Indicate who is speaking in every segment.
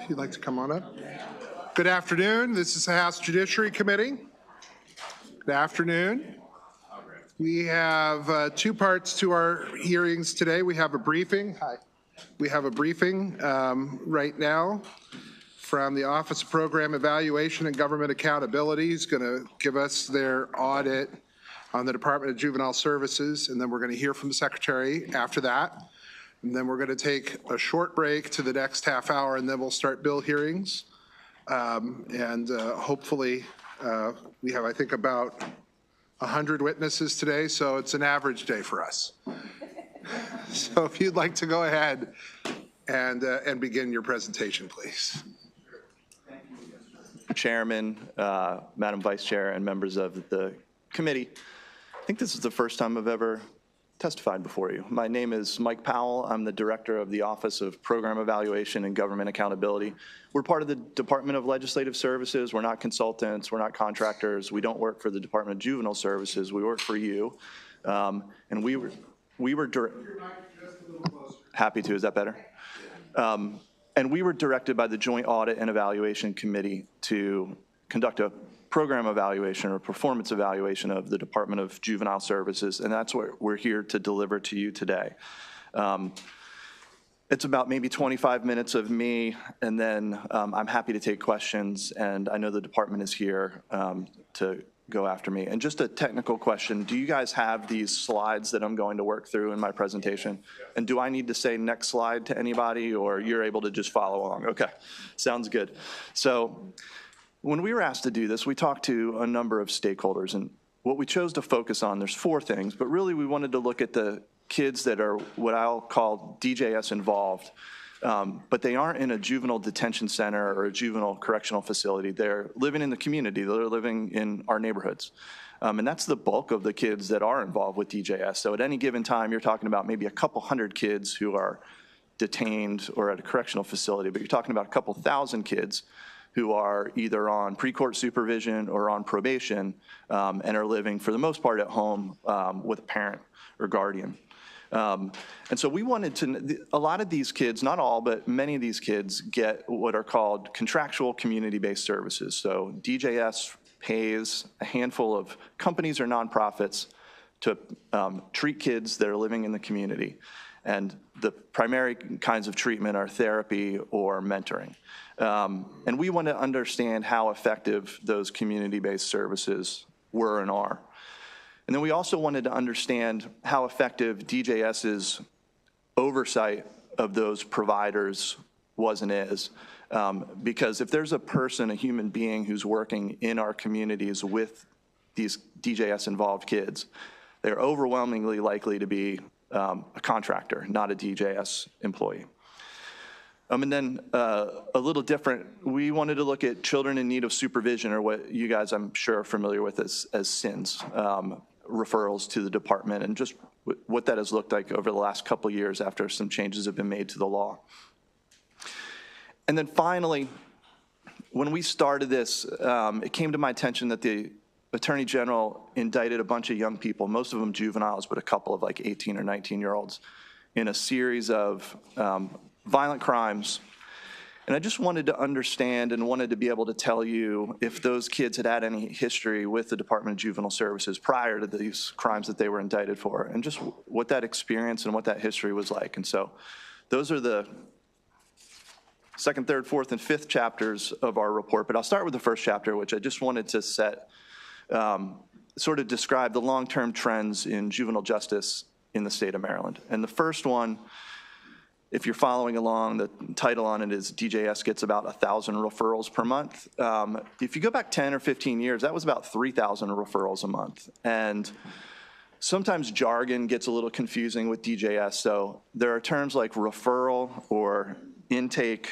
Speaker 1: if you'd like to come on up. Good afternoon. This is the House Judiciary Committee. Good afternoon. We have two parts to our hearings today. We have a briefing. Hi. We have a briefing right now from the Office of Program Evaluation and Government Accountability. He's going to give us their audit on the Department of Juvenile Services, and then we're going to hear from the Secretary after that. And then we're going to take a short break to the next half hour, and then we'll start bill hearings. Hopefully we have, I think, about 100 witnesses today, so it's an average day for us. So if you'd like to go ahead and begin your presentation, please.
Speaker 2: Chairman, Madam Vice Chair, and members of the committee. I think this is the first time I've ever testified before you. My name is Mike Powell. I'm the Director of the Office of Program Evaluation and Government Accountability. We're part of the Department of Legislative Services. We're not consultants. We're not contractors. We don't work for the Department of Juvenile Services. We work for you. And we were happy to. Is that better? And we were directed by the Joint Audit and Evaluation Committee to conduct a program evaluation or performance evaluation of the Department of Juvenile Services, and that's what we're here to deliver to you today. It's about maybe 25 minutes of me, and then I'm happy to take questions, and I know the department is here to go after me. And just a technical question, do you guys have these slides that I'm going to work through in my presentation? And do I need to say next slide to anybody, or you're able to just follow along? Okay, sounds good. So when we were asked to do this, we talked to a number of stakeholders, and what we chose to focus on, there's 4 things, but really we wanted to look at the kids that are what I'll call DJS involved, but they aren't in a juvenile detention center or a juvenile correctional facility. They're living in the community. They're living in our neighborhoods. And that's the bulk of the kids that are involved with DJS. So at any given time, you're talking about maybe a couple hundred kids who are detained or at a correctional facility, but you're talking about a couple thousand kids who are either on pre-court supervision or on probation and are living, for the most part, at home with a parent or guardian. And so we wanted to, a lot of these kids, not all, but many of these kids get what are called contractual community-based services. So DJS pays a handful of companies or nonprofits to treat kids that are living in the community. And the primary kinds of treatment are therapy or mentoring. And we want to understand how effective those community-based services were and are. And then we also wanted to understand how effective DJS's oversight of those providers was and is. Because if there's a person, a human being who's working in our communities with these DJS-involved kids, they're overwhelmingly likely to be a contractor, not a DJS employee. And then a little different, we wanted to look at children in need of supervision, or what you guys I'm sure are familiar with as SINs, referrals to the department, and just what that has looked like over the last couple of years after some changes have been made to the law. And then finally, when we started this, it came to my attention that the Attorney General indicted a bunch of young people, most of them juveniles, but a couple of like 18 or 19-year-olds, in a series of violent crimes. And I just wanted to understand and wanted to be able to tell you if those kids had had any history with the Department of Juvenile Services prior to these crimes that they were indicted for, and just what that experience and what that history was like. And so those are the 2nd, 3rd, 4th, and 5th chapters of our report. But I'll start with the 1st chapter, which I just wanted to set, sort of describe the long-term trends in juvenile justice in the state of Maryland. And the first one, if you're following along, the title on it is DJS gets about 1,000 referrals per month. If you go back 10 or 15 years, that was about 3,000 referrals a month. And sometimes jargon gets a little confusing with DJS. So there are terms like referral or intake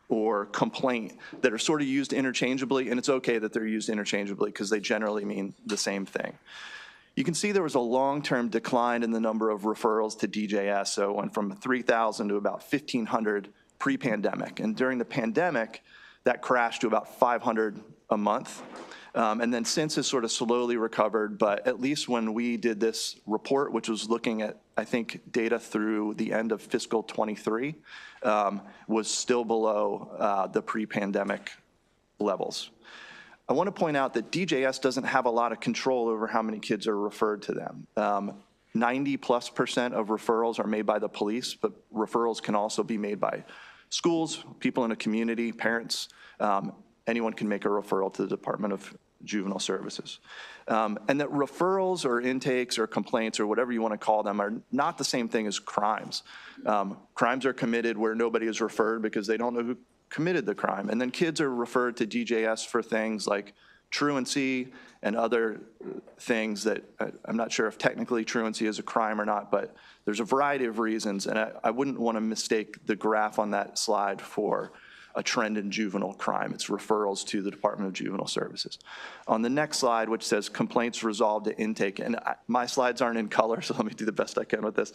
Speaker 2: or complaint that are sort of used interchangeably, and it's okay that they're used interchangeably because they generally mean the same thing. You can see there was a long-term decline in the number of referrals to DJS, so it went from 3,000 to about 1,500 pre-pandemic. And during the pandemic, that crashed to about 500 a month. And then since has sort of slowly recovered, but at least when we did this report, which was looking at, I think, data through the end of fiscal 23, was still below the pre-pandemic levels. I want to point out that DJS doesn't have a lot of control over how many kids are referred to them. 90+% of referrals are made by the police, but referrals can also be made by schools, people in a community, parents. Anyone can make a referral to the Department of Juvenile Services. And that referrals or intakes or complaints or whatever you want to call them are not the same thing as crimes. Crimes are committed where nobody is referred because they don't know who committed the crime. And then kids are referred to DJS for things like truancy and other things that I'm not sure if technically truancy is a crime or not, but there's a variety of reasons. And I wouldn't want to mistake the graph on that slide for a trend in juvenile crime. It's referrals to the Department of Juvenile Services. On the next slide, which says complaints resolved at intake, and my slides aren't in color, so let me do the best I can with this.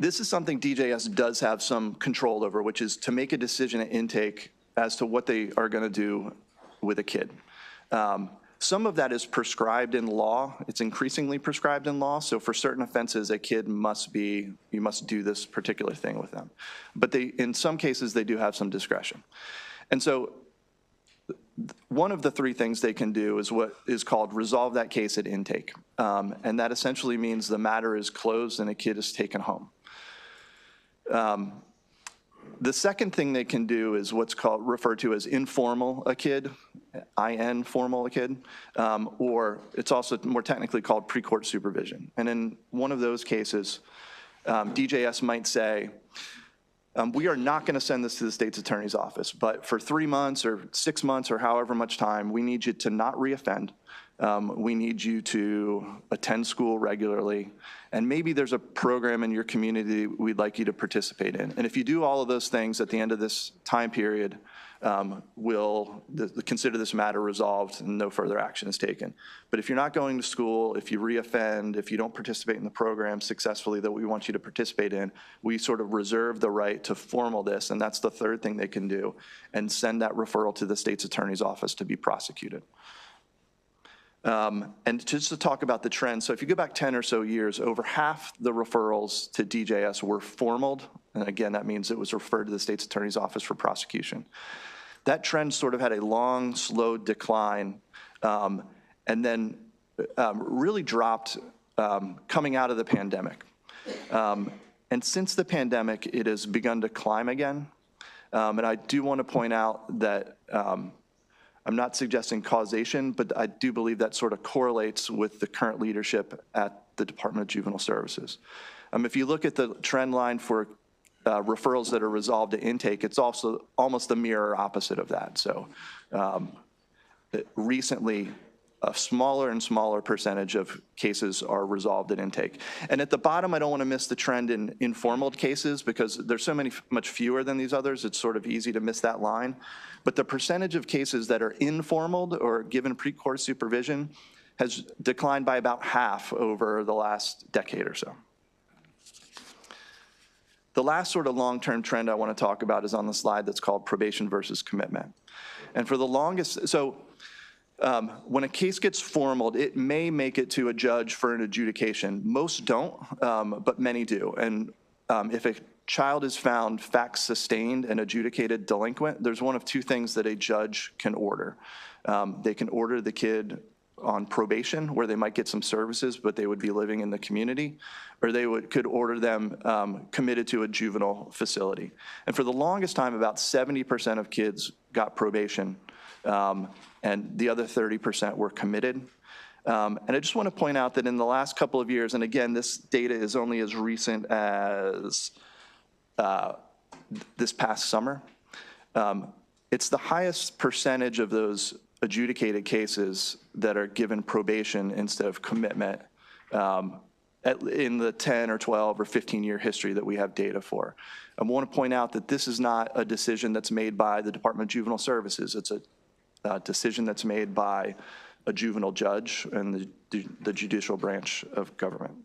Speaker 2: This is something DJS does have some control over, which is to make a decision at intake as to what they are going to do with a kid. Some of that is prescribed in law. It's increasingly prescribed in law. So for certain offenses, a kid you must do this particular thing with them. But in some cases, they do have some discretion. And so one of the three things they can do is what is called resolve that case at intake. And that essentially means the matter is closed and a kid is taken home. The second thing they can do is what's referred to as informal a kid, formal a kid, or it's also more technically called pre-court supervision. And in one of those cases, DJS might say, we are not going to send this to the state's attorney's office, but for 3 months or 6 months or however much time, we need you to not reoffend. We need you to attend school regularly. And maybe there's a program in your community we'd like you to participate in. And if you do all of those things at the end of this time period, we'll consider this matter resolved and no further action is taken. But if you're not going to school, if you reoffend, if you don't participate in the program successfully that we want you to participate in, we sort of reserve the right to formal this, and that's the third thing they can do, and send that referral to the state's attorney's office to be prosecuted. And just to talk about the trend, so if you go back 10 or so years, over half the referrals to DJS were formaled, and again, that means it was referred to the state's attorney's office for prosecution. That trend sort of had a long, slow decline, and then really dropped coming out of the pandemic. And since the pandemic, it has begun to climb again. And I do want to point out that I'm not suggesting causation, but I do believe that sort of correlates with the current leadership at the Department of Juvenile Services. If you look at the trend line for referrals that are resolved at intake, it's also almost the mirror opposite of that. So recently, a smaller and smaller percentage of cases are resolved at intake. And at the bottom, I don't want to miss the trend in informal cases because there's so much fewer than these others, it's sort of easy to miss that line. But the percentage of cases that are informal or given pre-court supervision has declined by about half over the last decade or so. The last sort of long-term trend I want to talk about is on the slide that's called probation versus commitment. And for the longest, when a case gets formaled, it may make it to a judge for an adjudication. Most don't, but many do. And if a child is found facts sustained and adjudicated delinquent, there's one of two things that a judge can order. They can order the kid on probation, where they might get some services, but they would be living in the community, or they could order them committed to a juvenile facility. And for the longest time, about 70% of kids got probation, and the other 30% were committed. And I just want to point out that in the last couple of years, and again, this data is only as recent as this past summer, it's the highest percentage of those adjudicated cases that are given probation instead of commitment in the 10 or 12 or 15-year history that we have data for. I want to point out that this is not a decision that's made by the Department of Juvenile Services. It's a decision that's made by a juvenile judge and the judicial branch of government.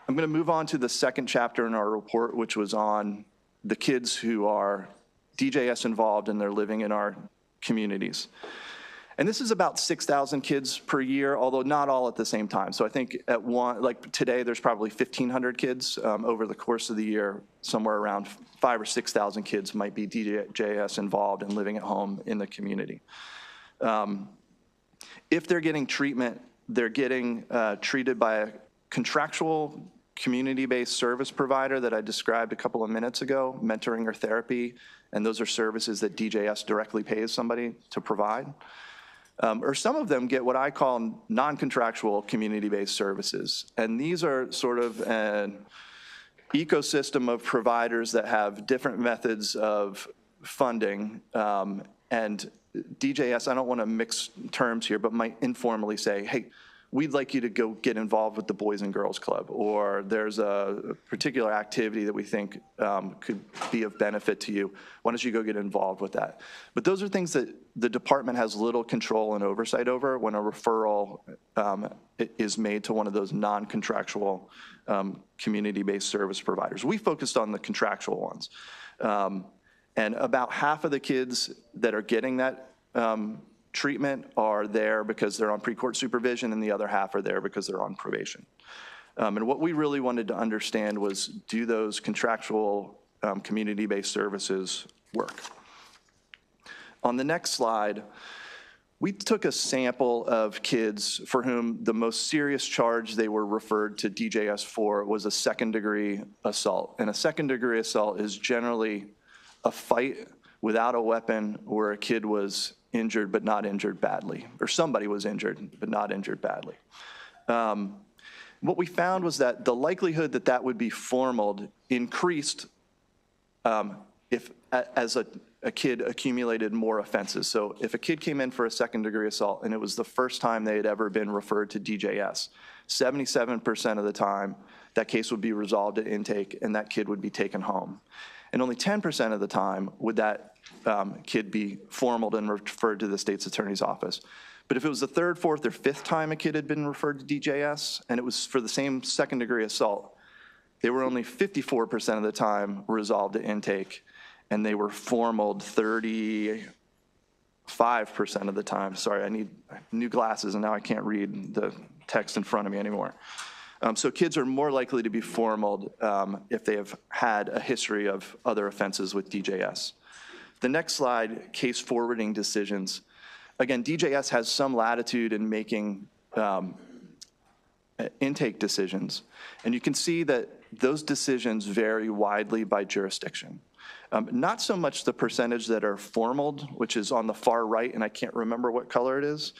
Speaker 2: I'm going to move on to the second chapter in our report, which was on the kids who are DJS involved and they're living in our communities. And this is about 6,000 kids per year, although not all at the same time. So I think at one, like today, there's probably 1,500 kids. Over the course of the year, somewhere around 5,000 or 6,000 kids might be DJS involved and living at home in the community. If they're getting treatment, they're getting treated by a contractual community-based service provider that I described a couple of minutes ago, mentoring or therapy, and those are services that DJS directly pays somebody to provide. Or some of them get what I call non-contractual community-based services. And these are sort of an ecosystem of providers that have different methods of funding. And DJS, I don't want to mix terms here, but might informally say, hey, we'd like you to go get involved with the Boys and Girls Club, or there's a particular activity that we think could be of benefit to you. Why don't you go get involved with that? But those are things that the department has little control and oversight over when a referral is made to one of those non-contractual community-based service providers. We focused on the contractual ones. And about half of the kids that are getting that treatment are there because they're on pre-court supervision, and the other half are there because they're on probation. And what we really wanted to understand was, do those contractual community-based services work? On the next slide, we took a sample of kids for whom the most serious charge they were referred to DJS for was a second-degree assault. And a second-degree assault is generally a fight without a weapon where a kid was injured but not injured badly, or somebody was injured but not injured badly. What we found was that the likelihood that that would be formaled increased if as a kid accumulated more offenses. So if a kid came in for a second-degree assault and it was the first time they had ever been referred to DJS, 77% of the time that case would be resolved at intake and that kid would be taken home. And only 10% of the time would that kid be formaled and referred to the state's attorney's office. But if it was the third, fourth, or fifth time a kid had been referred to DJS and it was for the same second-degree assault, they were only 54% of the time resolved at intake, and they were formaled 35% of the time. Sorry, I need new glasses, and now I can't read the text in front of me anymore. So kids are more likely to be formaled if they have had a history of other offenses with DJS. The next slide, case forwarding decisions. Again, DJS has some latitude in making intake decisions. And you can see that those decisions vary widely by jurisdiction. Not so much the percentage that are formaled, which is on the far right, and I can't remember what color it is,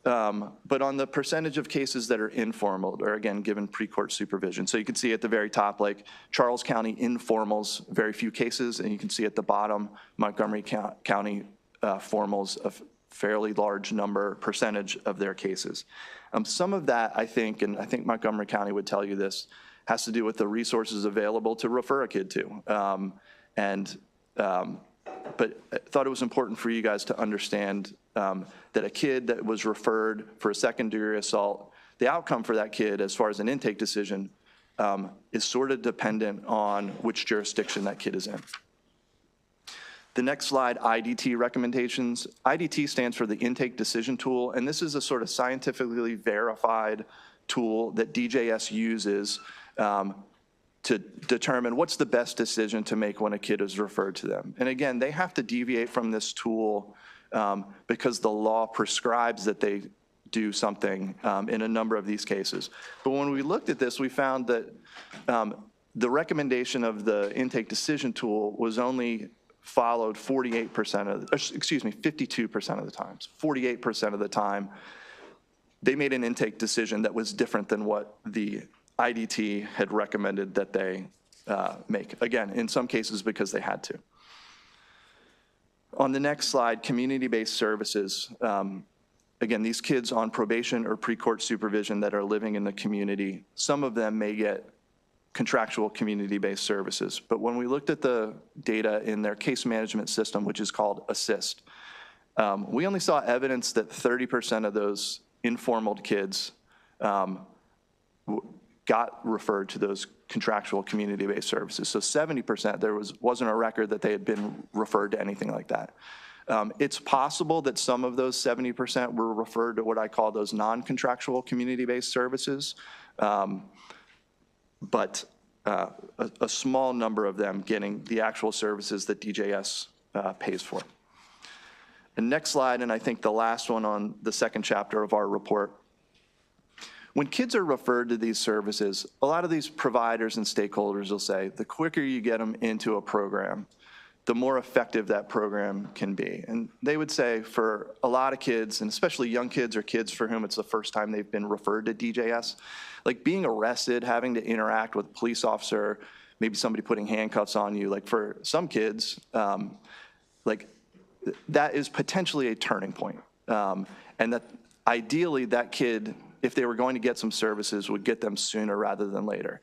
Speaker 2: but on the percentage of cases that are informal, or again, given pre-court supervision. So you can see at the very top, like Charles County informals, very few cases, and you can see at the bottom, Montgomery County formals, a fairly large percentage of their cases. Some of that, I think, and I think Montgomery County would tell you this, has to do with the resources available to refer a kid to. But I thought it was important for you guys to understand that a kid that was referred for a second-degree assault, the outcome for that kid as far as an intake decision is sort of dependent on which jurisdiction that kid is in. The next slide, IDT recommendations. IDT stands for the Intake Decision Tool, and this is a sort of scientifically verified tool that DJS uses to determine what's the best decision to make when a kid is referred to them. And again, they have to deviate from this tool because the law prescribes that they do something in a number of these cases. But when we looked at this, we found that the recommendation of the intake decision tool was only followed 48% of, 52% of the times. 48% of the time, they made an intake decision that was different than what the IDT had recommended that they make. Again, in some cases because they had to. On the next slide, community-based services. Again, these kids on probation or pre-court supervision that are living in the community, some of them may get contractual community-based services. But when we looked at the data in their case management system, which is called ASSIST, we only saw evidence that 30% of those informal kids got referred to those contractual community-based services. So 70%, there wasn't a record that they had been referred to anything like that. It's possible that some of those 70% were referred to what I call those non-contractual community-based services, but a small number of them getting the actual services that DJS pays for. The next slide, and I think the last one on the second chapter of our report. When kids are referred to these services, a lot of these providers and stakeholders will say, the quicker you get them into a program, the more effective that program can be. And they would say for a lot of kids, and especially young kids or kids for whom it's the first time they've been referred to DJS, like being arrested, having to interact with a police officer, maybe somebody putting handcuffs on you, like for some kids, like that is potentially a turning point. And that ideally that kid, if they were going to get some services, would get them sooner rather than later.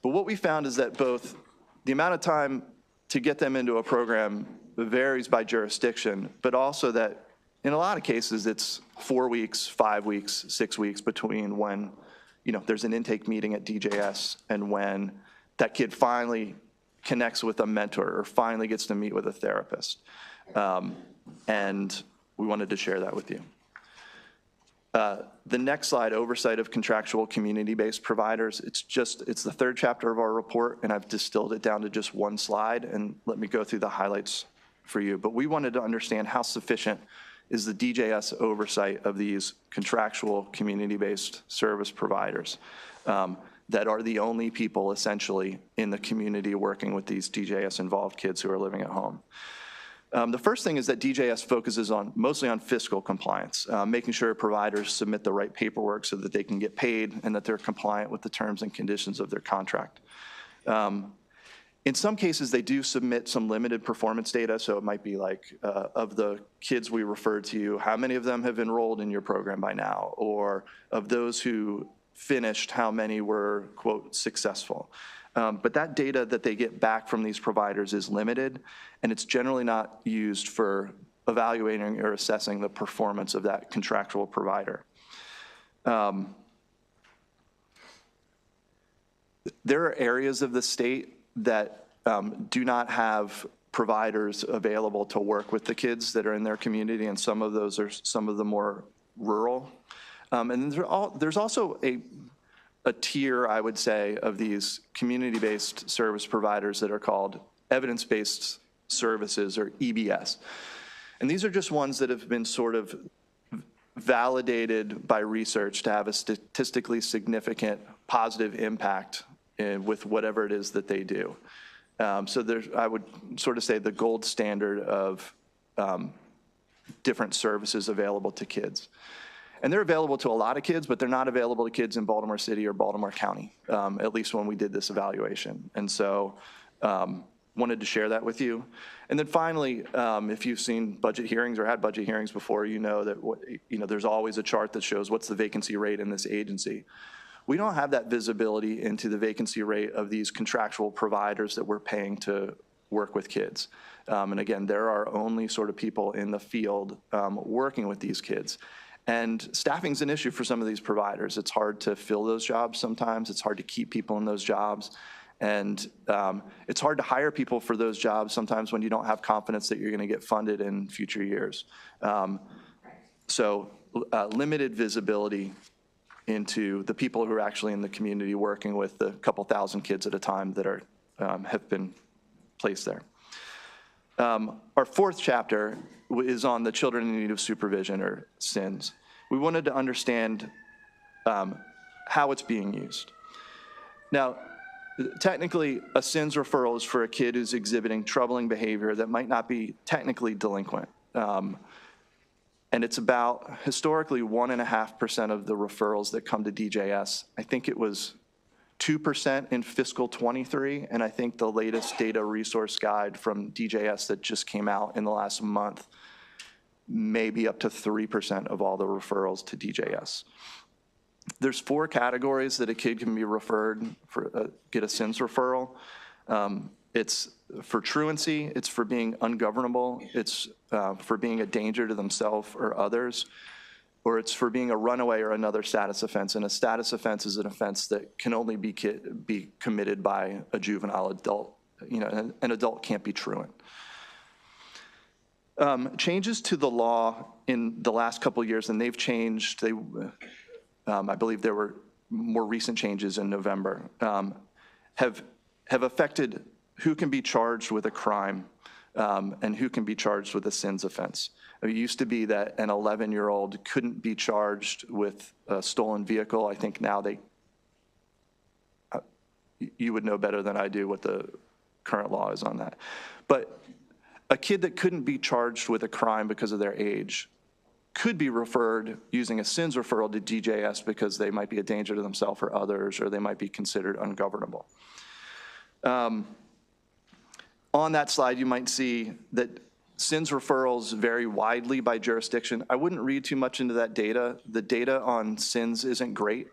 Speaker 2: But what we found is that both the amount of time to get them into a program varies by jurisdiction, but also that in a lot of cases it's 4 weeks, 5 weeks, 6 weeks between when there's an intake meeting at DJS and when that kid finally connects with a mentor or finally gets to meet with a therapist. And we wanted to share that with you. The next slide, oversight of contractual community-based providers. It's the third chapter of our report, and I've distilled it down to just one slide, and let me go through the highlights for you. But we wanted to understand how sufficient is the DJS oversight of these contractual community-based service providers that are the only people essentially in the community working with these DJS-involved kids who are living at home. The first thing is that DJS focuses mostly on fiscal compliance, making sure providers submit the right paperwork so that they can get paid and that they're compliant with the terms and conditions of their contract. In some cases, they do submit some limited performance data, so it might be like, of the kids we referred to you, how many of them have enrolled in your program by now? Or of those who finished, how many were, quote, successful? But that data that they get back from these providers is limited, and it's generally not used for evaluating or assessing the performance of that contractual provider. There are areas of the state that do not have providers available to work with the kids that are in their community, and some of those are some of the more rural. And there's also a tier, I would say, of these community-based service providers that are called evidence-based services, or EBS. And these are just ones that have been sort of validated by research to have a statistically significant positive impact with whatever it is that they do. So I would sort of say the gold standard of different services available to kids. And they're available to a lot of kids, but they're not available to kids in Baltimore City or Baltimore County, at least when we did this evaluation. And so wanted to share that with you. And then finally, if you've seen budget hearings or had budget hearings before, you know that there's always a chart that shows what's the vacancy rate in this agency. We don't have that visibility into the vacancy rate of these contractual providers that we're paying to work with kids. And again, there are only sort of people in the field working with these kids. And staffing's an issue for some of these providers. It's hard to fill those jobs sometimes. It's hard to keep people in those jobs. And it's hard to hire people for those jobs sometimes when you don't have confidence that you're going to get funded in future years. So limited visibility into the people who are actually in the community working with the couple thousand kids at a time that are have been placed there. Our fourth chapter is on the children in need of supervision, or SINs. We wanted to understand how it's being used. Now, technically, a SINs referral is for a kid who's exhibiting troubling behavior that might not be technically delinquent. And it's about, historically, 1.5% of the referrals that come to DJS. I think it was 2% in fiscal '23, and I think the latest data resource guide from DJS that just came out in the last month may be up to 3% of all the referrals to DJS. There's 4 categories that a kid can be referred for, get a SINs referral. It's for truancy, it's for being ungovernable, it's for being a danger to themselves or others. or it's for being a runaway or another status offense. And a status offense is an offense that can only be committed by a juvenile adult. You know, an adult can't be truant. Changes to the law in the last couple of years, and they've changed. I believe there were more recent changes in November, have affected who can be charged with a crime and who can be charged with a sins offense. It used to be that an 11-year-old couldn't be charged with a stolen vehicle. I think now you would know better than I do what the current law is on that. But a kid that couldn't be charged with a crime because of their age could be referred using a sins referral to DJS because they might be a danger to themselves or others, or they might be considered ungovernable. On that slide, you might see that sins referrals vary widely by jurisdiction. I wouldn't read too much into that data. The data on sins isn't great.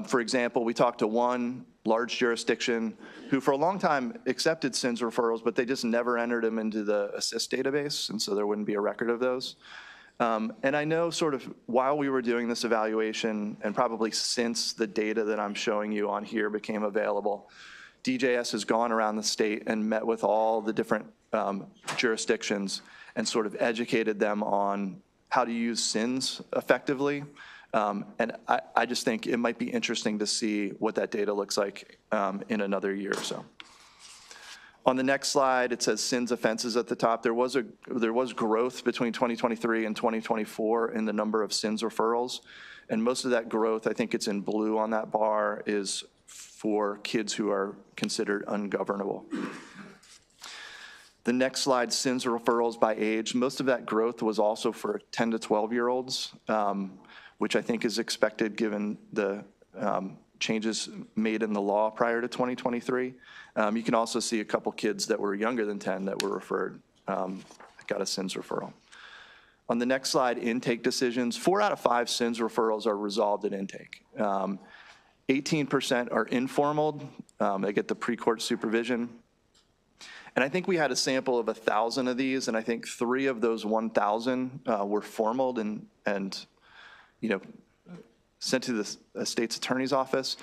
Speaker 2: For example, we talked to one large jurisdiction who for a long time accepted sins referrals, but they just never entered them into the assist database, and so there wouldn't be a record of those. And I know sort of while we were doing this evaluation, and probably since the data that I'm showing you on here became available, DJS has gone around the state and met with all the different jurisdictions and sort of educated them on how to use sins effectively. And I just think it might be interesting to see what that data looks like in another year or so. On the next slide, it says sins offenses at the top. There was growth between 2023 and 2024 in the number of sins referrals. And most of that growth, I think it's in blue on that bar, is for kids who are considered ungovernable. The next slide, sins referrals by age. Most of that growth was also for 10 to 12-year-olds, which I think is expected given the changes made in the law prior to 2023. You can also see a couple kids that were younger than 10 that were referred, got a sins referral. On the next slide, intake decisions. 4 out of 5 sins referrals are resolved at intake. 18% are informal. They get the pre-court supervision. And I think we had a sample of 1,000 of these, and I think 3 of those 1,000 were formal and you know, sent to the state's attorney's office.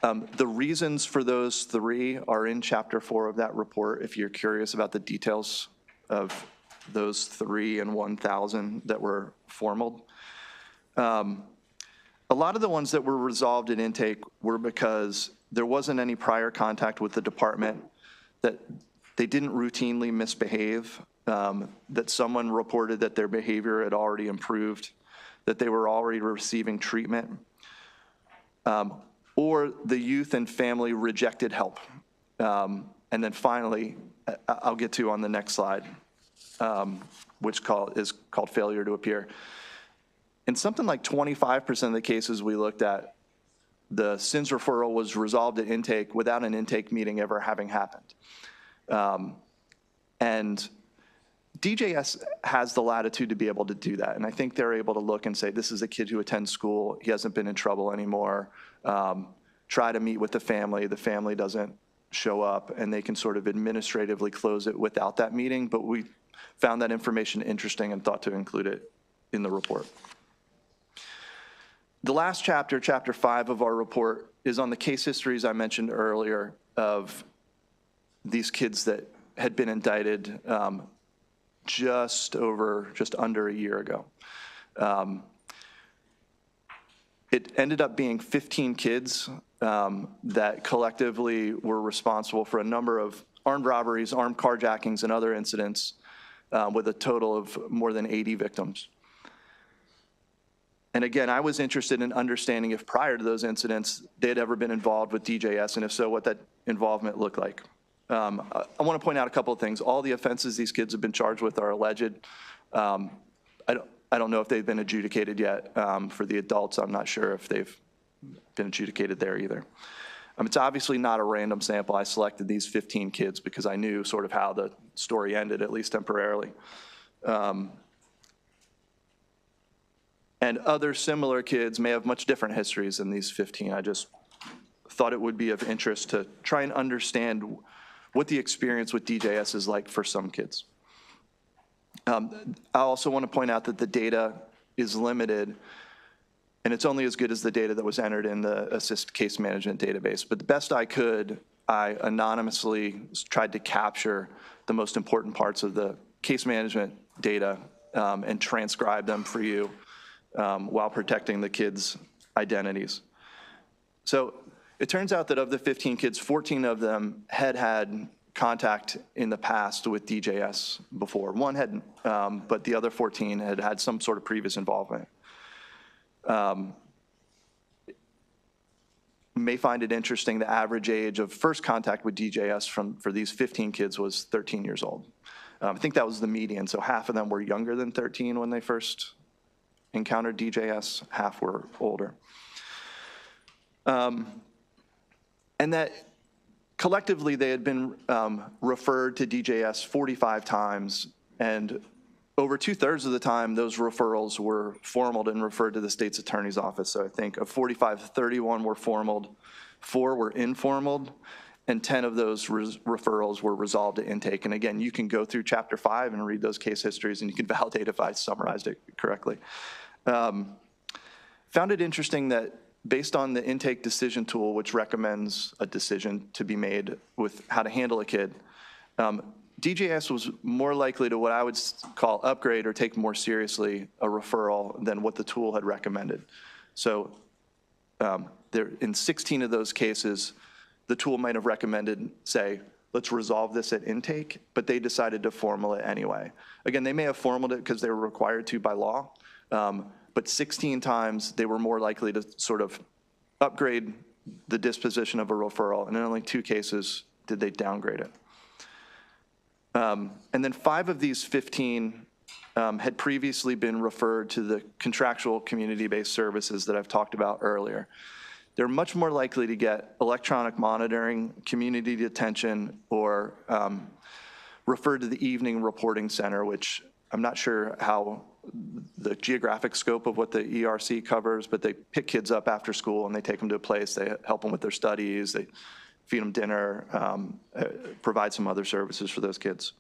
Speaker 2: The reasons for those 3 are in Chapter 4 of that report, if you're curious about the details of those 3 and 1,000 that were formal. A lot of the ones that were resolved at intake were because there wasn't any prior contact with the department, that they didn't routinely misbehave, that someone reported that their behavior had already improved, that they were already receiving treatment, or the youth and family rejected help. And then finally, I'll get to on the next slide, which is called failure to appear. In something like 25% of the cases we looked at, the sins referral was resolved at intake without an intake meeting ever having happened. And DJS has the latitude to be able to do that. And I think they're able to look and say, this is a kid who attends school. He hasn't been in trouble anymore. Try to meet with the family doesn't show up, and they can sort of administratively close it without that meeting. But we found that information interesting and thought to include it in the report. The last chapter, Chapter 5 of our report, is on the case histories I mentioned earlier of these kids that had been indicted just under a year ago. It ended up being 15 kids that collectively were responsible for a number of armed robberies, armed carjackings, and other incidents with a total of more than 80 victims. And again, I was interested in understanding if prior to those incidents, they had ever been involved with DJS, and if so, what that involvement looked like. I want to point out a couple of things. All the offenses these kids have been charged with are alleged. I don't know if they've been adjudicated yet. For the adults, I'm not sure if they've been adjudicated there either. It's obviously not a random sample. I selected these 15 kids because I knew sort of how the story ended, at least temporarily. And other similar kids may have much different histories than these 15. I just thought it would be of interest to try and understand what the experience with DJS is like for some kids. I also want to point out that the data is limited, and it's only as good as the data that was entered in the Assist Case Management database. But the best I could, I anonymously tried to capture the most important parts of the case management data and transcribe them for you while protecting the kids' identities. So it turns out that of the 15 kids, 14 of them had contact in the past with DJS before. One hadn't, but the other 14 had some sort of previous involvement. May find it interesting, the average age of first contact with DJS for these 15 kids was 13 years old. I think that was the median, so half of them were younger than 13 when they first encountered DJS, half were older. And that collectively they had been referred to DJS 45 times, and over 2/3 of the time those referrals were formaled and referred to the state's attorney's office. So I think of 45, 31 were formaled, 4 were informaled, and 10 of those referrals were resolved to intake. And again, you can go through Chapter 5 and read those case histories, and you can validate if I summarized it correctly. Found it interesting that based on the intake decision tool, which recommends a decision to be made with how to handle a kid, DJS was more likely to what I would call upgrade or take more seriously a referral than what the tool had recommended. So in 16 of those cases, the tool might have recommended, say, let's resolve this at intake, but they decided to formal it anyway. Again, they may have formaled it because they were required to by law, but 16 times they were more likely to sort of upgrade the disposition of a referral, and in only 2 cases did they downgrade it. And then 5 of these 15 had previously been referred to the contractual community-based services that I've talked about earlier. They're much more likely to get electronic monitoring, community detention, or referred to the evening reporting center, which I'm not sure how the geographic scope of what the ERC covers, but they pick kids up after school and they take them to a place, they help them with their studies, they feed them dinner, provide some other services for those kids.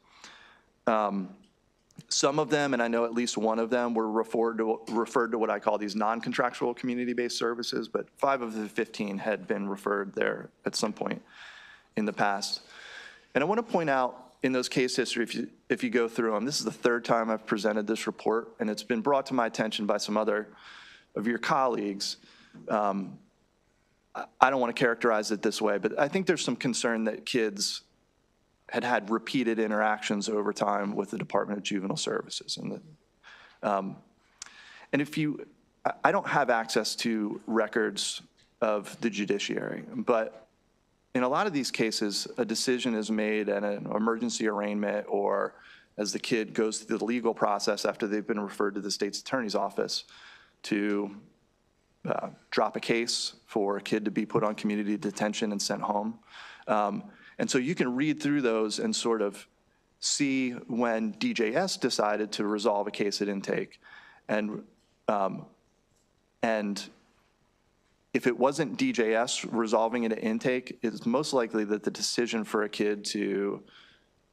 Speaker 2: Some of them, and I know at least one of them, were referred to what I call these non-contractual community-based services, but 5 of the 15 had been referred there at some point in the past. And I want to point out in those case history, if you go through them, this is the 3rd time I've presented this report, and it's been brought to my attention by some other of your colleagues. I don't want to characterize it this way, but I think there's some concern that kids had repeated interactions over time with the Department of Juvenile Services. And I don't have access to records of the judiciary, but in a lot of these cases, a decision is made at an emergency arraignment or as the kid goes through the legal process after they've been referred to the state's attorney's office to drop a case for a kid to be put on community detention and sent home. And so you can read through those and sort of see when DJS decided to resolve a case at intake. And if it wasn't DJS resolving it at intake, it's most likely that the decision for a kid to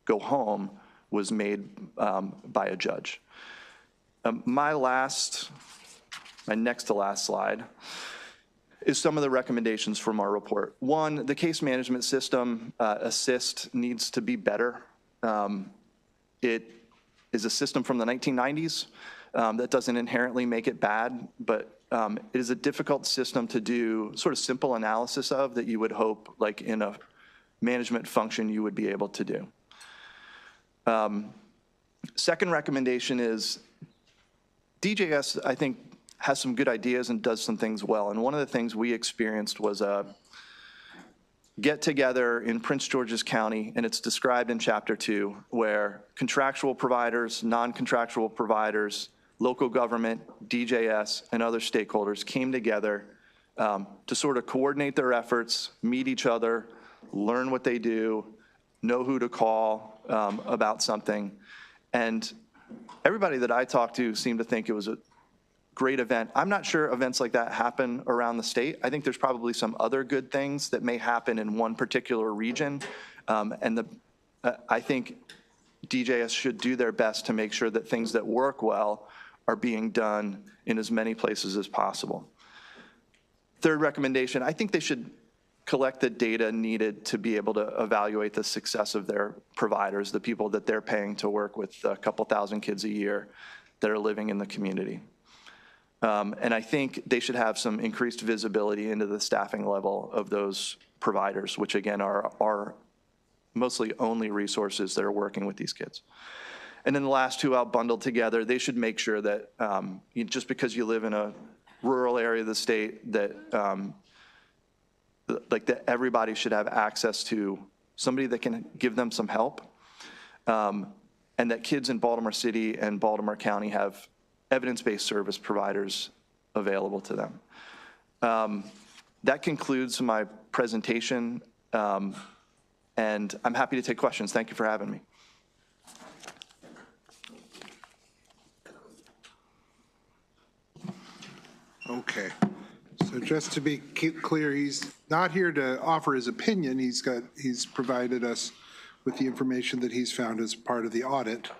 Speaker 2: go home was made by a judge. My next to last slide is some of the recommendations from our report. 1, the case management system, Assist, needs to be better. It is a system from the 1990s that doesn't inherently make it bad, but it is a difficult system to do sort of simple analysis of that you would hope, like in a management function, you would be able to do. Second recommendation is DJS, I think, has some good ideas and does some things well. And one of the things we experienced was a get-together in Prince George's County, and it's described in Chapter 2, where contractual providers, non-contractual providers, local government, DJS, and other stakeholders came together to sort of coordinate their efforts, meet each other, learn what they do, know who to call about something. And everybody that I talked to seemed to think it was a great event. I'm not sure events like that happen around the state. I think there's probably some other good things that may happen in one particular region. I think DJS should do their best to make sure that things that work well are being done in as many places as possible. Third recommendation, I think they should collect the data needed to be able to evaluate the success of their providers, the people that they're paying to work with a couple thousand kids a year that are living in the community. And I think they should have some increased visibility into the staffing level of those providers, which again are mostly only resources that are working with these kids. And then the last two I'll bundle together. They should make sure that just because you live in a rural area of the state, that that everybody should have access to somebody that can give them some help, and that kids in Baltimore City and Baltimore County have evidence-based service providers available to them. That concludes my presentation, and I'm happy to take questions. Thank you for having me.
Speaker 1: Okay. So just to be clear, he's not here to offer his opinion. He's provided us with the information that he's found as part of the audit.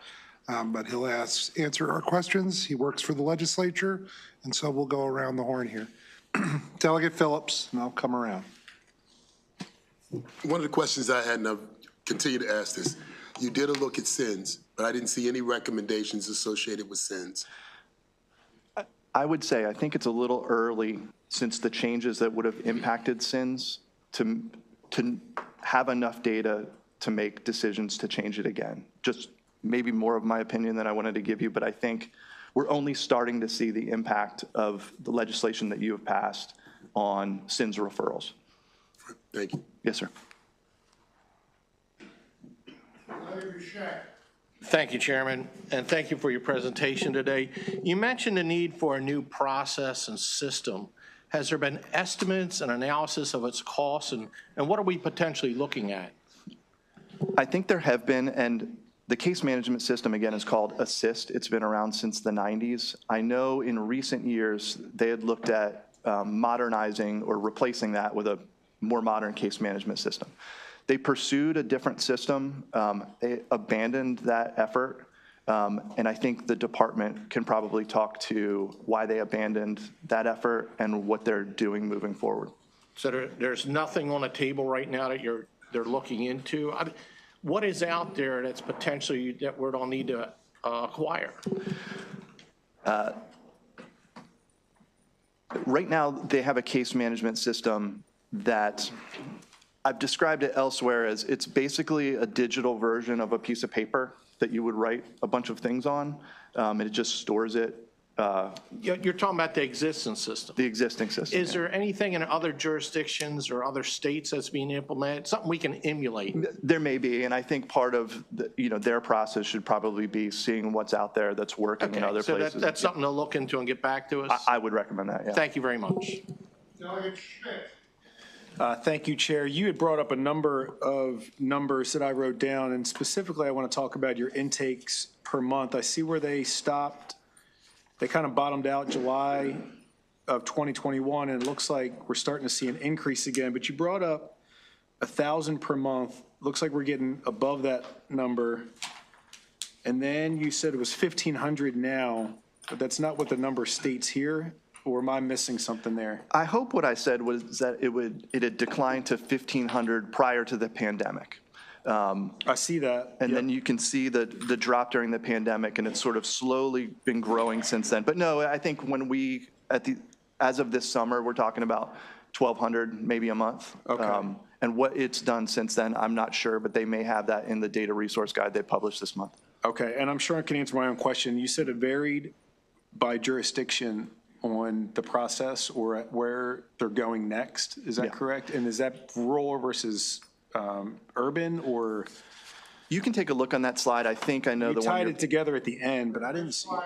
Speaker 1: But he'll answer our questions. He works for the legislature, and so we'll go around the horn here. Delegate Phillips, and I'll come around.
Speaker 3: One of the questions I had, and I'll continue to ask this, you did a look at SINs, but I didn't see any recommendations associated with SINs.
Speaker 2: I would say I think it's a little early, since the changes that would have impacted SINs, to have enough data to make decisions to change it again. Just maybe more of my opinion than I wanted to give you, but I think we're only starting to see the impact of the legislation that you have passed on SINs referrals.
Speaker 3: Thank you.
Speaker 2: Yes, sir.
Speaker 4: Thank you, Chairman, and thank you for your presentation today. You mentioned the need for a new process and system. Has there been estimates and analysis of its costs, and what are we potentially looking at?
Speaker 2: I think there have been, and the case management system, again, is called Assist. It's been around since the 90s. I know in recent years they had looked at modernizing or replacing that with a more modern case management system. They pursued a different system. They abandoned that effort. And I think the department can probably talk to why they abandoned that effort and what they're doing moving forward.
Speaker 4: So there's nothing on the table right now that they're looking into? What is out there that's potentially that we're going to need to acquire?
Speaker 2: Right now, they have a case management system that I've described it elsewhere as it's basically a digital version of a piece of paper that you would write a bunch of things on, and it just stores it.
Speaker 4: You're talking about the existing system.
Speaker 2: The existing system.
Speaker 4: Is there anything in other jurisdictions or other states that's being implemented, something we can emulate?
Speaker 2: There may be, and I think part of their process should probably be seeing what's out there that's working in other places.
Speaker 4: So that's something to look into and get back to us?
Speaker 2: I would recommend that, yeah.
Speaker 4: Thank you very much.
Speaker 1: Delegate Schmidt.
Speaker 5: Thank you, Chair. You had brought up a number of numbers that I wrote down, and specifically I want to talk about your intakes per month. I see where they stopped. They kind of bottomed out July of 2021, and it looks like we're starting to see an increase again. But you brought up 1,000 per month. Looks like we're getting above that number. And then you said it was 1,500 now, but that's not what the number states here. Or am I missing something there?
Speaker 2: I hope what I said was that it had declined to 1,500 prior to the pandemic.
Speaker 5: I see that.
Speaker 2: And then you can see the drop during the pandemic, and it's sort of slowly been growing since then. But no, I think when we, as of this summer, we're talking about 1,200 maybe a month.
Speaker 5: Okay.
Speaker 2: And what it's done since then, I'm not sure, but they may have that in the data resource guide they published this month.
Speaker 5: Okay, and I'm sure I can answer my own question. You said it varied by jurisdiction on the process or where they're going next. Is that correct? And is that rural versus urban, or?
Speaker 2: You can take a look on that slide. I think I know the one.
Speaker 5: You tied it together at the end, but I didn't see it.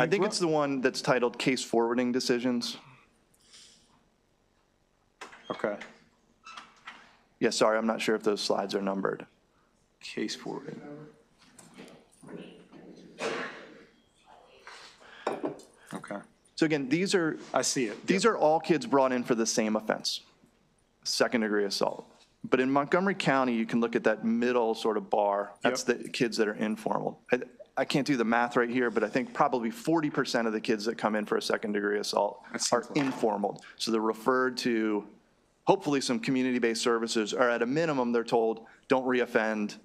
Speaker 2: I think it's the one that's titled Case Forwarding Decisions.
Speaker 5: Okay.
Speaker 2: Yeah, sorry, I'm not sure if those slides are numbered.
Speaker 5: Case forwarding. Okay.
Speaker 2: So again, these are.
Speaker 5: I see it.
Speaker 2: These are all kids brought in for the same offense, second-degree assault. But in Montgomery County, you can look at that middle sort of bar. That's the kids that are informal. I can't do the math right here, but I think probably 40% of the kids that come in for a second-degree assault are informal. So they're referred to hopefully some community-based services, or at a minimum, they're told, don't reoffend,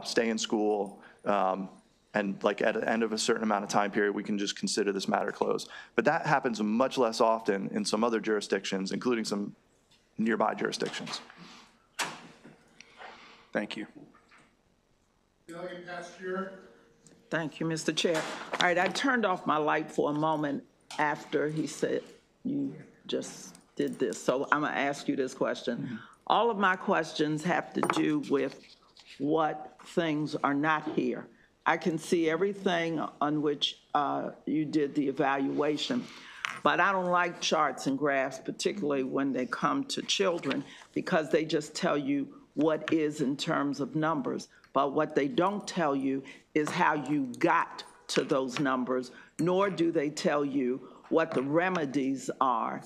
Speaker 2: stay in school, and like at the end of a certain amount of time period, we can just consider this matter closed. But that happens much less often in some other jurisdictions, including some nearby jurisdictions.
Speaker 5: Thank you.
Speaker 1: Delegate Pasteur.
Speaker 6: Thank you, Mr. Chair. All right, I turned off my light for a moment after he said you just did this. So I'm going to ask you this question. All of my questions have to do with what things are not here. I can see everything on which you did the evaluation, but I don't like charts and graphs, particularly when they come to children, because they just tell you what is in terms of numbers. But what they don't tell you is how you got to those numbers, nor do they tell you what the remedies are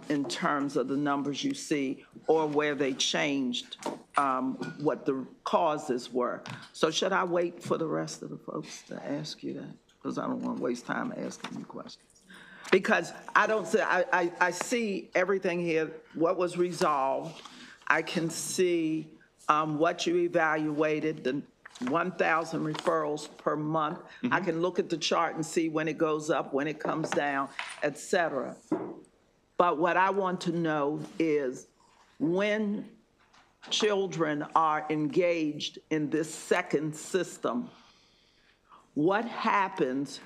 Speaker 6: in terms of the numbers you see, or where they changed what the causes were. So should I wait for the rest of the folks to ask you that? Because I don't want to waste time asking you questions. Because I don't say, I see everything here, what was resolved. I can see what you evaluated, the 1,000 referrals per month. I can look at the chart and see when it goes up, when it comes down, et cetera. But what I want to know is when children are engaged in this second system, what happens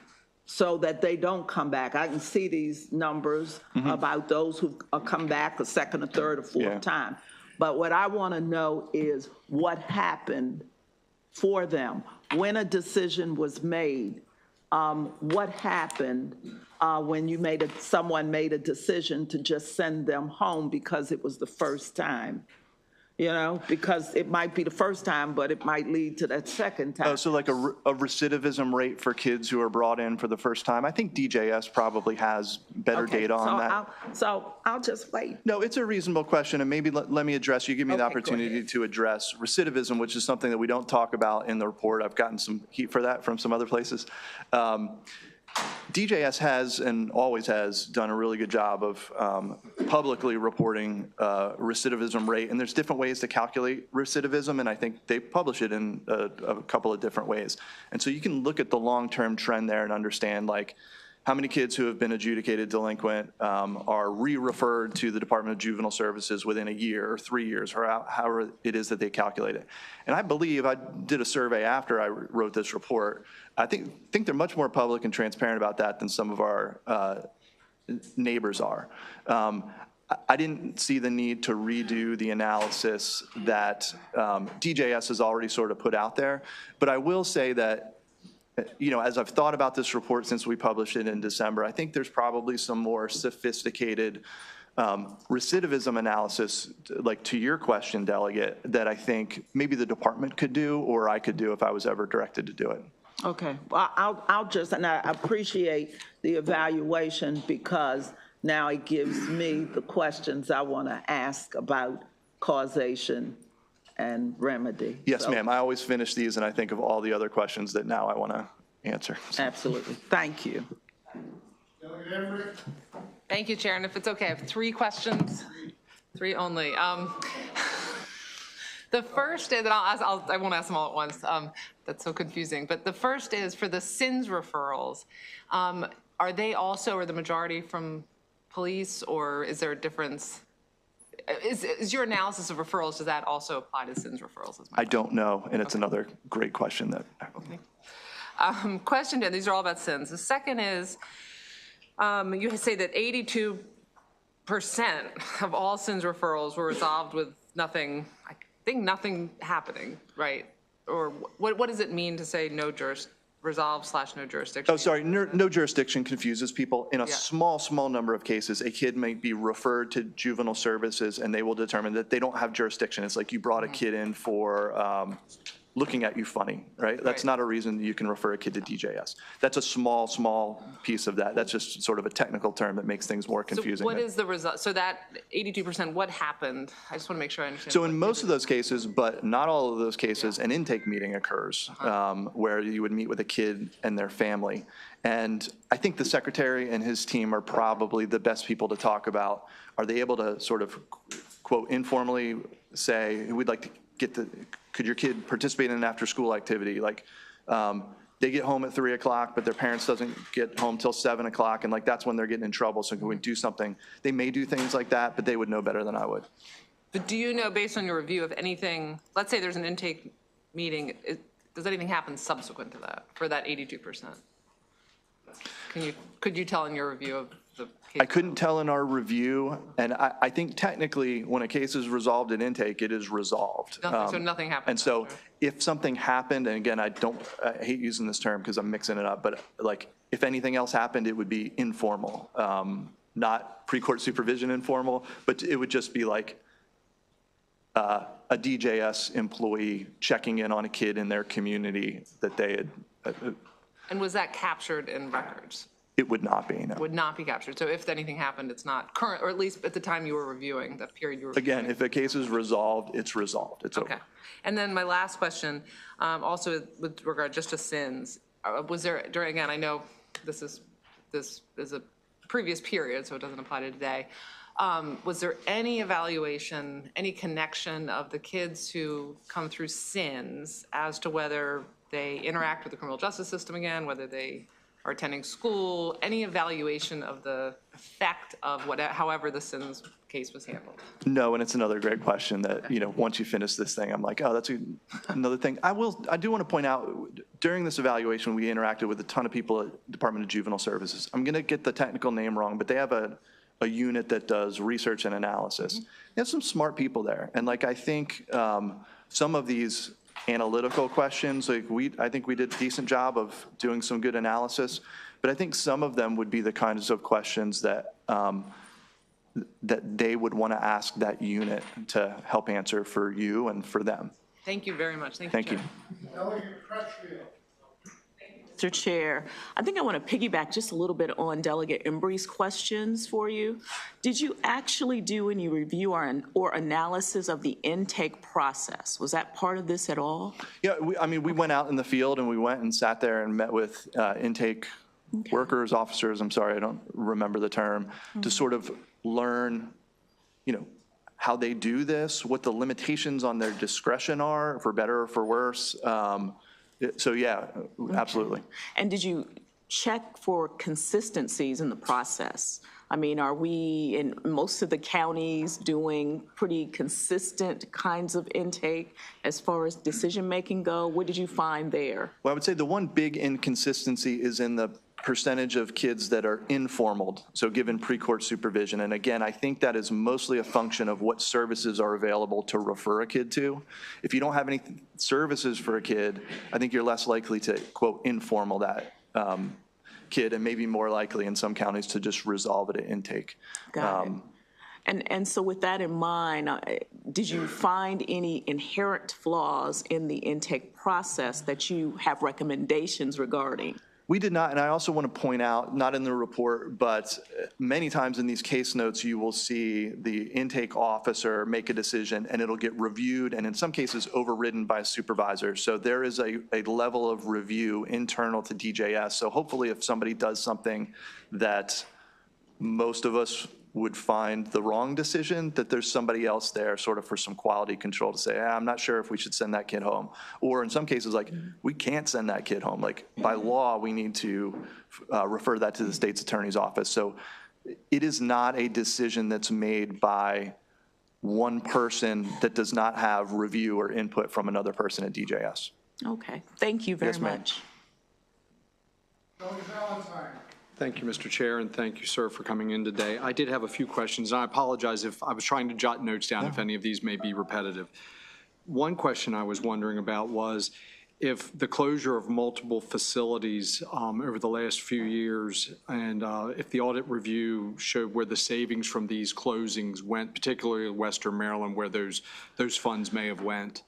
Speaker 6: so that they don't come back? I can see these numbers about those who come back a second, a third, or fourth time. But what I want to know is what happened for them. When a decision was made, what happened when you someone made a decision to just send them home because it was the first time? You know, because it might be the first time, but it might lead to that second time.
Speaker 2: Oh, so like a recidivism rate for kids who are brought in for the first time? I think DJS probably has better data on that.
Speaker 6: So I'll just wait.
Speaker 2: No, it's a reasonable question, and maybe let me address, you give me the
Speaker 6: Okay, go
Speaker 2: opportunity to address recidivism, which is something that we don't talk about in the report. I've gotten some heat for that from some other places. DJS has and always has done a really good job of publicly reporting recidivism rate, and there's different ways to calculate recidivism, and I think they publish it in a couple of different ways. And so you can look at the long-term trend there and understand, like, how many kids who have been adjudicated delinquent are re-referred to the Department of Juvenile Services within a year or 3 years, or however it is that they calculate it. And I believe, I did a survey after I wrote this report, I think they're much more public and transparent about that than some of our neighbors are. I didn't see the need to redo the analysis that DJS has already sort of put out there, but I will say that, you know, as I've thought about this report since we published it in December, I think there's probably some more sophisticated recidivism analysis, like to your question, Delegate, that I think maybe the department could do or I could do if I was ever directed to do it.
Speaker 6: Okay, well, I'll just, and I appreciate the evaluation because now it gives me the questions I want to ask about causation and remedy.
Speaker 2: Yes,
Speaker 6: So-
Speaker 2: ma'am. I always finish these and I think of all the other questions that now I want to answer.
Speaker 6: Absolutely. Thank you.
Speaker 1: Delegate Everett.
Speaker 7: Thank you, Chair. And if it's okay, I have 3 questions, 3 only. The first is, and I won't ask them all at once. That's so confusing. But the first is for the SINS referrals. Are they also, or the majority from police, or is there a difference? Is your analysis of referrals, does that also apply to SINS referrals?
Speaker 2: I don't know, and it's another great question that.
Speaker 7: Okay. Question 2, these are all about SINS. The second is, you say that 82% of all SINS referrals were resolved with nothing, I think nothing happening, right? Or what does it mean to say no resolve/no jurisdiction?
Speaker 2: Oh, sorry, no jurisdiction confuses people. In a
Speaker 7: Yeah.
Speaker 2: small number of cases, a kid may be referred to juvenile services and they will determine that they don't have jurisdiction. It's like you brought a kid in for looking at you funny, right? That's
Speaker 7: Right.
Speaker 2: not a reason you can refer a kid to DJS. That's a small piece of that. That's just sort of a technical term that makes things more
Speaker 7: So
Speaker 2: confusing.
Speaker 7: what is the result? So that 82%, what happened? I just want to make sure I understand.
Speaker 2: So in most of those cases, but not all of those cases, an intake meeting occurs where you would meet with a kid and their family. And I think the secretary and his team are probably the best people to talk about. Are they able to sort of, quote, informally say, we'd like to get could your kid participate in an after-school activity? Like, they get home at 3 o'clock, but their parents doesn't get home till 7 o'clock, and like, that's when they're getting in trouble, so can we do something? They may do things like that, but they would know better than I would.
Speaker 7: But do you know, based on your review of anything, let's say there's an intake meeting, does anything happen subsequent to that, for that 82%? Could you tell in your review of the case?
Speaker 2: I couldn't tell in our review, and I think technically, when a case is resolved in intake, it is resolved.
Speaker 7: So nothing happened
Speaker 2: And so
Speaker 7: after.
Speaker 2: if something happened, and again, I hate using this term because I'm mixing it up, but like, if anything else happened, it would be informal, not pre-court supervision informal, but it would just be like a DJS employee checking in on a kid in their community that they had.
Speaker 7: And was that captured in records?
Speaker 2: It would not be, no.
Speaker 7: Would not be captured. So if anything happened, it's not current, or at least at the time you were reviewing, the period you were reviewing.
Speaker 2: Again, if a case is resolved, it's resolved. It's over.
Speaker 7: Okay. And then my last question, also with regard just to SINs, was there, again, I know this is a previous period, so it doesn't apply to today. Was there any evaluation, any connection of the kids who come through SINs as to whether they interact with the criminal justice system again, whether they are attending school, any evaluation of the effect of however the SINs case was handled?
Speaker 2: No, and it's another great question that, once you finish this thing, I'm like, oh, that's another thing. I do want to point out, during this evaluation, we interacted with a ton of people at Department of Juvenile Services. I'm going to get the technical name wrong, but they have a unit that does research and analysis. They have some smart people there. And like, I think some of these analytical questions, like I think we did a decent job of doing some good analysis, but I think some of them would be the kinds of questions that that they would want to ask that unit to help answer for you and for them.
Speaker 7: Thank you very much.
Speaker 2: Thank you.
Speaker 8: Mr. Chair, I think I want to piggyback just a little bit on Delegate Embry's questions for you. Did you actually do any review or analysis of the intake process? Was that part of this at all?
Speaker 2: Yeah, we went out in the field and we went and sat there and met with intake workers, officers, I'm sorry, I don't remember the term, to sort of learn, how they do this, what the limitations on their discretion are, for better or for worse. So yeah, absolutely.
Speaker 8: And did you check for consistencies in the process? I mean, are we in most of the counties doing pretty consistent kinds of intake as far as decision-making go? What did you find there?
Speaker 2: Well, I would say the one big inconsistency is in the percentage of kids that are informal, so given pre-court supervision. And again, I think that is mostly a function of what services are available to refer a kid to. If you don't have any services for a kid, I think you're less likely to, quote, informal that kid, and maybe more likely in some counties to just resolve it at intake.
Speaker 8: Got it. And so with that in mind, did you find any inherent flaws in the intake process that you have recommendations regarding?
Speaker 2: We did not, and I also want to point out, not in the report, but many times in these case notes, you will see the intake officer make a decision and it'll get reviewed and in some cases overridden by a supervisor. So there is a level of review internal to DJS. So hopefully if somebody does something that most of us would find the wrong decision, that there's somebody else there sort of for some quality control to say, I'm not sure if we should send that kid home. Or in some cases, like, we can't send that kid home. Like, by law, we need to refer that to the state's attorney's office. So it is not a decision that's made by one person that does not have review or input from another person at DJS.
Speaker 8: Okay, thank you very
Speaker 2: Yes, ma'am.
Speaker 8: much.
Speaker 9: Thank you, Mr. Chair, and thank you, sir, for coming in today. I did have a few questions, and I apologize if I was trying to jot notes down if any of these may be repetitive. One question I was wondering about was if the closure of multiple facilities over the last few years, and if the audit review showed where the savings from these closings went, particularly in Western Maryland, where those funds may have went.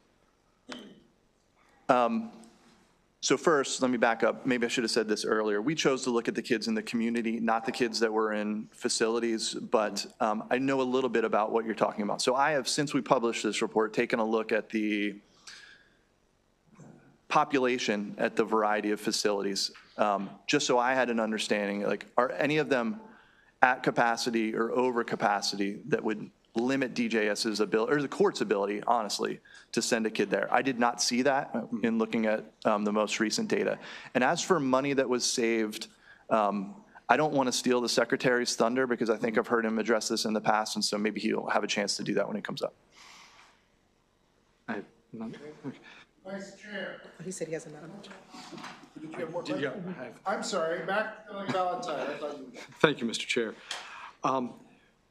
Speaker 2: So first, let me back up. Maybe I should have said this earlier. We chose to look at the kids in the community, not the kids that were in facilities, but I know a little bit about what you're talking about. So I have, since we published this report, taken a look at the population at the variety of facilities, just so I had an understanding, like, are any of them at capacity or over capacity that would limit DJS's ability, or the court's ability, honestly, to send a kid there? I did not see that in looking at the most recent data. And as for money that was saved, I don't want to steal the secretary's thunder because I think I've heard him address this in the past, and so maybe he'll have a chance to do that when it comes up.
Speaker 1: Vice Chair.
Speaker 10: He said he has another.
Speaker 1: Did you have more questions? I'm sorry, back to Valentine. I thought you.
Speaker 9: Thank you, Mr. Chair.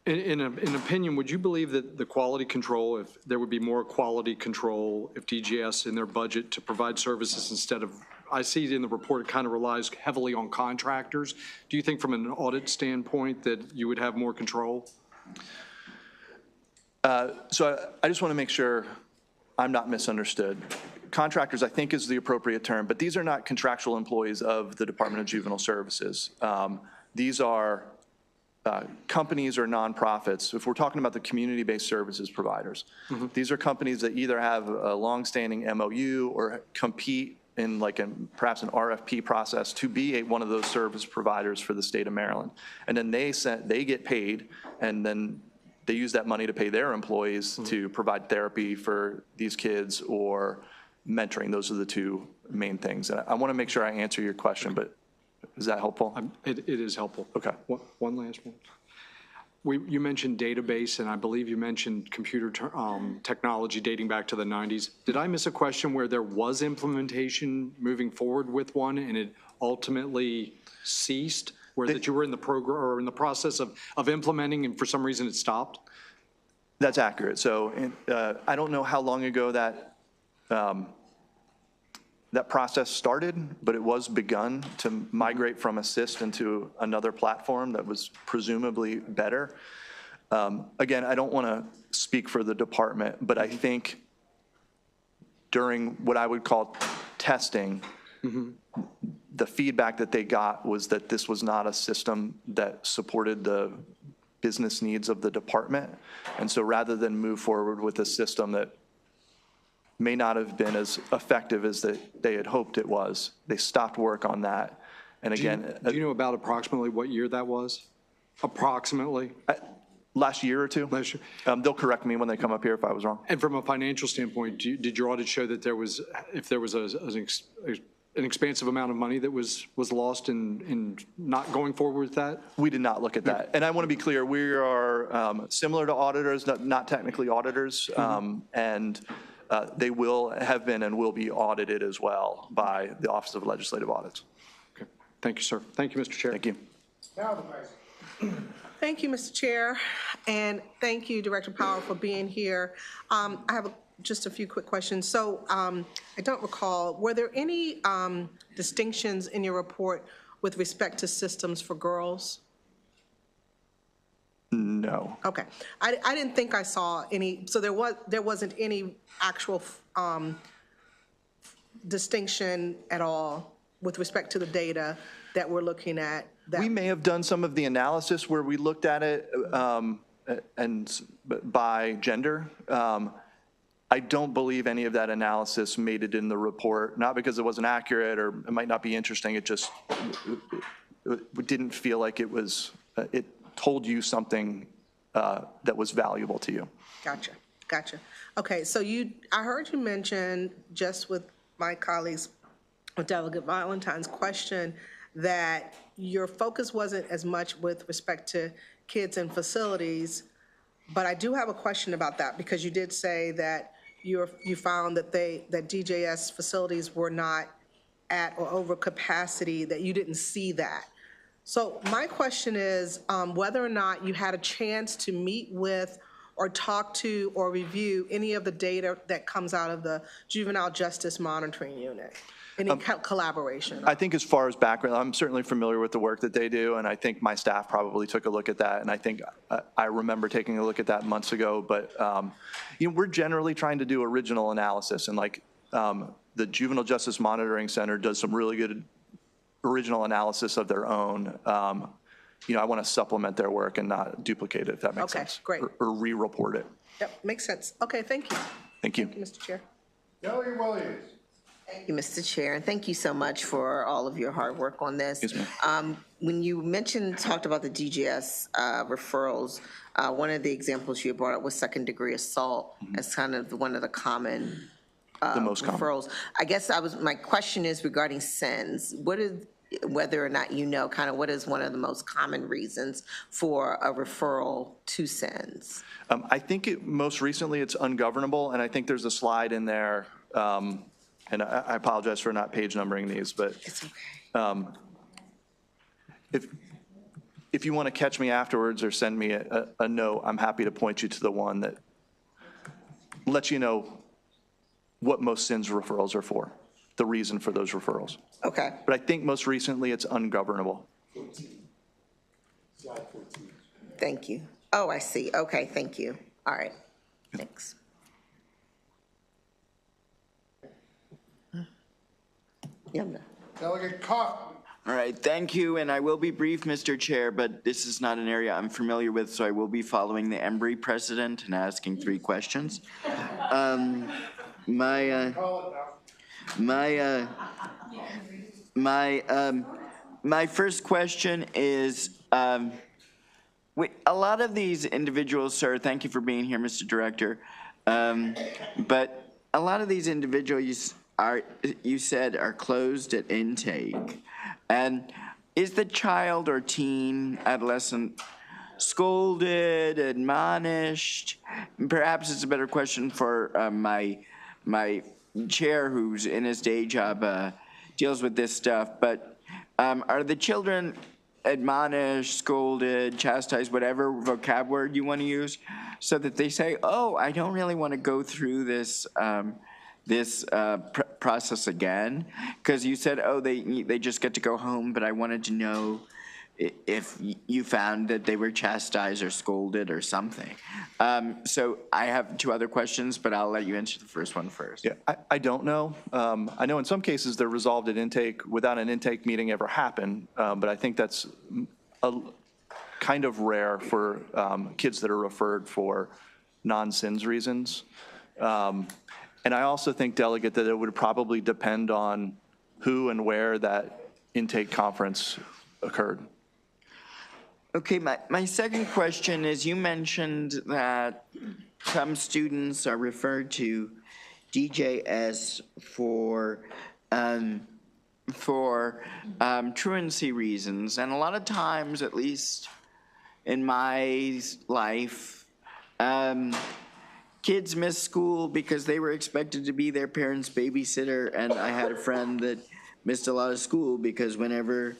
Speaker 9: In an opinion, would you believe that the quality control, if there would be more quality control if DGS in their budget to provide services instead of, I see it in the report, it kind of relies heavily on contractors. Do you think from an audit standpoint that you would have more control?
Speaker 2: So I just want to make sure I'm not misunderstood. Contractors, I think, is the appropriate term, but these are not contractual employees of the Department of Juvenile Services. These are companies or nonprofits. If we're talking about the community-based services providers, these are companies that either have a longstanding MOU or compete in perhaps an RFP process to be one of those service providers for the state of Maryland. And then they get paid, and then they use that money to pay their employees to provide therapy for these kids or mentoring. Those are the two main things. And I want to make sure I answer your question, but is that helpful?
Speaker 9: It is helpful.
Speaker 2: Okay.
Speaker 9: One last one. You mentioned database, and I believe you mentioned computer technology dating back to the 90s. Did I miss a question where there was implementation moving forward with one and it ultimately ceased? That you were in the program or in the process of implementing and for some reason it stopped?
Speaker 2: That's accurate. So I don't know how long ago that process started, but it was begun to migrate from Assist into another platform that was presumably better. Again, I don't want to speak for the department, but I think during what I would call testing, the feedback that they got was that this was not a system that supported the business needs of the department. And so rather than move forward with a system that may not have been as effective as they had hoped it was, they stopped work on that. And again,
Speaker 9: do you know about approximately what year that was? Approximately?
Speaker 2: Last year or two.
Speaker 9: Last year.
Speaker 2: They'll correct me when they come up here if I was wrong.
Speaker 9: And from a financial standpoint, did your audit show that if there was an expansive amount of money that was lost in not going forward with that?
Speaker 2: We did not look at that. And I want to be clear, we are similar to auditors, not technically auditors, and they will have been and will be audited as well by the Office of Legislative Audits.
Speaker 9: Okay. Thank you, sir. Thank you, Mr. Chair.
Speaker 2: Thank you.
Speaker 1: Now the vice.
Speaker 10: Thank you, Mr. Chair, and thank you, Director Powell, for being here. I have just a few quick questions. So I don't recall, were there any distinctions in your report with respect to systems for girls?
Speaker 2: No.
Speaker 10: Okay. I didn't think I saw any, so there wasn't any actual distinction at all with respect to the data that we're looking at?
Speaker 2: We may have done some of the analysis where we looked at it and by gender. I don't believe any of that analysis made it in the report, not because it wasn't accurate or it might not be interesting. It just it didn't feel like it was, it told you something that was valuable to you.
Speaker 10: Gotcha. Okay, so I heard you mention, just with my colleagues, with Delegate Valentine's question, that your focus wasn't as much with respect to kids and facilities, but I do have a question about that because you did say that you found that DJS facilities were not at or over capacity, that you didn't see that. So my question is whether or not you had a chance to meet with or talk to or review any of the data that comes out of the Juvenile Justice Monitoring Unit. Any collaboration?
Speaker 2: I think as far as background, I'm certainly familiar with the work that they do, and I think my staff probably took a look at that, and I think I remember taking a look at that months ago, but we're generally trying to do original analysis, and the Juvenile Justice Monitoring Center does some really good original analysis of their own. I want to supplement their work and not duplicate it, if that makes
Speaker 10: Okay,
Speaker 2: sense.
Speaker 10: great.
Speaker 2: Or re-report it.
Speaker 10: Yep, makes sense. Okay, thank you.
Speaker 2: Thank you.
Speaker 10: Mr. Chair.
Speaker 1: Delegate Williams.
Speaker 11: Thank you, Mr. Chair, and thank you so much for all of your hard work on this.
Speaker 2: Yes, ma'am.
Speaker 11: When you talked about the DGS referrals, one of the examples you brought up was second-degree assault as kind of one of the common
Speaker 2: The most common.
Speaker 11: referrals. I guess my question is regarding SINs. Whether or not you know, kind of what is one of the most common reasons for a referral to SINs?
Speaker 2: I think most recently it's ungovernable, and I think there's a slide in there, and I apologize for not page numbering these, but
Speaker 11: It's okay.
Speaker 2: if you want to catch me afterwards or send me a note, I'm happy to point you to the one that lets you know what most SINs referrals are for, the reason for those referrals.
Speaker 11: Okay.
Speaker 2: But I think most recently it's ungovernable.
Speaker 11: Thank you. Oh, I see. Okay, thank you. All right. Thanks. Yeah, I'm done.
Speaker 1: Delegate Kaufman.
Speaker 12: All right, thank you, and I will be brief, Mr. Chair, but this is not an area I'm familiar with, so I will be following the Embry precedent and asking 3 questions. My first question is, a lot of these individuals, sir, thank you for being here, Mr. Director, but a lot of these individuals you said are closed at intake. And is the child or teen, adolescent scolded, admonished? Perhaps it's a better question for my chair, who's in his day job, deals with this stuff, but are the children admonished, scolded, chastised, whatever vocab word you want to use, so that they say, oh, I don't really want to go through this process again? Because you said, oh, they just get to go home, but I wanted to know if you found that they were chastised or scolded or something. So I have 2 other questions, but I'll let you answer the first one first.
Speaker 2: Yeah, I don't know. I know in some cases they're resolved at intake without an intake meeting ever happen, but I think that's kind of rare for kids that are referred for non-SINs reasons. And I also think, Delegate, that it would probably depend on who and where that intake conference occurred.
Speaker 12: Okay, my second question is, you mentioned that some students are referred to DJS for truancy reasons, and a lot of times, at least in my life, kids miss school because they were expected to be their parents' babysitter, and I had a friend that missed a lot of school because whenever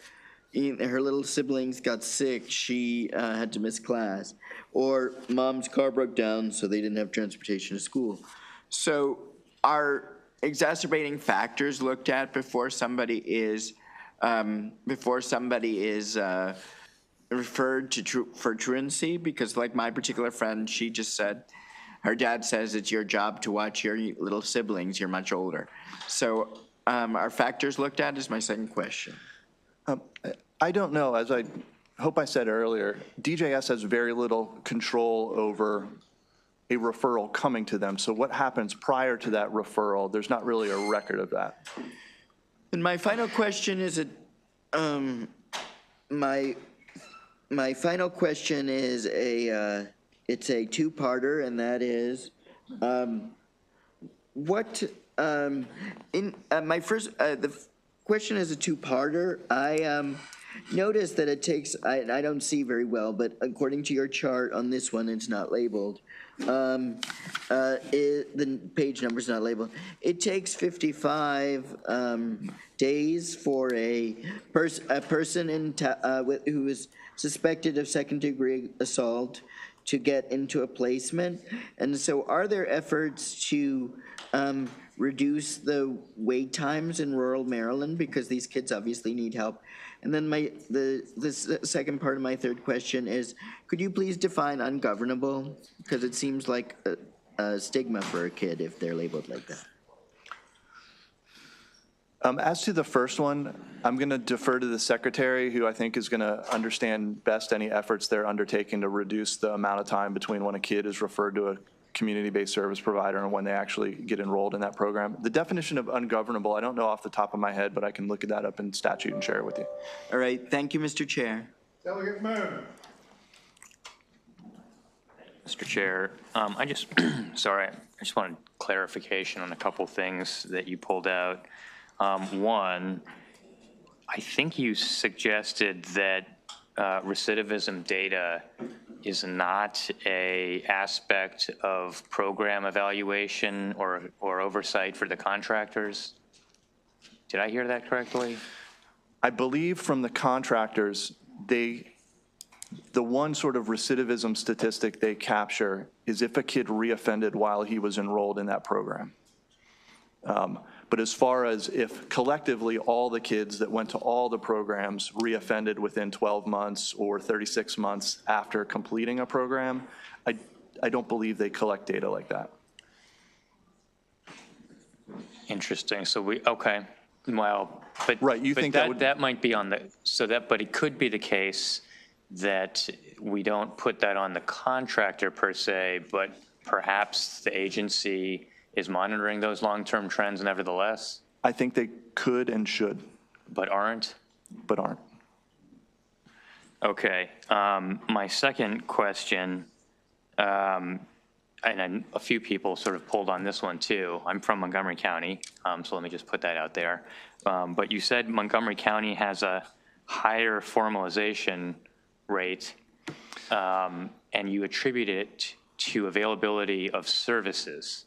Speaker 12: her little siblings got sick, she had to miss class. Or mom's car broke down, so they didn't have transportation to school. So are exacerbating factors looked at before somebody is referred to for truancy? Because like my particular friend, she just said, her dad says it's your job to watch your little siblings, you're much older. So are factors looked at is my second question.
Speaker 2: I don't know. As I hope I said earlier, DJS has very little control over a referral coming to them. So what happens prior to that referral, there's not really a record of that.
Speaker 12: And my final question is my final question is it's a 2-parter, and that is my first the question is a 2-parter. I noticed that it takes, I don't see very well, but according to your chart on this one, it's not labeled. The page number's not labeled. It takes 55 days for a person who is suspected of second-degree assault to get into a placement. And so are there efforts to reduce the wait times in rural Maryland, because these kids obviously need help? And then the second part of my third question is, could you please define ungovernable? Because it seems like a stigma for a kid if they're labeled like that.
Speaker 2: As to the first one, I'm going to defer to the secretary, who I think is going to understand best any efforts they're undertaking to reduce the amount of time between when a kid is referred to a community-based service provider and when they actually get enrolled in that program. The definition of ungovernable, I don't know off the top of my head, but I can look that up in statute and share it with you.
Speaker 12: All right, thank you, Mr. Chair.
Speaker 1: Delegate Moon.
Speaker 13: Mr. Chair, I just, sorry, I just wanted clarification on a couple things that you pulled out. One, I think you suggested that recidivism data is not a aspect of program evaluation or oversight for the contractors. Did I hear that correctly?
Speaker 2: I believe from the contractors, the one sort of recidivism statistic they capture is if a kid reoffended while he was enrolled in that program. But as far as if collectively all the kids that went to all the programs reoffended within 12 months or 36 months after completing a program, I don't believe they collect data like that.
Speaker 13: Interesting. So okay. Well, but
Speaker 2: right, you think
Speaker 13: that might be on the, but it could be the case that we don't put that on the contractor per se, but perhaps the agency is monitoring those long-term trends nevertheless?
Speaker 2: I think they could and should.
Speaker 13: But aren't?
Speaker 2: But aren't.
Speaker 13: Okay. My second question, and a few people sort of pulled on this one too. I'm from Montgomery County, so let me just put that out there. But you said Montgomery County has a higher formalization rate, and you attribute it to availability of services.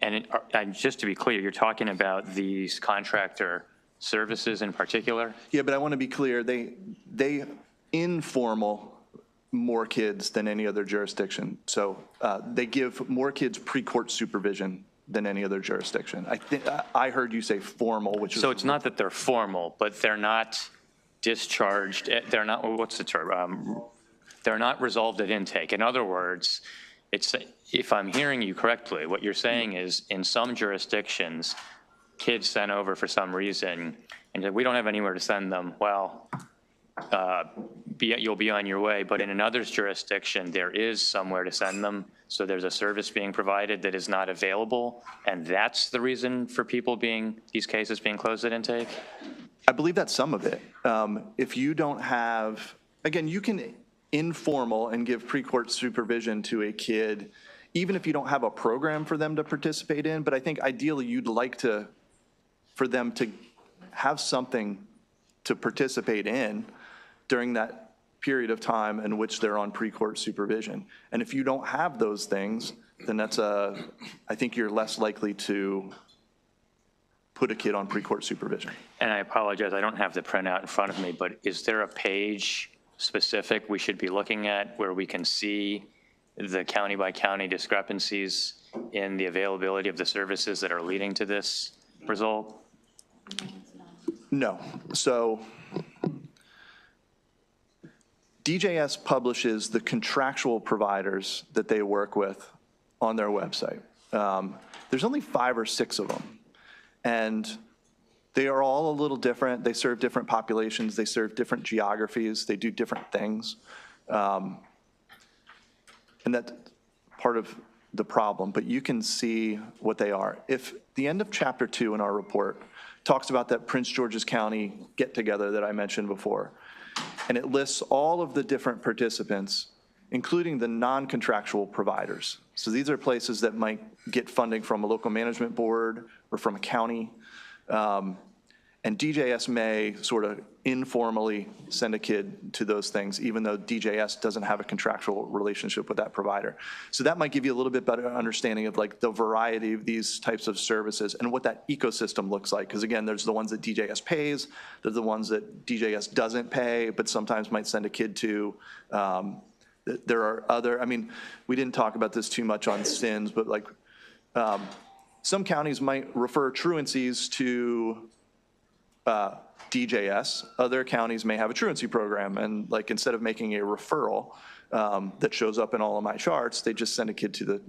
Speaker 13: And just to be clear, you're talking about these contractor services in particular?
Speaker 2: Yeah, but I want to be clear. They informal more kids than any other jurisdiction. So they give more kids pre-court supervision than any other jurisdiction. I heard you say formal, which is...
Speaker 13: So it's not that they're formal, but they're not discharged, they're not, what's the term? They're not resolved at intake. In other words, it's, if I'm hearing you correctly, what you're saying is in some jurisdictions, kids sent over for some reason, and we don't have anywhere to send them. Well, you'll be on your way, but in another jurisdiction, there is somewhere to send them. So there's a service being provided that is not available, and that's the reason for these cases being closed at intake?
Speaker 2: I believe that's some of it. If you don't have, again, you can informal and give pre-court supervision to a kid, even if you don't have a program for them to participate in, but I think ideally you'd like for them to have something to participate in during that period of time in which they're on pre-court supervision. And if you don't have those things, then I think you're less likely to put a kid on pre-court supervision.
Speaker 13: And I apologize, I don't have the printout in front of me, but is there a page specific we should be looking at where we can see the county by county discrepancies in the availability of the services that are leading to this result?
Speaker 2: No. So DJS publishes the contractual providers that they work with on their website. There's only 5 or 6 of them. And they are all a little different. They serve different populations. They serve different geographies. They do different things. And that's part of the problem, but you can see what they are. If the end of chapter 2 in our report talks about that Prince George's County get-together that I mentioned before, and it lists all of the different participants, including the non-contractual providers. So these are places that might get funding from a local management board or from a county. And DJS may sort of informally send a kid to those things, even though DJS doesn't have a contractual relationship with that provider. So that might give you a little bit better understanding of like the variety of these types of services and what that ecosystem looks like. Because again, there's the ones that DJS pays, there's the ones that DJS doesn't pay, but sometimes might send a kid to. There are other, I mean, we didn't talk about this too much on SINs, but like some counties might refer truancies to DJS. Other counties may have a truancy program, and like instead of making a referral that shows up in all of my charts, they just send a kid to the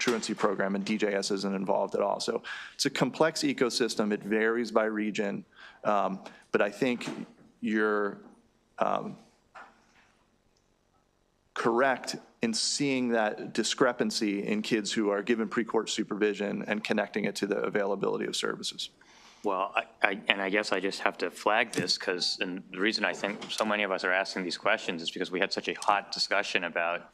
Speaker 2: truancy program, and DJS isn't involved at all. So it's a complex ecosystem. It varies by region. But I think you're correct in seeing that discrepancy in kids who are given pre-court supervision and connecting it to the availability of services.
Speaker 13: Well, I guess I just have to flag this because, and the reason I think so many of us are asking these questions is because we had such a hot discussion about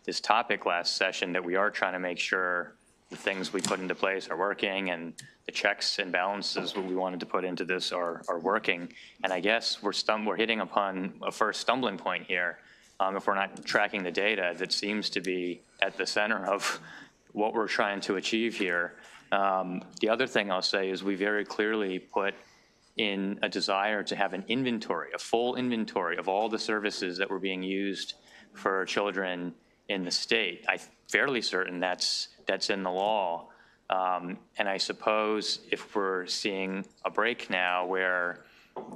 Speaker 13: this topic last session that we are trying to make sure the things we put into place are working and the checks and balances what we wanted to put into this are working. And I guess we're hitting upon a first stumbling point here. If we're not tracking the data that seems to be at the center of what we're trying to achieve here. The other thing I'll say is we very clearly put in a desire to have an inventory, a full inventory of all the services that were being used for children in the state. I'm fairly certain that's in the law. And I suppose if we're seeing a break now where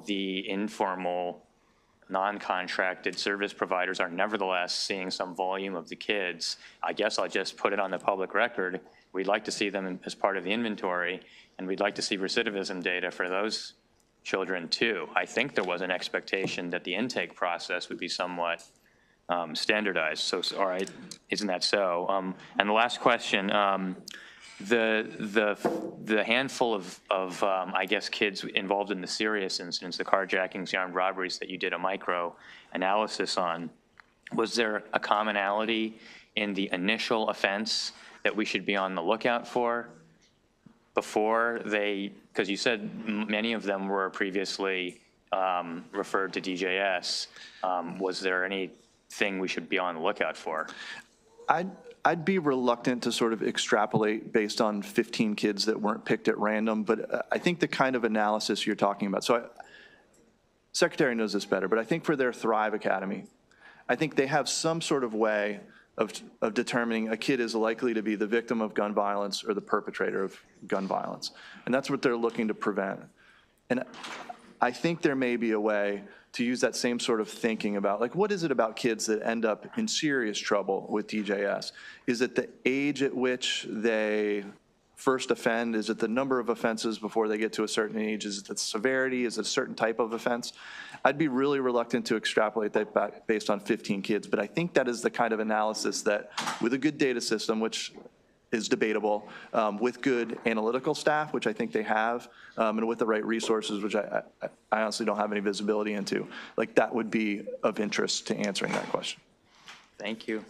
Speaker 13: the informal non-contracted service providers are nevertheless seeing some volume of the kids, I guess I'll just put it on the public record. We'd like to see them as part of the inventory, and we'd like to see recidivism data for those children too. I think there was an expectation that the intake process would be somewhat standardized. So, all right, isn't that so? And the last question, the handful of I guess, kids involved in the serious incidents, the carjackings, the armed robberies that you did a micro analysis on, was there a commonality in the initial offense that we should be on the lookout for before they, because you said many of them were previously referred to DJS. Was there anything we should be on the lookout for?
Speaker 2: I'd be reluctant to sort of extrapolate based on 15 kids that weren't picked at random, but I think the kind of analysis you're talking about, Secretary knows this better, but I think for their Thrive Academy, I think they have some sort of way of determining a kid is likely to be the victim of gun violence or the perpetrator of gun violence. And that's what they're looking to prevent. And I think there may be a way to use that same sort of thinking about, like, what is it about kids that end up in serious trouble with DJS? Is it the age at which they first offend? Is it the number of offenses before they get to a certain age? Is it the severity? Is it a certain type of offense? I'd be really reluctant to extrapolate that back based on 15 kids, but I think that is the kind of analysis that, with a good data system, which is debatable, with good analytical staff, which I think they have, and with the right resources, which I honestly don't have any visibility into, like, that would be of interest to answering that question.
Speaker 13: Thank you.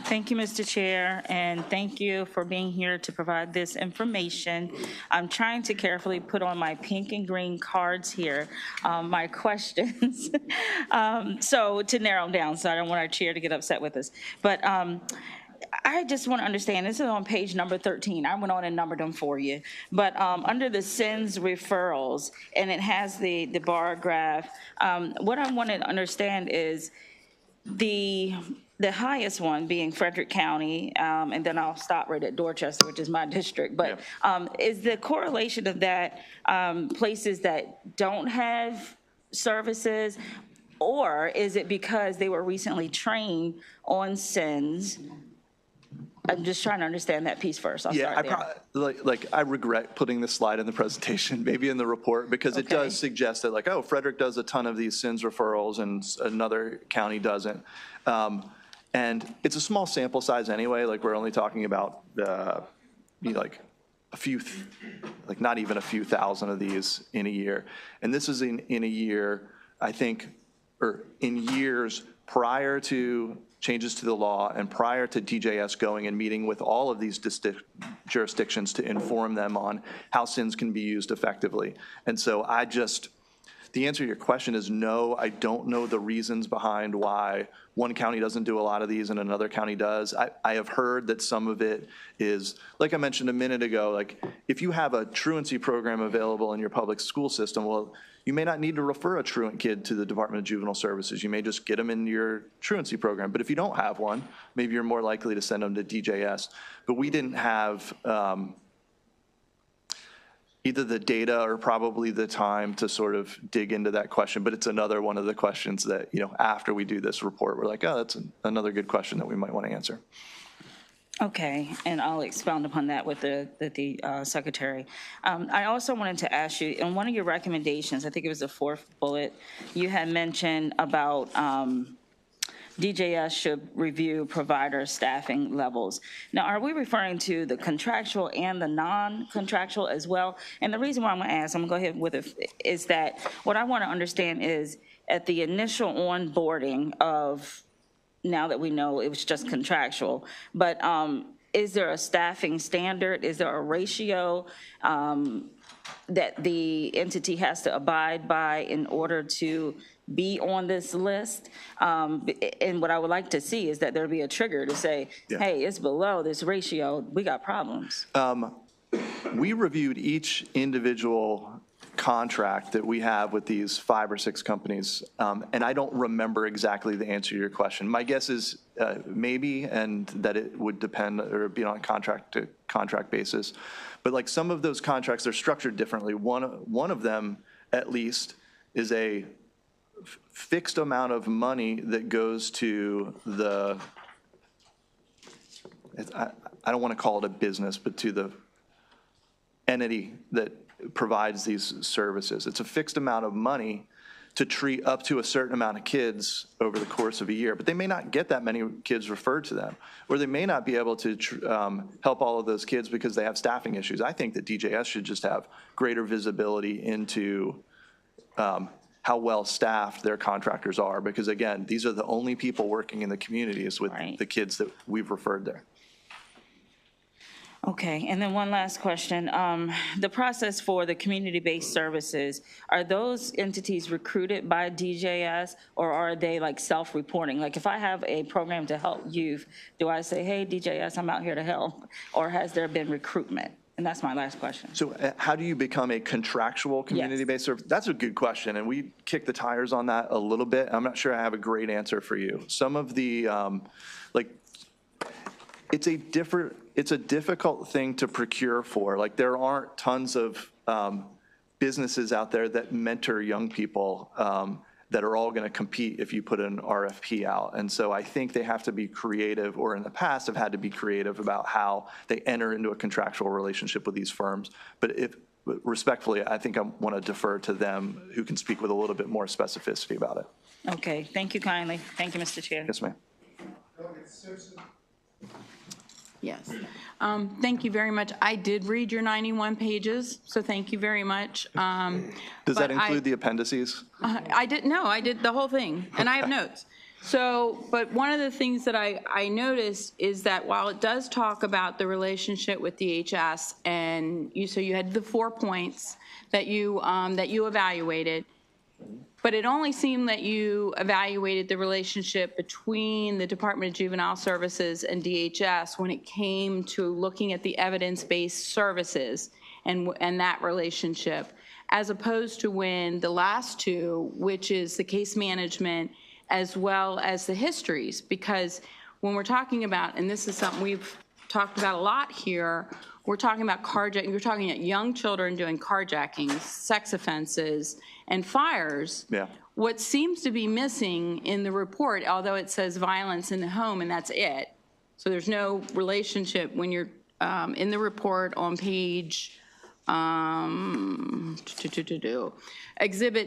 Speaker 14: Thank you, Mr. Chair, and thank you for being here to provide this information. I'm trying to carefully put on my pink and green cards here, my questions. So to narrow them down, so I don't want our chair to get upset with us. But I just want to understand, this is on page number 13. I went on and numbered them for you. But under the SINS referrals, and it has the bar graph, what I want to understand is the highest one being Frederick County, and then I'll stop right at Dorchester, which is my district. But is the correlation of that places that don't have services, or is it because they were recently trained on SINS? I'm just trying to understand that piece first. I'll start there.
Speaker 2: I regret putting this slide in the presentation, maybe in the report, because it does suggest that, like, oh, Frederick does a ton of these SINS referrals and another county doesn't. And it's a small sample size anyway. Like, we're only talking about like a few, like not even a few thousand of these in a year. And this is in a year, I think, or in years prior to changes to the law and prior to DJS going and meeting with all of these jurisdictions to inform them on how SINS can be used effectively. And so the answer to your question is no, I don't know the reasons behind why one county doesn't do a lot of these and another county does. I have heard that some of it is, like I mentioned a minute ago, like, if you have a truancy program available in your public school system, well, you may not need to refer a truant kid to the Department of Juvenile Services. You may just get them in your truancy program. But if you don't have one, maybe you're more likely to send them to DJS. But we didn't have either the data or probably the time to sort of dig into that question. But it's another one of the questions that, after we do this report, we're like, oh, that's another good question that we might want to answer.
Speaker 14: Okay, and I'll expound upon that with the secretary. I also wanted to ask you, in one of your recommendations, I think it was the fourth bullet, you had mentioned about DJS should review provider staffing levels. Now, are we referring to the contractual and the non-contractual as well? And the reason why I'm going to ask, I'm going to go ahead with it, is that what I want to understand is at the initial onboarding of, now that we know it was just contractual, but is there a staffing standard? Is there a ratio that the entity has to abide by in order to be on this list? And what I would like to see is that there be a trigger to say, hey, it's below this ratio, we got problems.
Speaker 2: We reviewed each individual contract that we have with these 5 or 6 companies, and I don't remember exactly the answer to your question. My guess is maybe, and that it would depend or be on a contract-to-contract basis. But like some of those contracts, they're structured differently. One of them, at least, is a fixed amount of money that goes to the, I don't want to call it a business, but to the entity that provides these services. It's a fixed amount of money to treat up to a certain amount of kids over the course of a year, but they may not get that many kids referred to them, or they may not be able to help all of those kids because they have staffing issues. I think that DJS should just have greater visibility into how well staffed their contractors are, because again, these are the only people working in the communities with the kids that we've referred there.
Speaker 14: Okay, and then one last question. The process for the community-based services, are those entities recruited by DJS, or are they like self-reporting? Like if I have a program to help youth, do I say, hey, DJS, I'm out here to help? Or has there been recruitment? And that's my last question.
Speaker 2: So how do you become a contractual community-based service? That's a good question, and we kicked the tires on that a little bit. I'm not sure I have a great answer for you. Some of the, it's a difficult thing to procure for. Like there aren't tons of businesses out there that mentor young people that are all going to compete if you put an RFP out. And so I think they have to be creative, or in the past have had to be creative about how they enter into a contractual relationship with these firms. But respectfully, I think I want to defer to them, who can speak with a little bit more specificity about it.
Speaker 14: Okay, thank you kindly. Thank you, Mr. Chair.
Speaker 2: Yes, ma'am.
Speaker 15: Yes. Thank you very much. I did read your 91 pages, so thank you very much.
Speaker 2: Does that include the appendices?
Speaker 15: I didn't know. I did the whole thing, and I have notes. So, but one of the things that I noticed is that while it does talk about the relationship with DHS, and so you had the 4 points that you evaluated, but it only seemed that you evaluated the relationship between the Department of Juvenile Services and DHS when it came to looking at the evidence-based services and that relationship, as opposed to when the last 2, which is the case management as well as the histories. Because when we're talking about, and this is something we've talked about a lot here, we're talking about carjacking, we're talking about young children doing carjackings, sex offenses, and fires.
Speaker 2: Yeah.
Speaker 15: What seems to be missing in the report, although it says violence in the home and that's it, so there's no relationship when you're in the report on page Exhibit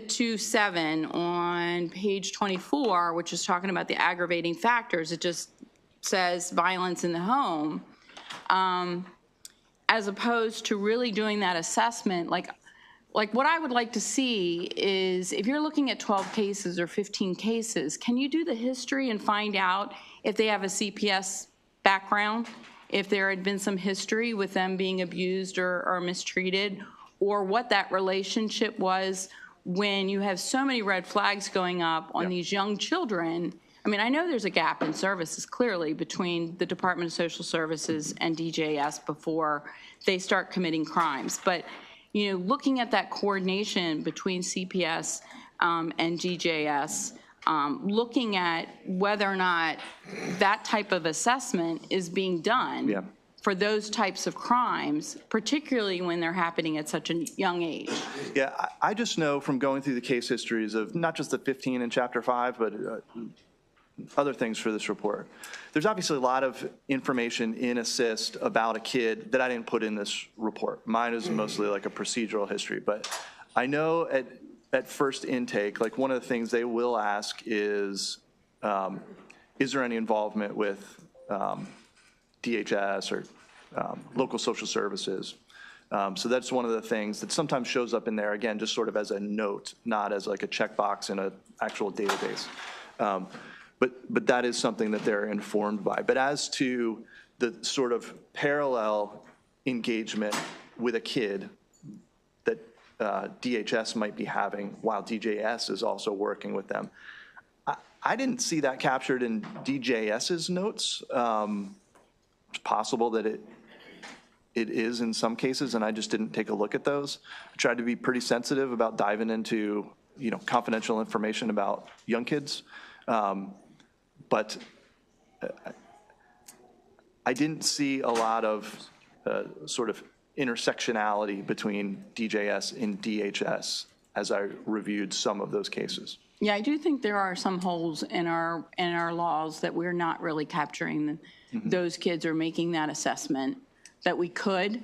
Speaker 15: 2.7 on page 24, which is talking about the aggravating factors. It just says violence in the home, as opposed to really doing that assessment. Like what I would like to see is, if you're looking at 12 cases or 15 cases, can you do the history and find out if they have a CPS background, if there had been some history with them being abused or mistreated, or what that relationship was when you have so many red flags going up on these young children. I mean, I know there's a gap in services clearly between the Department of Social Services and DJS before they start committing crimes, but looking at that coordination between CPS and DJS, looking at whether or not that type of assessment is being done for those types of crimes, particularly when they're happening at such a young age.
Speaker 2: Yeah, I just know from going through the case histories of not just the 15 in Chapter 5, but other things for this report. There's obviously a lot of information in Assist about a kid that I didn't put in this report. Mine is mostly like a procedural history, but I know at first intake, like one of the things they will ask is there any involvement with DHS or local social services? So that's one of the things that sometimes shows up in there, again, just sort of as a note, not as like a checkbox in an actual database. But that is something that they're informed by. But as to the sort of parallel engagement with a kid that DHS might be having while DJS is also working with them, I didn't see that captured in DJS's notes. It's possible that it is in some cases, and I just didn't take a look at those. I tried to be pretty sensitive about diving into, confidential information about young kids. But I didn't see a lot of sort of intersectionality between DJS and DHS as I reviewed some of those cases.
Speaker 15: Yeah, I do think there are some holes in our laws that we're not really capturing those kids or making that assessment that we could.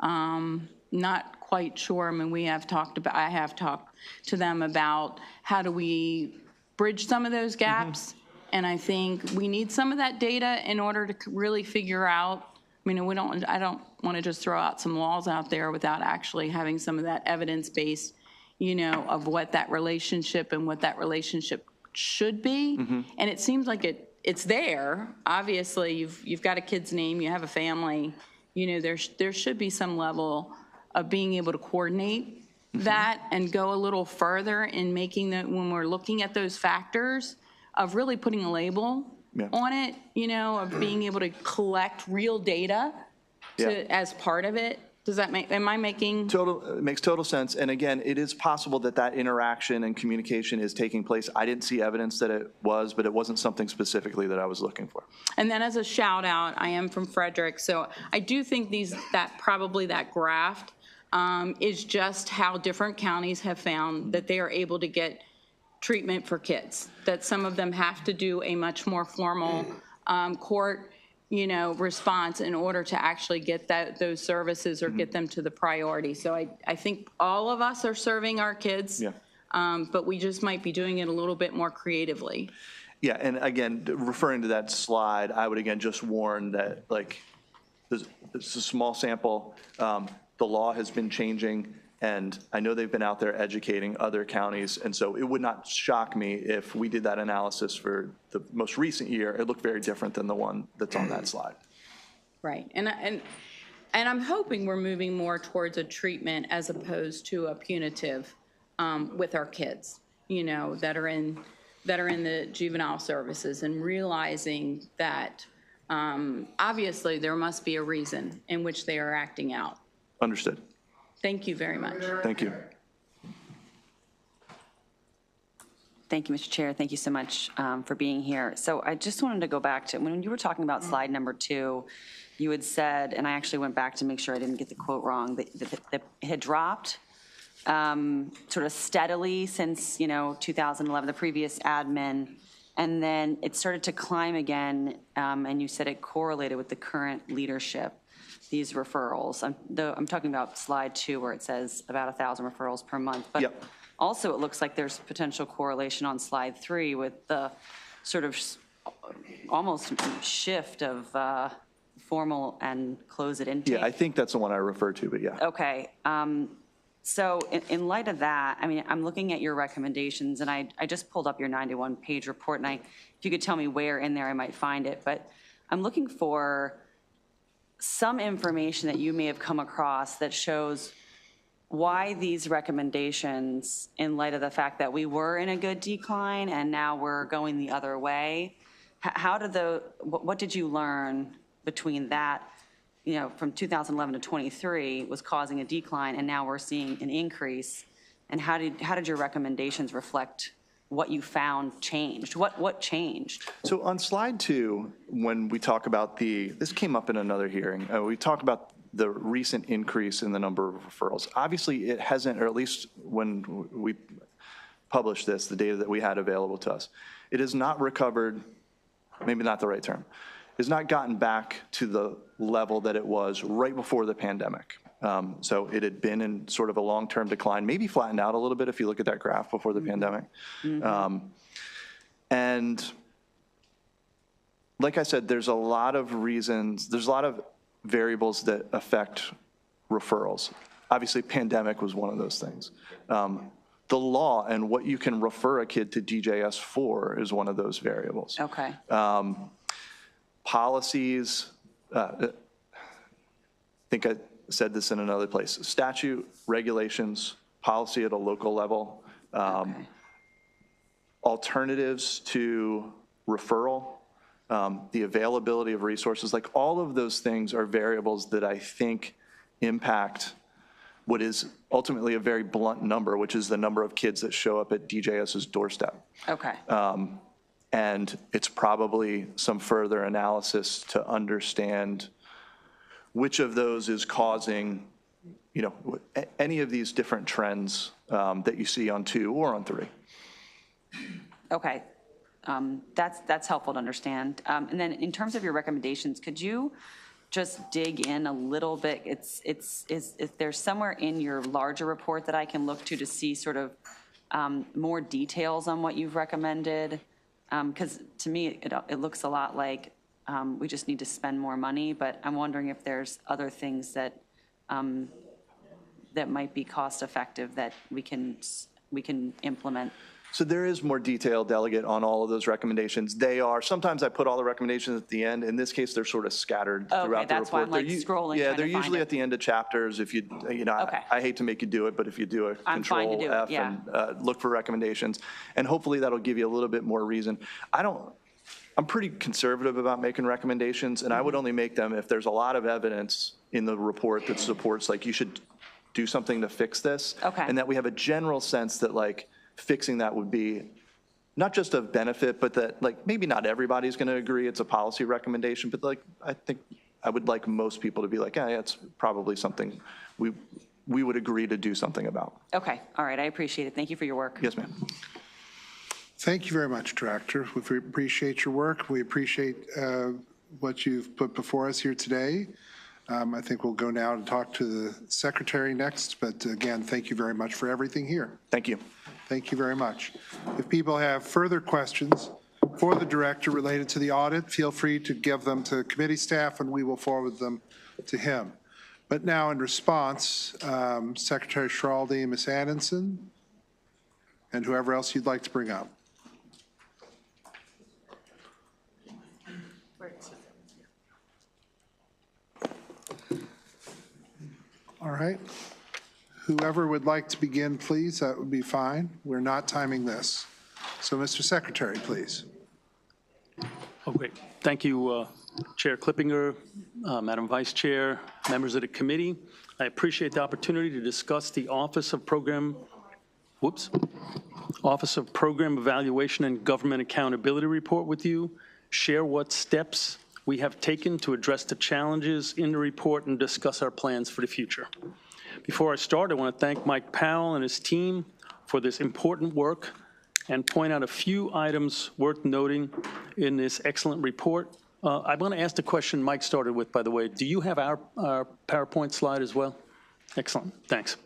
Speaker 15: Not quite sure. I mean, I have talked to them about how do we bridge some of those gaps. And I think we need some of that data in order to really figure out. I mean, I don't want to just throw out some laws out there without actually having some of that evidence base, of what that relationship and what that relationship should be. And it seems like it's there. Obviously, you've got a kid's name, you have a family. There should be some level of being able to coordinate that and go a little further in making that when we're looking at those factors of really putting a label on it, of being able to collect real data as part of it. Does that am I making?
Speaker 2: It makes total sense. And again, it is possible that interaction and communication is taking place. I didn't see evidence that it was, but it wasn't something specifically that I was looking for.
Speaker 15: And then as a shout out, I am from Frederick, so I do think that graph is just how different counties have found that they are able to get treatment for kids, that some of them have to do a much more formal court response in order to actually get those services or get them to the priority. So I think all of us are serving our kids, but we just might be doing it a little bit more creatively.
Speaker 2: Yeah, and again, referring to that slide, I would again just warn that it's a small sample. The law has been changing, and I know they've been out there educating other counties, and so it would not shock me if we did that analysis for the most recent year. It looked very different than the one that's on that slide.
Speaker 15: Right, and I'm hoping we're moving more towards a treatment as opposed to a punitive with our kids, that are in the juvenile services, and realizing that obviously there must be a reason in which they are acting out.
Speaker 2: Understood.
Speaker 15: Thank you very much.
Speaker 2: Thank you.
Speaker 16: Thank you, Mr. Chair. Thank you so much for being here. So I just wanted to go back to, when you were talking about slide number 2, you had said, and I actually went back to make sure I didn't get the quote wrong, that it had dropped sort of steadily since, 2011, the previous admin, and then it started to climb again, and you said it correlated with the current leadership, these referrals. I'm talking about slide 2 where it says about 1,000 referrals per month. But also it looks like there's potential correlation on slide 3 with the sort of almost shift of formal and closed intake.
Speaker 2: Yeah, I think that's the one I referred to, but yeah.
Speaker 16: Okay. So in light of that, I mean, I'm looking at your recommendations, and I just pulled up your 91-page report, and if you could tell me where in there I might find it, but I'm looking for some information that you may have come across that shows why these recommendations, in light of the fact that we were in a good decline and now we're going the other way, what did you learn between that, from 2011 to 23 was causing a decline, and now we're seeing an increase, and how did your recommendations reflect what you found changed. What changed?
Speaker 2: So on slide 2, when we talk about this came up in another hearing, we talk about the recent increase in the number of referrals. Obviously, it hasn't, or at least when we published this, the data that we had available to us, it has not recovered, maybe not the right term, has not gotten back to the level that it was right before the pandemic. So it had been in sort of a long-term decline, maybe flattened out a little bit if you look at that graph before the pandemic. And like I said, there's a lot of reasons, there's a lot of variables that affect referrals. Obviously, pandemic was one of those things. The law and what you can refer a kid to DJS for is one of those variables.
Speaker 16: Okay.
Speaker 2: Policies, I think I said this in another place, statute, regulations, policy at a local level, alternatives to referral, the availability of resources, like all of those things are variables that I think impact what is ultimately a very blunt number, which is the number of kids that show up at DJS's doorstep.
Speaker 16: Okay.
Speaker 2: And it's probably some further analysis to understand which of those is causing, you know, any of these different trends that you see on 2 or on 3.
Speaker 16: Okay. That's helpful to understand. And then in terms of your recommendations, could you just dig in a little bit? Is there somewhere in your larger report that I can look to see sort of more details on what you've recommended? Because to me, it looks a lot like we just need to spend more money, but I'm wondering if there's other things that that might be cost effective that we can implement.
Speaker 2: So there is more detail, Delegate, on all of those recommendations. They are, sometimes I put all the recommendations at the end. In this case, they're sort of scattered throughout the report.
Speaker 16: That's why I'm like scrolling.
Speaker 2: Yeah, they're usually at the end of chapters. If you know,
Speaker 16: Okay.
Speaker 2: I hate to make you do it, but if you do a
Speaker 16: I'm fine to
Speaker 2: Control
Speaker 16: do it,
Speaker 2: F
Speaker 16: yeah.
Speaker 2: and look for recommendations, and hopefully that'll give you a little bit more reason. I'm pretty conservative about making recommendations, and I would only make them if there's a lot of evidence in the report that supports, like, you should do something to fix this.
Speaker 16: Okay.
Speaker 2: And that we have a general sense that, like, fixing that would be not just of benefit, but that, like, maybe not everybody's going to agree it's a policy recommendation, but, like, I think I would like most people to be like, yeah, it's probably something we would agree to do something about.
Speaker 16: Okay, all right, I appreciate it. Thank you for your work.
Speaker 2: Yes, ma'am.
Speaker 1: Thank you very much, Director. We appreciate your work. We appreciate what you've put before us here today. I think we'll go now and talk to the Secretary next, but again, thank you very much for everything here.
Speaker 2: Thank you.
Speaker 1: Thank you very much. If people have further questions for the Director related to the audit, feel free to give them to committee staff and we will forward them to him. But now in response, Secretary Schiraldi and Ms. Adamson, and whoever else you'd like to bring up. All right. Whoever would like to begin, please, that would be fine. We're not timing this. So, Mr. Secretary, please.
Speaker 17: Oh, great. Thank you, Chair Clippinger, Madam Vice Chair, members of the committee. I appreciate the opportunity to discuss the Office of Program Evaluation and Government Accountability Report with you, share what steps we have taken to address the challenges in the report, and discuss our plans for the future. Before I start, I want to thank Mike Powell and his team for this important work and point out a few items worth noting in this excellent report. I want to ask the question Mike started with, by the way. Do you have our PowerPoint slide as well? Excellent, thanks.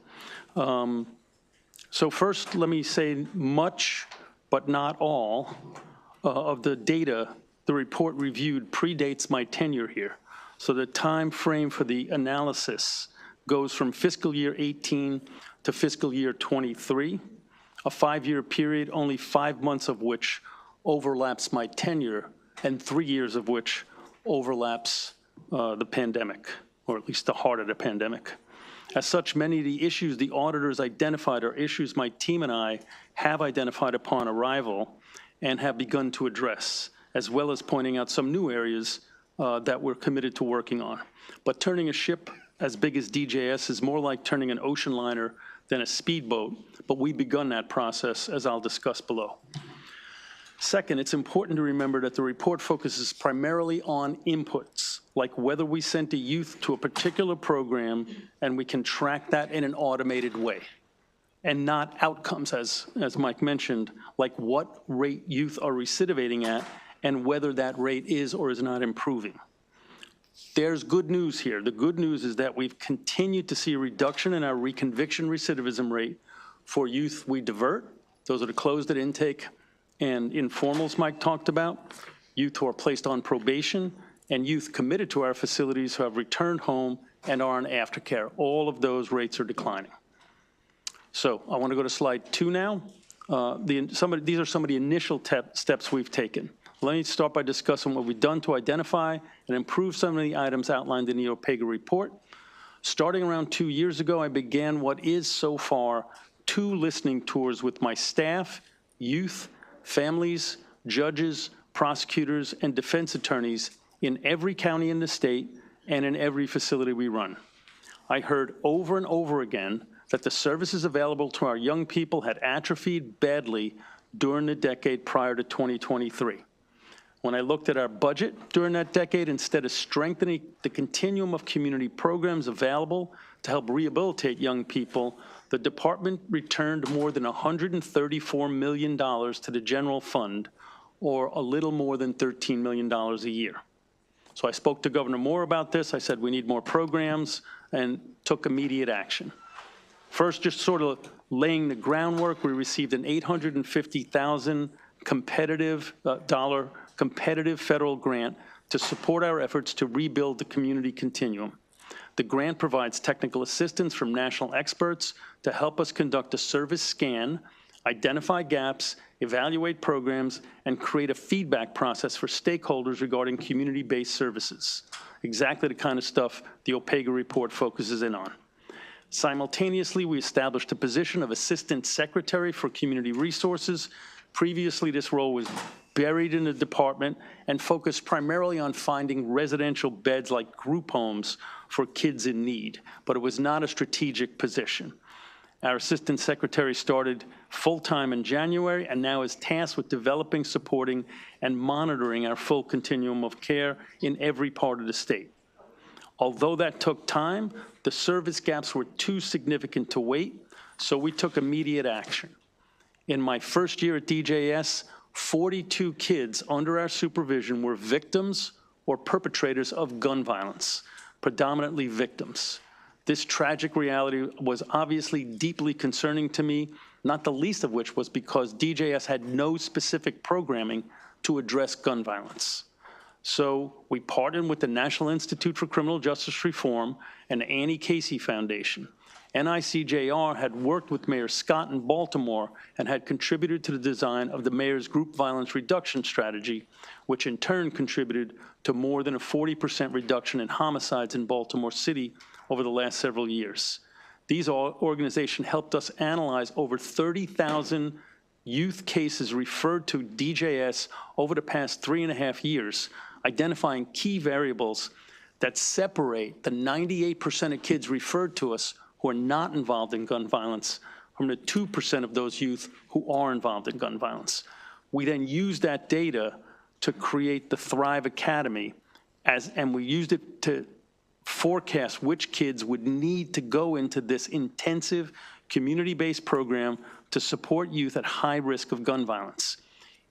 Speaker 17: So first, let me say much, but not all, of the data the report reviewed predates my tenure here. So the time frame for the analysis goes from fiscal year 18 to fiscal year 23, a 5-year period, only 5 months of which overlaps my tenure, and 3 years of which overlaps the pandemic, or at least the heart of the pandemic. As such, many of the issues the auditors identified are issues my team and I have identified upon arrival and have begun to address, as well as pointing out some new areas that we're committed to working on. But turning a ship as big as DJS is more like turning an ocean liner than a speedboat, but we've begun that process, as I'll discuss below. Second, it's important to remember that the report focuses primarily on inputs, like whether we sent a youth to a particular program and we can track that in an automated way, and not outcomes, as Mike mentioned, like what rate youth are recidivating at and whether that rate is or is not improving. There's good news here. The good news is that we've continued to see a reduction in our reconviction recidivism rate for youth we divert. Those are the closed at intake and informals Mike talked about, youth who are placed on probation, and youth committed to our facilities who have returned home and are in aftercare. All of those rates are declining. So I want to go to slide 2 now. These are some of the initial steps we've taken. Let me start by discussing what we've done to identify and improve some of the items outlined in the OPEGA report. Starting around 2 years ago, I began what is so far 2 listening tours with my staff, youth, families, judges, prosecutors, and defense attorneys in every county in the state and in every facility we run. I heard over and over again that the services available to our young people had atrophied badly during the decade prior to 2023. When I looked at our budget during that decade, instead of strengthening the continuum of community programs available to help rehabilitate young people, the department returned more than $134 million to the general fund, or a little more than $13 million a year. So I spoke to Governor Moore about this. I said we need more programs and took immediate action. First, just sort of laying the groundwork, we received an $850,000 competitive federal grant to support our efforts to rebuild the community continuum. The grant provides technical assistance from national experts to help us conduct a service scan, identify gaps, evaluate programs, and create a feedback process for stakeholders regarding community-based services. Exactly the kind of stuff the OPEGA report focuses in on. Simultaneously, we established a position of Assistant Secretary for Community Resources. Previously, this role was buried in the department and focused primarily on finding residential beds like group homes for kids in need, but it was not a strategic position. Our Assistant Secretary started full-time in January and now is tasked with developing, supporting, and monitoring our full continuum of care in every part of the state. Although that took time, the service gaps were too significant to wait, so we took immediate action. In my first year at DJS, 42 kids under our supervision were victims or perpetrators of gun violence, predominantly victims. This tragic reality was obviously deeply concerning to me, not the least of which was because DJS had no specific programming to address gun violence. So we partnered with the National Institute for Criminal Justice Reform and the Annie Casey Foundation. NICJR had worked with Mayor Scott in Baltimore and had contributed to the design of the mayor's group violence reduction strategy, which in turn contributed to more than a 40% reduction in homicides in Baltimore City over the last several years. These organizations helped us analyze over 30,000 youth cases referred to DJS over the past 3.5 years, identifying key variables that separate the 98% of kids referred to us who are not involved in gun violence from the 2% of those youth who are involved in gun violence. We then used that data to create the Thrive Academy, and we used it to forecast which kids would need to go into this intensive community-based program to support youth at high risk of gun violence.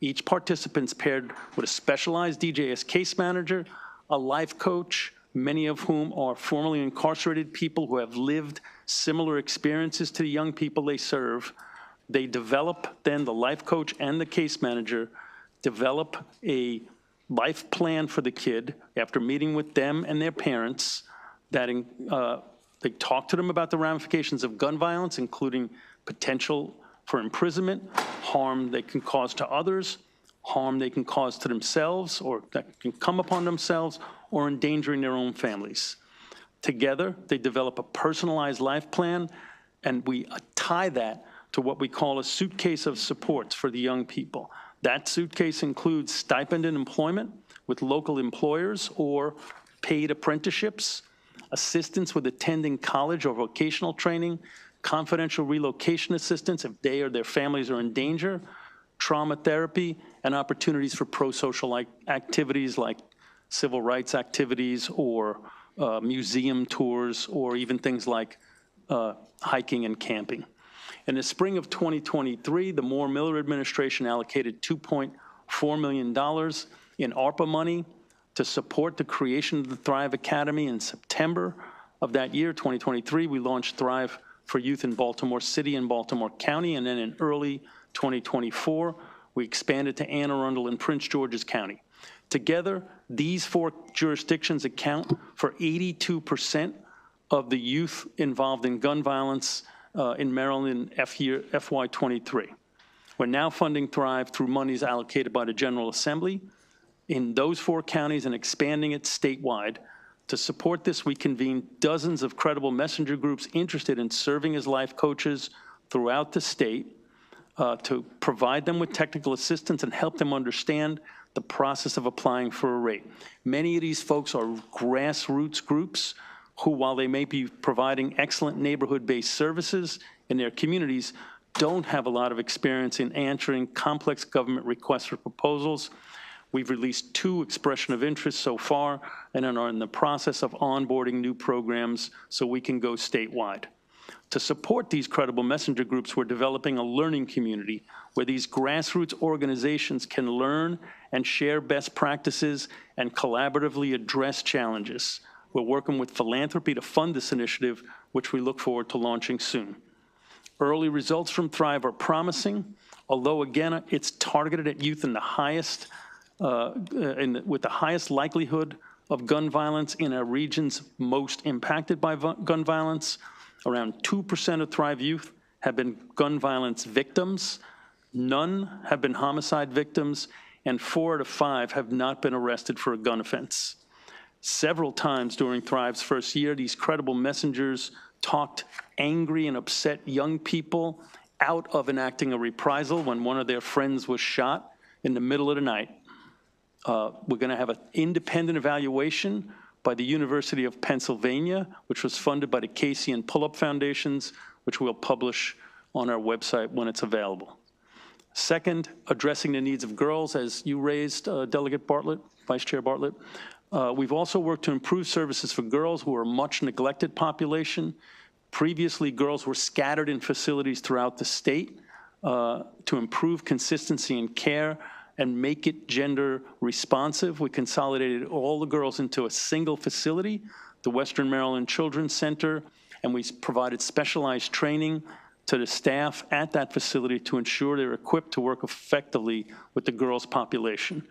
Speaker 17: Each participant's paired with a specialized DJS case manager, a life coach, many of whom are formerly incarcerated people who have lived similar experiences to the young people they serve. They develop, then the life coach and the case manager develop a life plan for the kid after meeting with them and their parents. That they talk to them about the ramifications of gun violence, including potential for imprisonment, harm they can cause to others, harm they can cause to themselves or that can come upon themselves, or endangering their own families. Together, they develop a personalized life plan, and we tie that to what we call a suitcase of supports for the young people. That suitcase includes stipend and employment with local employers or paid apprenticeships, assistance with attending college or vocational training, confidential relocation assistance if they or their families are in danger, trauma therapy, and opportunities for pro-social activities like civil rights activities or museum tours, or even things like hiking and camping. In the spring of 2023, the Moore Miller administration allocated $2.4 million in ARPA money to support the creation of the Thrive Academy. In September of that year, 2023, we launched Thrive for Youth in Baltimore City and Baltimore County, and then in early 2024, we expanded to Anne Arundel and Prince George's County. Together, these 4 jurisdictions account for 82% of the youth involved in gun violence in Maryland in FY23. We're now funding Thrive through monies allocated by the General Assembly in those 4 counties and expanding it statewide. To support this, we convened dozens of credible messenger groups interested in serving as life coaches throughout the state to provide them with technical assistance and help them understand the process of applying for a rate. Many of these folks are grassroots groups who, while they may be providing excellent neighborhood-based services in their communities, don't have a lot of experience in answering complex government requests for proposals. We've released 2 expression of interest so far and are in the process of onboarding new programs so we can go statewide. To support these credible messenger groups, we're developing a learning community where these grassroots organizations can learn and share best practices and collaboratively address challenges. We're working with philanthropy to fund this initiative, which we look forward to launching soon. Early results from Thrive are promising, although again, it's targeted at youth in the highest, with the highest likelihood of gun violence in our regions most impacted by gun violence. Around 2% of Thrive youth have been gun violence victims. None have been homicide victims, and 4 out of 5 have not been arrested for a gun offense. Several times during Thrive's first year, these credible messengers talked angry and upset young people out of enacting a reprisal when one of their friends was shot in the middle of the night. We're going to have an independent evaluation by the University of Pennsylvania, which was funded by the Casey and Pull-Up Foundations, which we'll publish on our website when it's available. Second, addressing the needs of girls, as you raised, Delegate Bartlett, Vice Chair Bartlett. We've also worked to improve services for girls who are a much neglected population. Previously, girls were scattered in facilities throughout the state. To improve consistency in care and make it gender responsive, we consolidated all the girls into a single facility, the Western Maryland Children's Center, and we provided specialized training to the staff at that facility to ensure they're equipped to work effectively with the girls' population.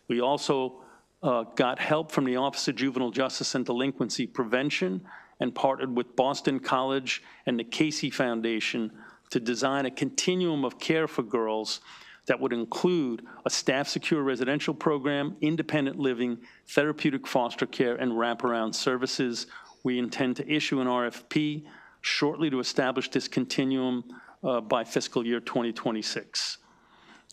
Speaker 17: We also got help from the Office of Juvenile Justice and Delinquency Prevention and partnered with Boston College and the Casey Foundation to design a continuum of care for girls that would include a staff-secure residential program, independent living, therapeutic foster care, and wraparound services. We intend to issue an RFP shortly to establish this continuum by fiscal year 2026.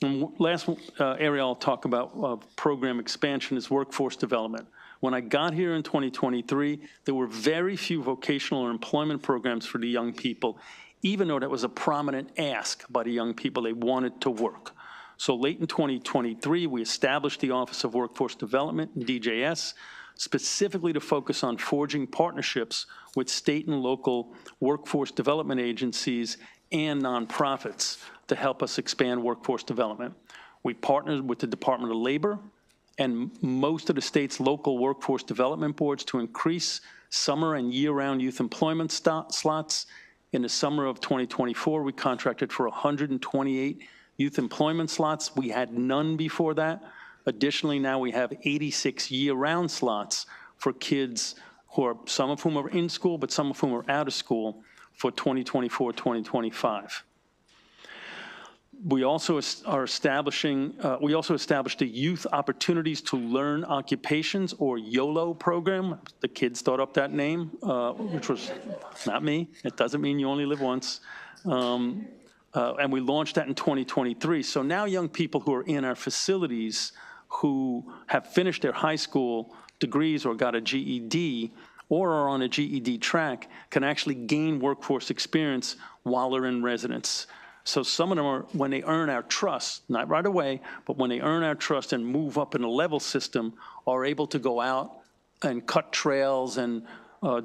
Speaker 17: And last area I'll talk about program expansion is workforce development. When I got here in 2023, there were very few vocational or employment programs for the young people, even though that was a prominent ask by the young people. They wanted to work. So late in 2023, we established the Office of Workforce Development, DJS, specifically to focus on forging partnerships with state and local workforce development agencies and nonprofits to help us expand workforce development. We partnered with the Department of Labor and most of the state's local workforce development boards to increase summer and year-round youth employment slots. In the summer of 2024, we contracted for 128 youth employment slots. We had none before that. Additionally, now we have 86 year-round slots for kids who are, some of whom are in school, but some of whom are out of school for 2024-2025. We also are establishing, we also established a Youth Opportunities to Learn Occupations, or YOLO program. The kids thought up that name, which was not me. It doesn't mean you only live once. And we launched that in 2023. So now young people who are in our facilities who have finished their high school degrees or got a GED or are on a GED track can actually gain workforce experience while they're in residence. So some of them are, when they earn our trust, not right away, but when they earn our trust and move up in a level system, are able to go out and cut trails and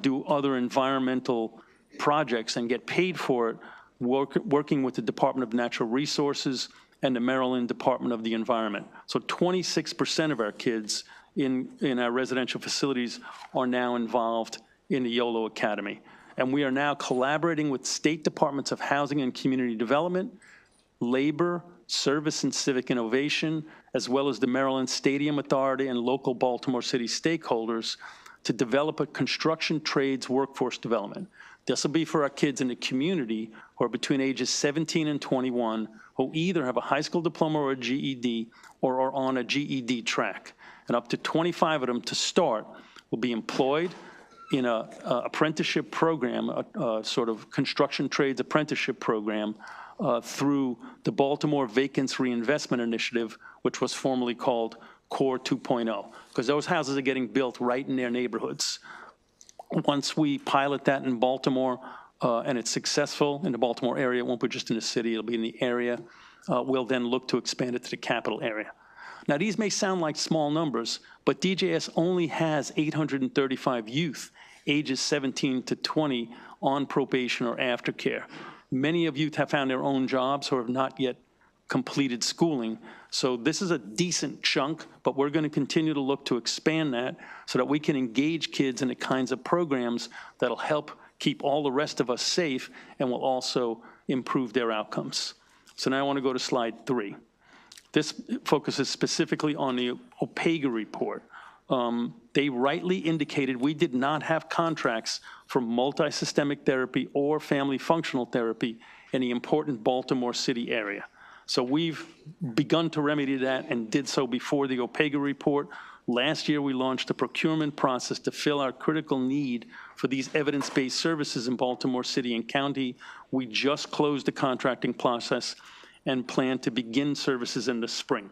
Speaker 17: do other environmental projects and get paid for it, working with the Department of Natural Resources and the Maryland Department of the Environment. So 26% of our kids in our residential facilities are now involved in the YOLO Academy. And we are now collaborating with state departments of housing and community development, labor, service and civic innovation, as well as the Maryland Stadium Authority and local Baltimore City stakeholders to develop a construction trades workforce development. This will be for our kids in the community who are between ages 17 and 21, who either have a high school diploma or a GED or are on a GED track. And up to 25 of them to start will be employed in a apprenticeship program, a sort of construction trades apprenticeship program through the Baltimore Vacancy Reinvestment Initiative, which was formerly called Core 2.0, because those houses are getting built right in their neighborhoods. Once we pilot that in Baltimore and it's successful in the Baltimore area, it won't be just in the city, it'll be in the area, we'll then look to expand it to the capital area. Now, these may sound like small numbers, but DJS only has 835 youth ages 17 to 20 on probation or aftercare. Many of youth have found their own jobs or have not yet completed schooling. So this is a decent chunk, but we're going to continue to look to expand that so that we can engage kids in the kinds of programs that'll help keep all the rest of us safe and will also improve their outcomes. So now I want to go to slide 3. This focuses specifically on the OPEGA report. They rightly indicated we did not have contracts for multisystemic therapy or family functional therapy in the important Baltimore City area. So we've begun to remedy that and did so before the OPEGA report. Last year, we launched a procurement process to fill our critical need for these evidence-based services in Baltimore City and County. We just closed the contracting process and plan to begin services in the spring.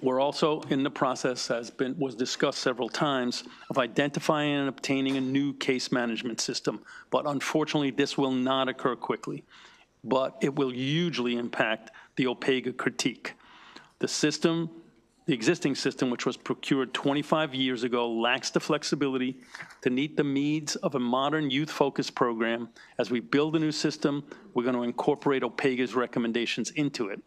Speaker 17: We're also in the process, as was discussed several times, of identifying and obtaining a new case management system. But unfortunately, this will not occur quickly, but it will hugely impact the OPEGA critique. The system, the existing system, which was procured 25 years ago, lacks the flexibility to meet the needs of a modern youth-focused program. As we build a new system, we're going to incorporate OPEGA's recommendations into it.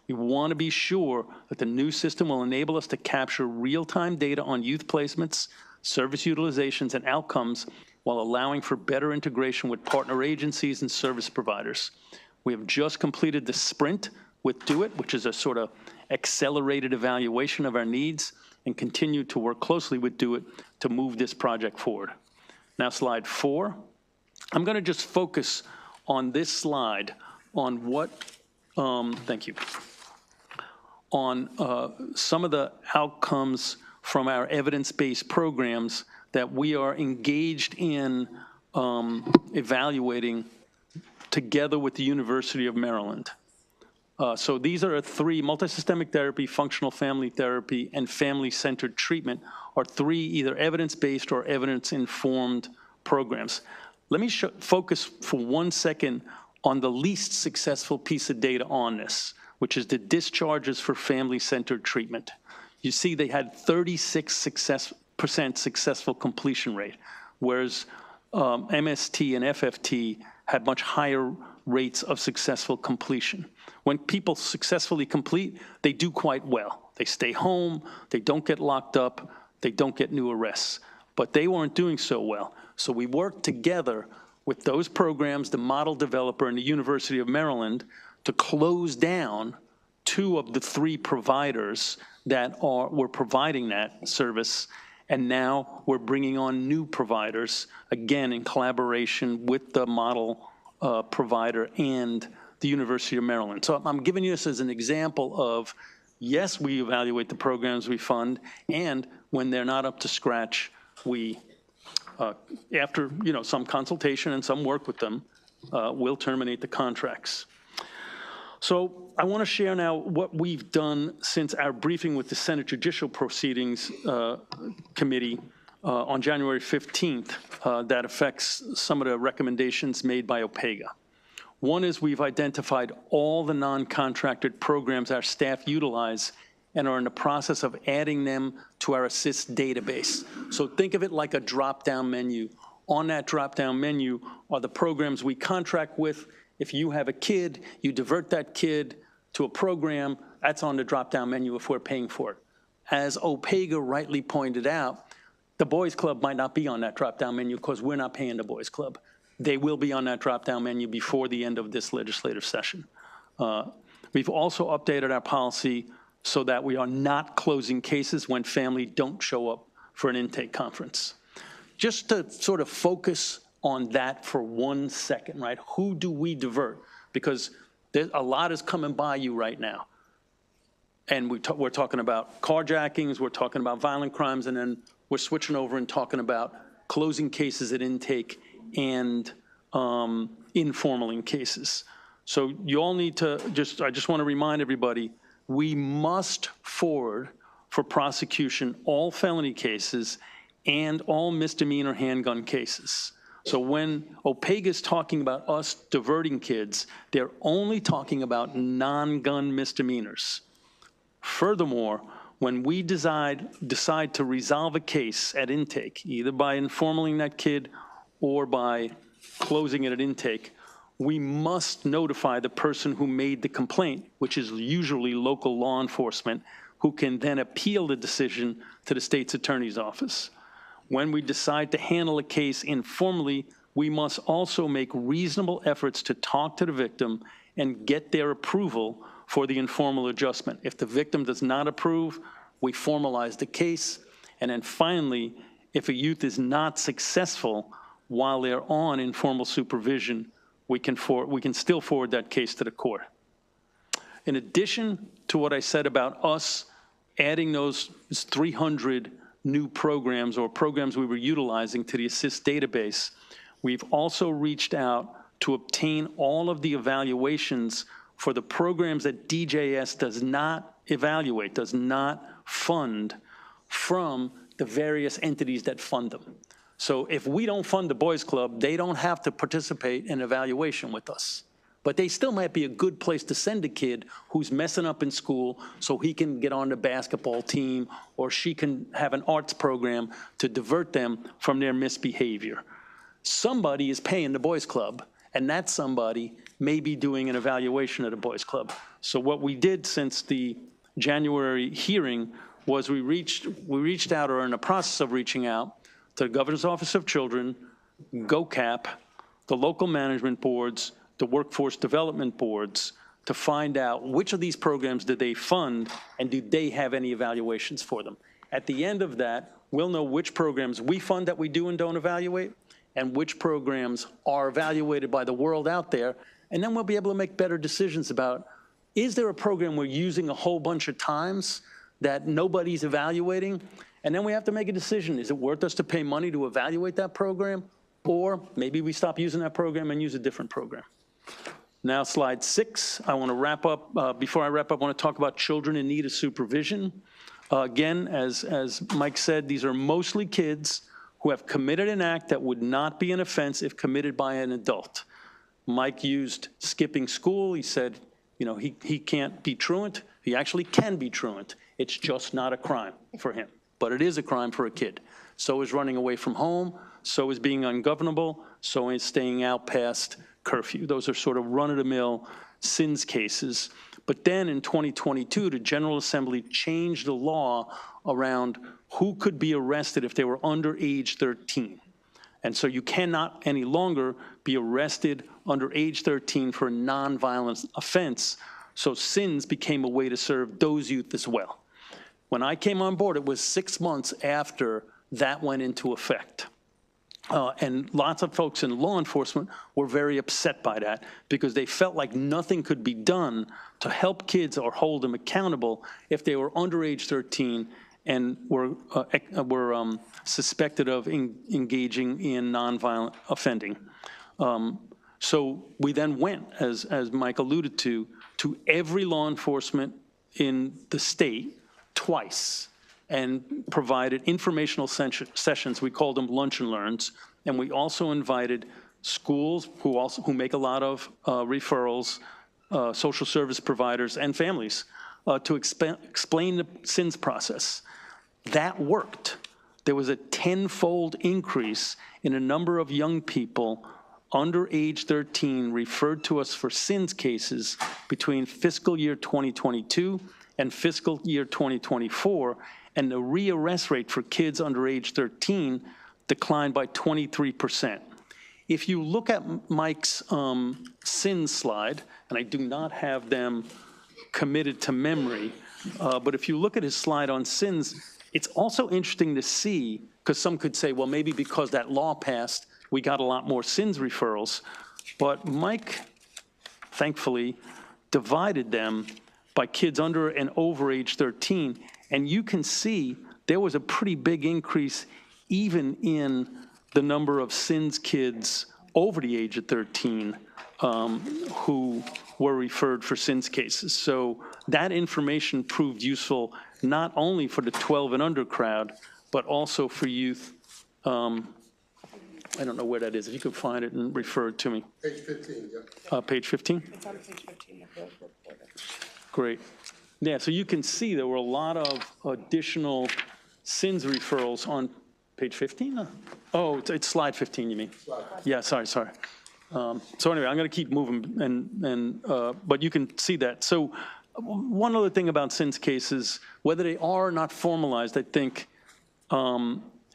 Speaker 17: We want to be sure that the new system will enable us to capture real-time data on youth placements, service utilizations, and outcomes while allowing for better integration with partner agencies and service providers. We have just completed the sprint with DO-IT, which is a sort of accelerated evaluation of our needs, and continue to work closely with DO-IT to move this project forward. Now, slide 4. I'm going to just focus on this slide on what, thank you, on some of the outcomes from our evidence-based programs that we are engaged in evaluating together with the University of Maryland. So these are 3: multisystemic therapy, functional family therapy, and family-centered treatment are 3 either evidence-based or evidence-informed programs. Let me focus for 1 second on the least successful piece of data on this, which is the discharges for family-centered treatment. You see they had 36% successful completion rate, whereas MST and FFT had much higher rates of successful completion. When people successfully complete, they do quite well. They stay home, they don't get locked up, they don't get new arrests. But they weren't doing so well. So we worked together with those programs, the model developer and the University of Maryland, to close down 2 of the 3 providers that were providing that service. And now we're bringing on new providers, again, in collaboration with the model provider and the University of Maryland. So I'm giving you this as an example of, yes, we evaluate the programs we fund, and when they're not up to scratch, we, after some consultation and some work with them, we'll terminate the contracts. So I want to share now what we've done since our briefing with the Senate Judicial Proceedings Committee on January 15th that affects some of the recommendations made by OPEGA. One is we've identified all the non-contracted programs our staff utilize and are in the process of adding them to our ASSIST database. So think of it like a drop-down menu. On that drop-down menu are the programs we contract with. If you have a kid, you divert that kid to a program, that's on the drop-down menu if we're paying for it. As OPEGA rightly pointed out, the Boys Club might not be on that drop-down menu because we're not paying the Boys Club. They will be on that drop-down menu before the end of this legislative session. We've also updated our policy so that we are not closing cases when family don't show up for an intake conference. Just to sort of focus on that for 1 second, right? Who do we divert? Because a lot is coming by you right now. And we're talking about carjackings, we're talking about violent crimes, and then we're switching over and talking about closing cases at intake and informal in cases. So you all need to I just want to remind everybody, we must forward for prosecution all felony cases and all misdemeanor handgun cases. So when OPEGA is talking about us diverting kids, they're only talking about non-gun misdemeanors. Furthermore, when we decide to resolve a case at intake, either by informaling that kid or by closing it at intake, we must notify the person who made the complaint, which is usually local law enforcement, who can then appeal the decision to the state's attorney's office. When we decide to handle a case informally, we must also make reasonable efforts to talk to the victim and get their approval for the informal adjustment. If the victim does not approve, we formalize the case. And then finally, if a youth is not successful while they're on informal supervision, we can still forward that case to the court. In addition to what I said about us adding those 300 new programs or programs we were utilizing to the ASSIST database, we've also reached out to obtain all of the evaluations for the programs that DJS does not evaluate, does not fund from the various entities that fund them. So if we don't fund the Boys Club, they don't have to participate in evaluation with us. But they still might be a good place to send a kid who's messing up in school so he can get on the basketball team or she can have an arts program to divert them from their misbehavior. Somebody is paying the Boys Club, and that somebody may be doing an evaluation at a Boys Club. So what we did since the January hearing was we reached out, or are in the process of reaching out, to the Governor's Office of Children, GOCAP, the local management boards, the workforce development boards, to find out which of these programs did they fund and do they have any evaluations for them. At the end of that, we'll know which programs we fund that we do and don't evaluate and which programs are evaluated by the world out there, and then we'll be able to make better decisions about, is there a program we're using a whole bunch of times that nobody's evaluating? And then we have to make a decision. Is it worth us to pay money to evaluate that program? Or maybe we stop using that program and use a different program. Now, slide 6, I want to wrap up. Before I wrap up, I want to talk about children in need of supervision. Again, as Mike said, these are mostly kids who have committed an act that would not be an offense if committed by an adult. Mike used skipping school. He said, you know, he can't be truant. He actually can be truant. It's just not a crime for him. But it is a crime for a kid. So is running away from home, so is being ungovernable, so is staying out past curfew. Those are sort of run-of-the-mill sins cases. But then in 2022, the General Assembly changed the law around who could be arrested if they were under age 13. And so you cannot any longer be arrested under age 13 for a nonviolent offense. So sins became a way to serve those youth as well. When I came on board, it was 6 months after that went into effect. And lots of folks in law enforcement were very upset by that because they felt like nothing could be done to help kids or hold them accountable if they were under age 13 and were suspected of engaging in nonviolent offending. So we then went, as Mike alluded to every law enforcement in the state twice and provided informational sessions. We called them lunch and learns. And we also invited schools who make a lot of referrals, social service providers, and families to explain the SINS process. That worked. There was a 10-fold increase in a number of young people under age 13 referred to us for SINS cases between fiscal year 2022 and fiscal year 2024, and the rearrest rate for kids under age 13 declined by 23%. If you look at Mike's SINS slide, and I do not have them committed to memory, but if you look at his slide on SINS, it's also interesting to see, because some could say, well, maybe because that law passed, we got a lot more SINS referrals. But Mike, thankfully, divided them by kids under and over age 13. And you can see there was a pretty big increase even in the number of SINS kids over the age of 13 who were referred for SINS cases. So that information proved useful not only for the 12 and under crowd, but also for youth. I don't know where that is. If you could find it and refer it to me.
Speaker 3: Page 15, yeah.
Speaker 17: Page 15?
Speaker 15: It's on page 15 of the report.
Speaker 17: Great. Yeah, so you can see there were a lot of additional SINS referrals on page 15? Oh, it's slide 15, you mean? Yeah, sorry. So anyway, I'm going to keep moving, but you can see that. So one other thing about SINS cases, whether they are or not formalized, I think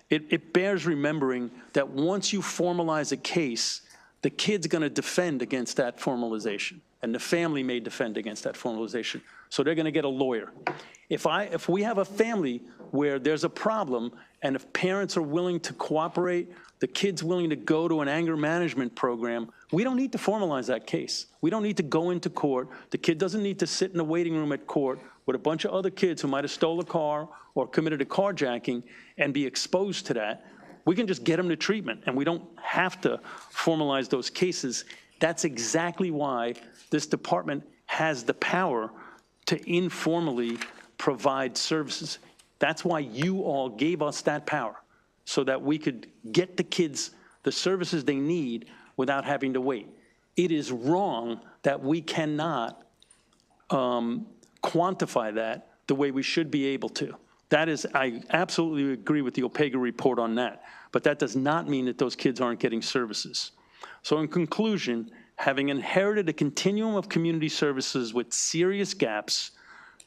Speaker 17: it bears remembering that once you formalize a case, the kid's going to defend against that formalization, and the family may defend against that formalization. So they're going to get a lawyer. If we have a family where there's a problem, and if parents are willing to cooperate, the kid's willing to go to an anger management program, we don't need to formalize that case. We don't need to go into court. The kid doesn't need to sit in the waiting room at court with a bunch of other kids who might have stole a car or committed a carjacking and be exposed to that. We can just get them to treatment, and we don't have to formalize those cases. That's exactly why this department has the power to informally provide services. That's why you all gave us that power, so that we could get the kids the services they need without having to wait. It is wrong that we cannot quantify that the way we should be able to. That is, I absolutely agree with the OPEGA report on that, but that does not mean that those kids aren't getting services. So in conclusion, having inherited a continuum of community services with serious gaps,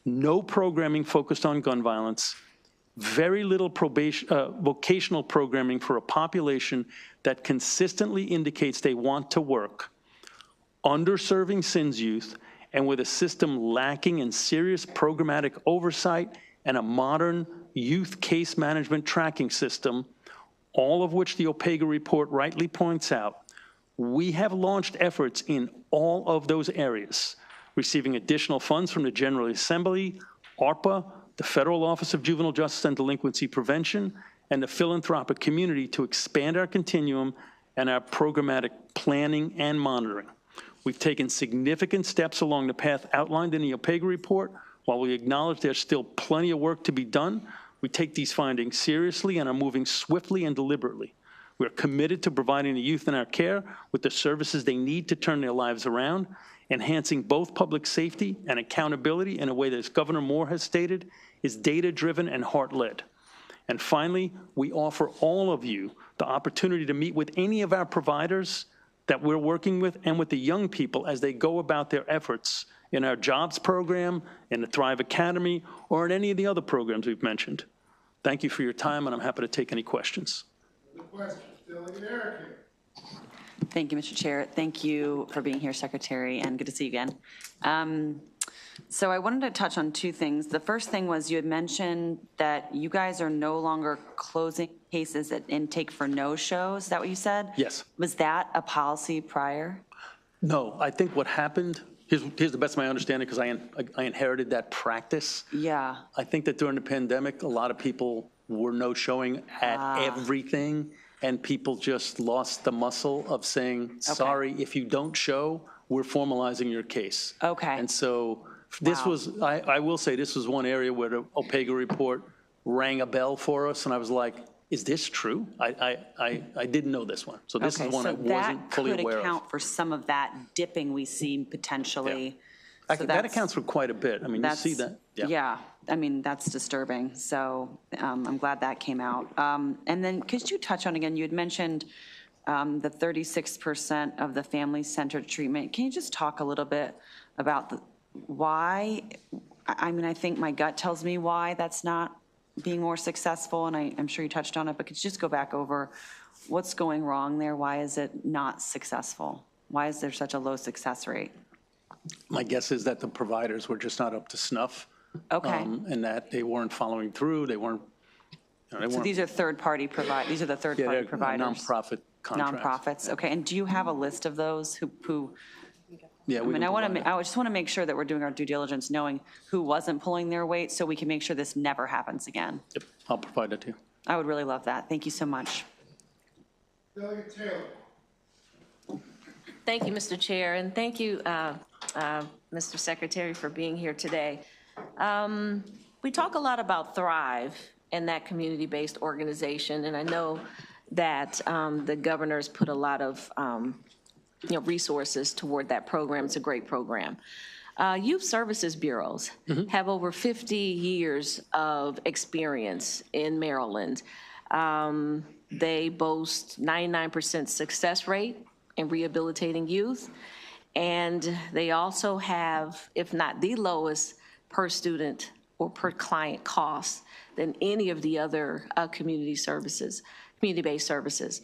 Speaker 17: no programming focused on gun violence, very little vocational programming for a population that consistently indicates they want to work, underserving SINS youth, and with a system lacking in serious programmatic oversight and a modern youth case management tracking system, all of which the OPEGA report rightly points out, we have launched efforts in all of those areas, receiving additional funds from the General Assembly, ARPA, the Federal Office of Juvenile Justice and Delinquency Prevention, and the philanthropic community to expand our continuum and our programmatic planning and monitoring. We've taken significant steps along the path outlined in the OPEGA report. While we acknowledge there's still plenty of work to be done, we take these findings seriously and are moving swiftly and deliberately. We are committed to providing the youth in our care with the services they need to turn their lives around, enhancing both public safety and accountability in a way that, as Governor Moore has stated, is data-driven and heart-led. And finally, we offer all of you the opportunity to meet with any of our providers that we're working with and with the young people as they go about their efforts in our jobs program, in the Thrive Academy, or in any of the other programs we've mentioned. Thank you for your time, and I'm happy to take any questions.
Speaker 16: Thank you, Mr. Chair. Thank you for being here, Secretary, and good to see you again. So I wanted to touch on two things. The first thing was you had mentioned that you guys are no longer closing cases at intake for no-shows. Is that what you said?
Speaker 17: Yes.
Speaker 16: Was that a policy prior?
Speaker 17: No, I think what happened, here's the best of my understanding, because I inherited that practice.
Speaker 16: Yeah.
Speaker 17: I think that during the pandemic, a lot of people were no-showing at everything, and people just lost the muscle of saying, sorry, if you don't show, we're formalizing your case.
Speaker 16: Okay.
Speaker 17: And so this was, I will say, this was one area where the OPEGA report rang a bell for us, and I was like, is this true? I didn't know this one. So this is one I wasn't fully aware of.
Speaker 16: So that could account for some of that dipping we see potentially.
Speaker 17: Yeah.
Speaker 16: So
Speaker 17: that accounts for quite a bit. I mean, you see that.
Speaker 16: Yeah, I mean, that's disturbing. So I'm glad that came out. And then could you touch on, again, you had mentioned the 36% of the family-centered treatment. Can you just talk a little bit about why? I mean, I think my gut tells me why that's not being more successful, and I'm sure you touched on it, but could you just go back over what's going wrong there? Why is it not successful? Why is there such a low success rate?
Speaker 17: My guess is that the providers were just not up to snuff.
Speaker 16: Okay.
Speaker 17: And that they weren't following through. They weren't.
Speaker 16: So these are third-party providers. These are the third-party providers.
Speaker 17: Nonprofit contracts.
Speaker 16: Nonprofits. Okay. And do you have a list of those who?
Speaker 17: Yeah.
Speaker 16: I mean, I just want to make sure that we're doing our due diligence, knowing who wasn't pulling their weight, so we can make sure this never happens again.
Speaker 17: Yep. I'll provide that to you.
Speaker 16: I would really love that. Thank you so much.
Speaker 1: Delegate Taylor.
Speaker 18: Thank you, Mr. Chair, and thank you, Mr. Secretary, for being here today. We talk a lot about Thrive and that community-based organization, and I know that the governor's put a lot of resources toward that program. It's a great program. Youth Services Bureaus have over 50 years of experience in Maryland. They boast 99% success rate in rehabilitating youth, and they also have, if not the lowest per student or per client costs than any of the other community-based services.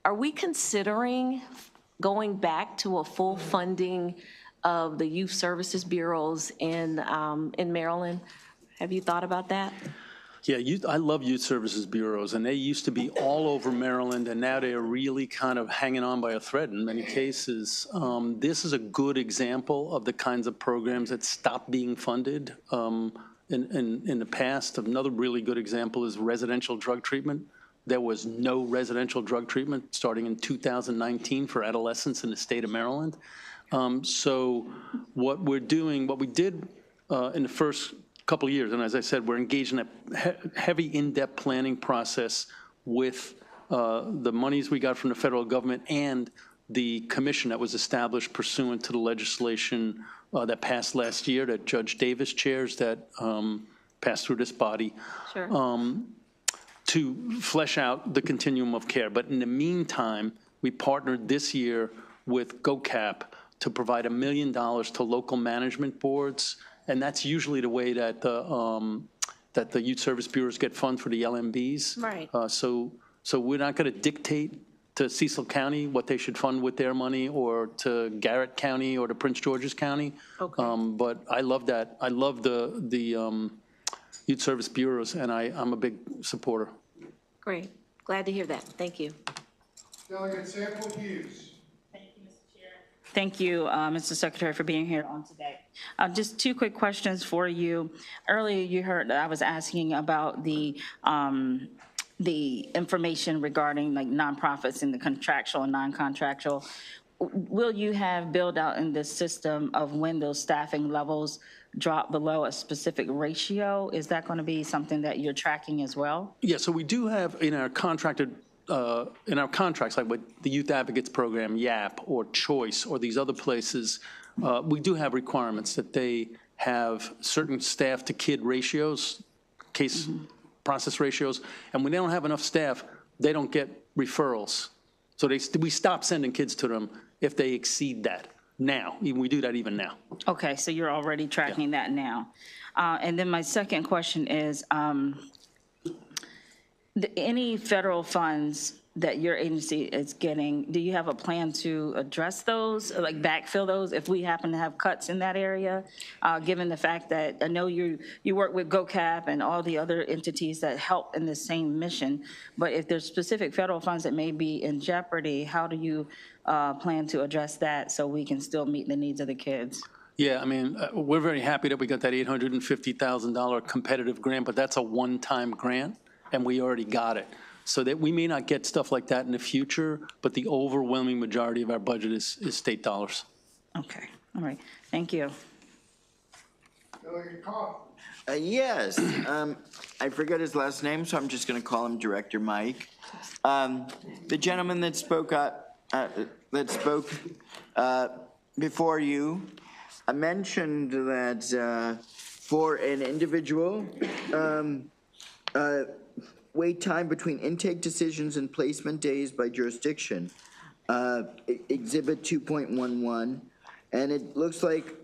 Speaker 18: Are we considering going back to a full funding of the Youth Services Bureaus in Maryland? Have you thought about that?
Speaker 17: Yeah, I love Youth Services Bureaus, and they used to be all over Maryland, and now they are really kind of hanging on by a thread in many cases. This is a good example of the kinds of programs that stopped being funded in the past. Another really good example is residential drug treatment. There was no residential drug treatment starting in 2019 for adolescents in the state of Maryland. So what we did in the first couple of years, and as I said, we're engaged in a heavy in-depth planning process with the monies we got from the federal government and the commission that was established pursuant to the legislation that passed last year that Judge Davis chairs, that passed through this body.
Speaker 18: Sure.
Speaker 17: To flesh out the continuum of care. But in the meantime, we partnered this year with GoCap to provide $1 million to local management boards, and that's usually the way that the Youth Service Bureaus get funds for the LMBs.
Speaker 18: Right.
Speaker 17: So we're not going to dictate to Cecil County what they should fund with their money, or to Garrett County or to Prince George's County.
Speaker 18: Okay.
Speaker 17: But I love that. I love the Youth Service Bureaus, and I'm a big supporter.
Speaker 18: Great. Glad to hear that. Thank you.
Speaker 1: Delegate Sample Hughes.
Speaker 14: Thank you, Mr. Secretary, for being here on today. Just two quick questions for you. Earlier, you heard that I was asking about the information regarding like nonprofits and the contractual and non-contractual. Will you have build out in this system of when those staffing levels drop below a specific ratio? Is that going to be something that you're tracking as well?
Speaker 17: Yeah, so we do have in our contracts, like with the Youth Advocates Program, YAP, or Choice, or these other places, we do have requirements that they have certain staff-to-kid ratios, case process ratios, and when they don't have enough staff, they don't get referrals. So we stop sending kids to them if they exceed that. Now, we do that even now.
Speaker 14: Okay, so you're already tracking that now. And then my second question is, any federal funds that your agency is getting, do you have a plan to address those, or like backfill those if we happen to have cuts in that area? Given the fact that I know you work with GoCap and all the other entities that help in the same mission, but if there's specific federal funds that may be in jeopardy, how do you plan to address that so we can still meet the needs of the kids?
Speaker 17: Yeah, I mean, we're very happy that we got that $850,000 competitive grant, but that's a one-time grant, and we already got it. so that we may not get stuff like that in the future, but the overwhelming majority of our budget is state dollars.
Speaker 14: Okay, all right, thank you.
Speaker 12: Yes, I forgot his last name, so I'm just going to call him Director Mike. The gentleman that spoke before you mentioned that for an individual, wait time between intake decisions and placement days by jurisdiction, Exhibit 2.11, and it looks like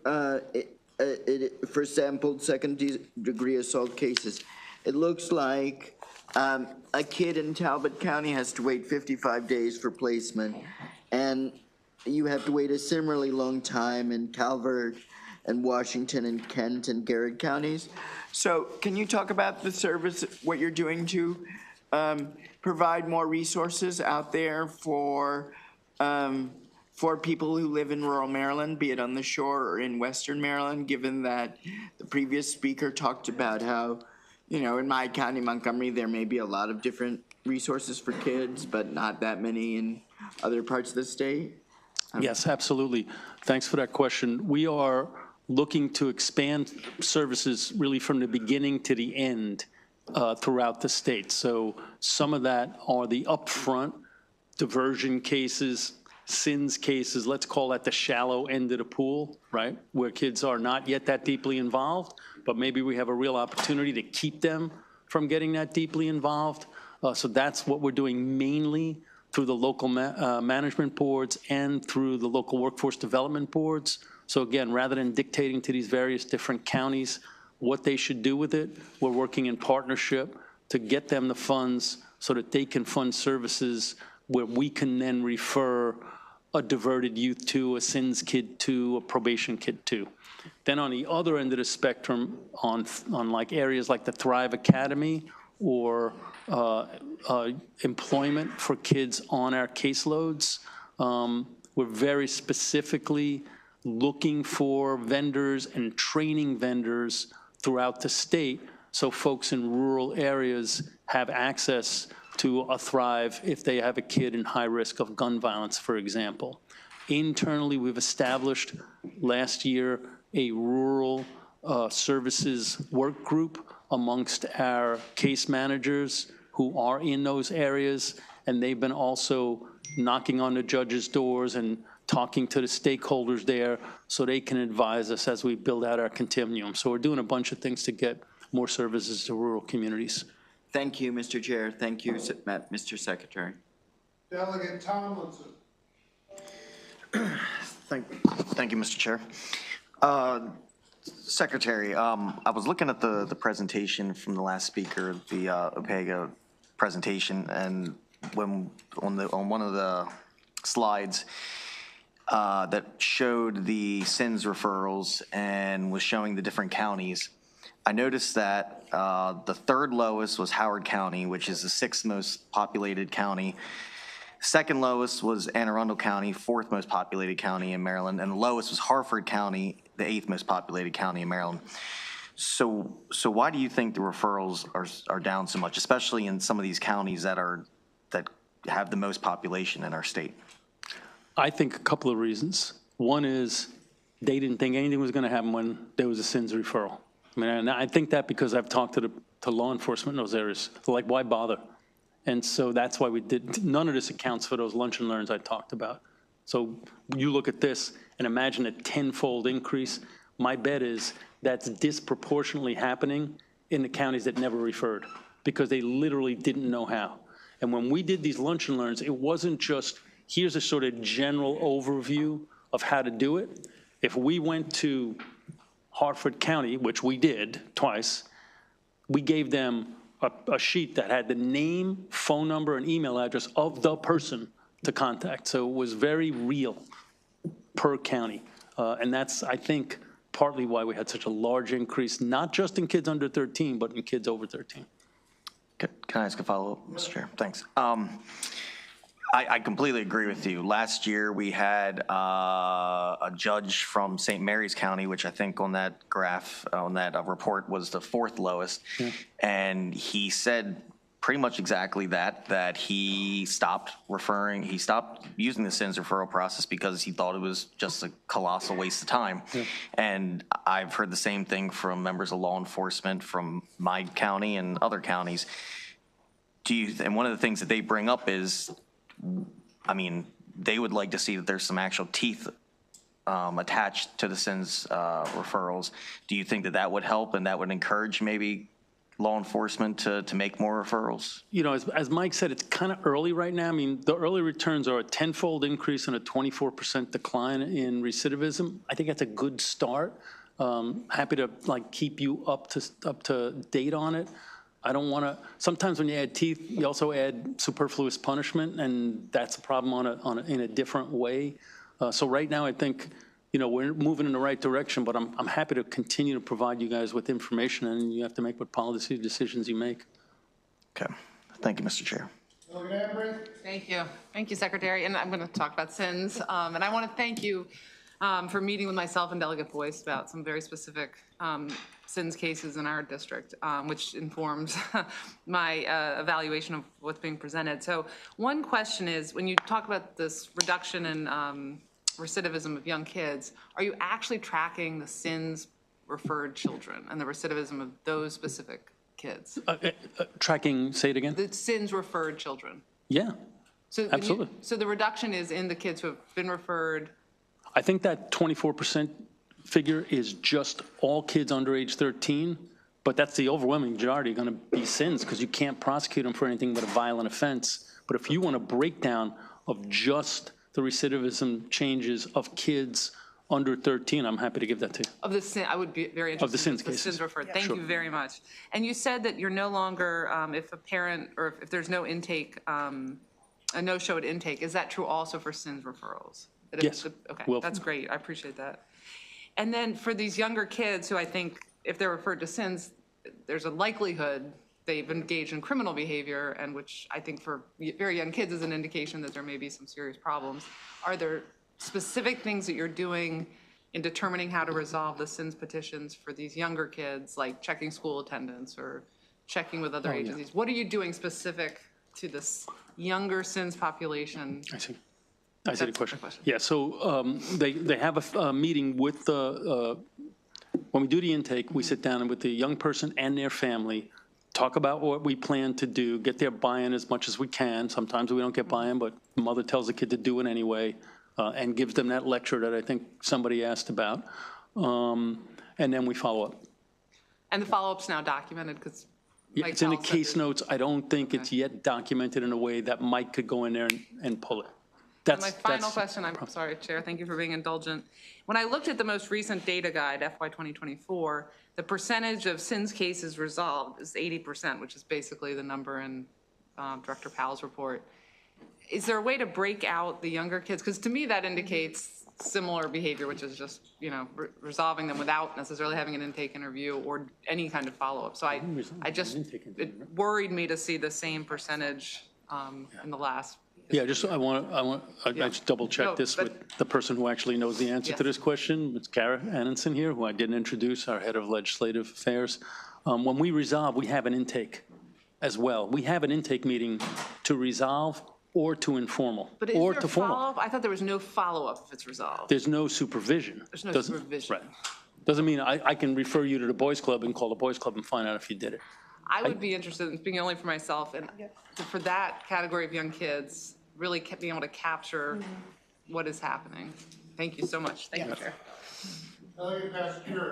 Speaker 12: for sampled second-degree assault cases, it looks like a kid in Talbot County has to wait 55 days for placement, and you have to wait a similarly long time in Calvert and Washington and Kent and Garrett counties. So can you talk about the service, what you're doing to provide more resources out there for people who live in rural Maryland, be it on the shore or in Western Maryland, given that the previous speaker talked about how, you know, in my county, Montgomery, there may be a lot of different resources for kids, but not that many in other parts of the state?
Speaker 17: Yes, absolutely. Thanks for that question. We are looking to expand services really from the beginning to the end throughout the state. So some of that are the upfront diversion cases, SINs cases, let's call that the shallow end of the pool, right? Where kids are not yet that deeply involved, but maybe we have a real opportunity to keep them from getting that deeply involved. So that's what we're doing mainly through the local management boards and through the local workforce development boards. So again, rather than dictating to these various different counties what they should do with it, we're working in partnership to get them the funds so that they can fund services where we can then refer a diverted youth to, a SINs kid to, a probation kid to. Then on the other end of the spectrum, on like areas like the Thrive Academy or employment for kids on our caseloads, we're very specifically looking for vendors and training vendors throughout the state so folks in rural areas have access to a Thrive if they have a kid in high risk of gun violence, for example. Internally, we've established last year a rural services work group amongst our case managers who are in those areas, and they've been also knocking on the judges' doors and talking to the stakeholders there so they can advise us as we build out our continuum. So we're doing a bunch of things to get more services to rural communities.
Speaker 12: Thank you, Mr. Chair. Thank you, Mr. Secretary.
Speaker 1: Delegate Tomlinson.
Speaker 19: Thank you, Mr. Chair. Secretary, I was looking at the presentation from the last speaker, the OPEGA presentation, and when on one of the slides that showed the SINs referrals and was showing the different counties, I noticed that the third lowest was Howard County, which is the sixth most populated county. Second lowest was Anne Arundel County, fourth most populated county in Maryland, and the lowest was Harford County, the eighth most populated county in Maryland. So why do you think the referrals are down so much, especially in some of these counties that have the most population in our state?
Speaker 17: I think a couple of reasons. One is they didn't think anything was going to happen when there was a SINs referral. I mean, and I think that because I've talked to law enforcement in those areas. They're like, why bother? And so that's why we did. None of this accounts for those lunch and learns I talked about. So you look at this and imagine a tenfold increase. My bet is that's disproportionately happening in the counties that never referred because they literally didn't know how. And when we did these lunch and learns, it wasn't just, here's a sort of general overview of how to do it. If we went to Harford County, which we did twice, we gave them a sheet that had the name, phone number, and email address of the person to contact. So it was very real per county. And that's, I think, partly why we had such a large increase, not just in kids under 13, but in kids over 13.
Speaker 19: Can I ask a follow-up, Mr. Chair? Thanks. I completely agree with you. Last year, we had a judge from St. Mary's County, which I think on that graph, on that report was the fourth lowest. Yeah. And he said pretty much exactly that he stopped using the SINS referral process because he thought it was just a colossal waste of time. And I've heard the same thing from members of law enforcement from my county and other counties. And one of the things that they bring up is, I mean, they would like to see that there's some actual teeth attached to the SINS referrals. Do you think that that would help and that would encourage maybe law enforcement to make more referrals?
Speaker 17: You know, as Mike said, it's kind of early right now. I mean, the early returns are a 10-fold increase and a 24% decline in recidivism. I think that's a good start. Happy to keep you up to date on it. I don't want to. Sometimes when you add teeth, you also add superfluous punishment, and that's a problem in a different way. So right now, I think, you know, we're moving in the right direction, but I'm happy to continue to provide you guys with information, and you have to make what policy decisions you make.
Speaker 19: Okay. Thank you, Mr. Chair.
Speaker 7: Thank you. Thank you, Secretary. And I'm going to talk about SINS. And I want to thank you for meeting with myself and Delegate Boyce about some very specific SINS cases in our district, which informs my evaluation of what's being presented. So one question is, when you talk about this reduction in recidivism of young kids, are you actually tracking the SINS referred children and the recidivism of those specific kids?
Speaker 17: Tracking, say it again?
Speaker 7: The SINS referred children.
Speaker 17: Yeah,
Speaker 7: So
Speaker 17: absolutely.
Speaker 7: So the reduction is in the kids who have been referred.
Speaker 17: I think that 24% figure is just all kids under age 13, but that's the overwhelming majority going to be SINS because you can't prosecute them for anything but a violent offense. But if you want a breakdown of just the recidivism changes of kids under 13, I'm happy to give that to you.
Speaker 7: Of the SINS, I would be very interested.
Speaker 17: Of the SINS
Speaker 7: in the
Speaker 17: cases.
Speaker 7: SINS referred. Thank
Speaker 17: Sure.
Speaker 7: you very much. And you said that you're no longer, if a parent or if there's no intake, a no-show at intake, is that true also for SINS referrals? That
Speaker 17: Yes.
Speaker 7: Okay,
Speaker 17: Will.
Speaker 7: that's great. I appreciate that. And then for these younger kids who I think, if they're referred to SINS, there's a likelihood they've engaged in criminal behavior, and which I think for very young kids is an indication that there may be some serious problems. Are there specific things that you're doing in determining how to resolve the SINS petitions for these younger kids, like checking school attendance or checking with other agencies? What are you doing specific to this younger SINS population?
Speaker 17: I see the question. Yeah, so they have a meeting with the, when we do the intake, we sit down with the young person and their family, talk about what we plan to do, get their buy-in as much as we can. Sometimes we don't get buy-in, but the mother tells the kid to do it anyway and gives them that lecture that I think somebody asked about. And then we follow up.
Speaker 7: And the follow-up's now documented because
Speaker 17: Yeah, it's in the case notes. I don't think it's yet documented in a way that Mike could go in there and pull it.
Speaker 7: And my final question, I'm sorry, Chair, thank you for being indulgent. When I looked at the most recent data guide, FY 2024, the percentage of SINS cases resolved is 80%, which is basically the number in Director Powell's report. Is there a way to break out the younger kids? Because to me, that indicates similar behavior, which is just, you know, resolving them without necessarily having an intake interview or any kind of follow-up. So I just, it worried me to see the same percentage in the last.
Speaker 17: Yeah, I just double check this with the person who actually knows the answer to this question. It's Kara Annenson here, who I didn't introduce, our head of legislative affairs. When we resolve, we have an intake as well. We have an intake meeting to resolve or to informal,
Speaker 7: But is
Speaker 17: or
Speaker 7: there
Speaker 17: to
Speaker 7: a
Speaker 17: formal.
Speaker 7: follow-up? I thought there was no follow-up if it's resolved.
Speaker 17: There's no supervision.
Speaker 7: There's no
Speaker 17: Doesn't-
Speaker 7: supervision.
Speaker 17: Right. Doesn't mean I can refer you to the boys club and call the boys club and find out if you did it.
Speaker 7: I would be interested in speaking only for myself, and for that category of young kids, really being able to capture what is happening. Thank you so much. Thank you, Chair.
Speaker 6: Thank you,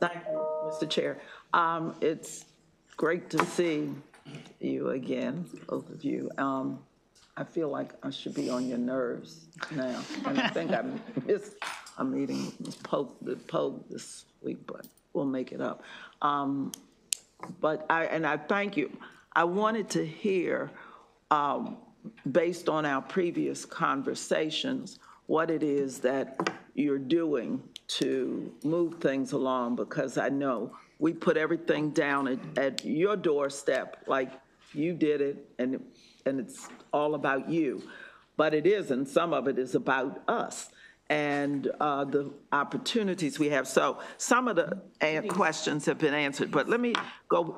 Speaker 6: Mr. Chair. It's great to see you again, both of you. I feel like I should be on your nerves now, and I think I missed a meeting with Pogue this week, but we'll make it up. But I thank you. I wanted to hear, based on our previous conversations, what it is that you're doing to move things along, because I know we put everything down at your doorstep, like you did it, and it's all about you. But it isn't. Some of it is about us. and the opportunities we have. So some of the questions have been answered, but let me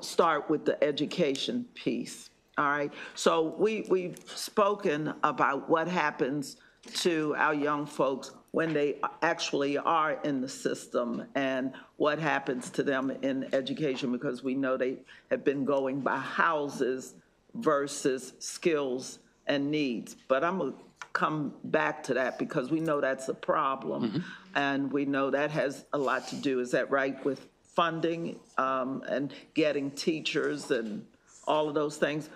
Speaker 6: start with the education piece, all right? So we've spoken about what happens to our young folks when they actually are in the system and what happens to them in education, because we know they have been going by houses versus skills and needs. But I'm gonna come back to that because we know that's a problem, and we know that has a lot to do, is that right, with funding and getting teachers and all of those things?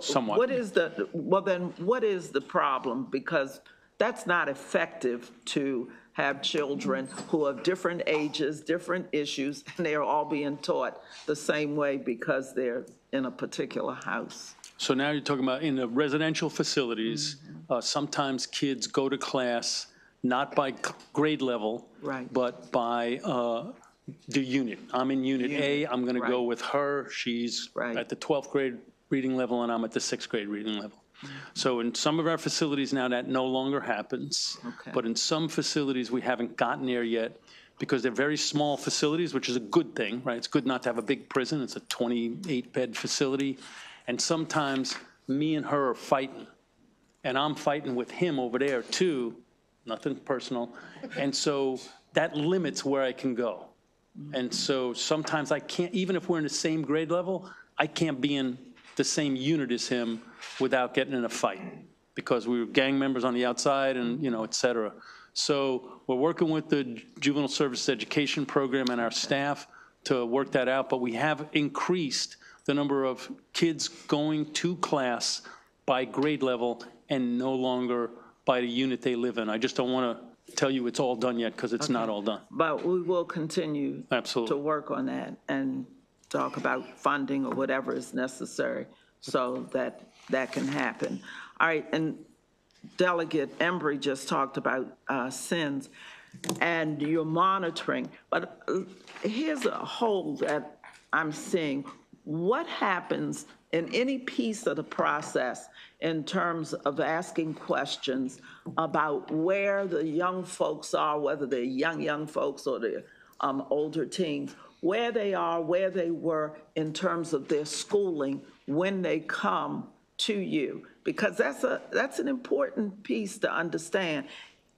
Speaker 17: Somewhat.
Speaker 6: What is the problem? Because that's not effective to have children who are different ages, different issues, and they're all being taught the same way because they're in a particular house.
Speaker 17: So now you're talking about in the residential facilities, sometimes kids go to class not by grade level, but by the unit. I'm in unit A, I'm going to go with her. She's at the 12th grade reading level, and I'm at the 6th grade reading level. So in some of our facilities now, that no longer happens. But in some facilities, we haven't gotten there yet because they're very small facilities, which is a good thing, right? It's good not to have a big prison. It's a 28-bed facility. And sometimes me and her are fighting, and I'm fighting with him over there too, nothing personal. And so that limits where I can go. And so sometimes I can't, even if we're in the same grade level, I can't be in the same unit as him without getting in a fight because we were gang members on the outside and, you know, et cetera. So we're working with the Juvenile Services Education Program and our staff to work that out, but we have increased the number of kids going to class by grade level and no longer by the unit they live in. I just don't want to tell you it's all done yet because it's not all done.
Speaker 6: But we will continue to work on that and talk about funding or whatever is necessary so that that can happen. All right, and Delegate Embry just talked about SINs and your monitoring, but here's a hole that I'm seeing. What happens in any piece of the process in terms of asking questions about where the young folks are, whether they're young folks or they're older teens, where they are, where they were in terms of their schooling when they come to you? Because that's an important piece to understand.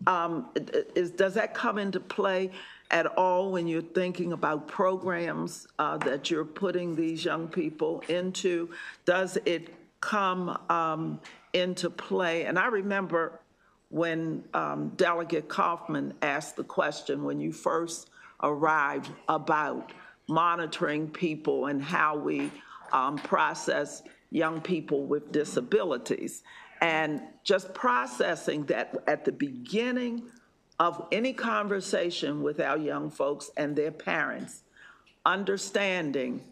Speaker 6: Does that come into play at all when you're thinking about programs that you're putting these young people into? Does it come into play? And I remember when Delegate Kaufman asked the question when you first arrived about monitoring people and how we process young people with disabilities, and just processing that at the beginning of any conversation with our young folks and their parents, understanding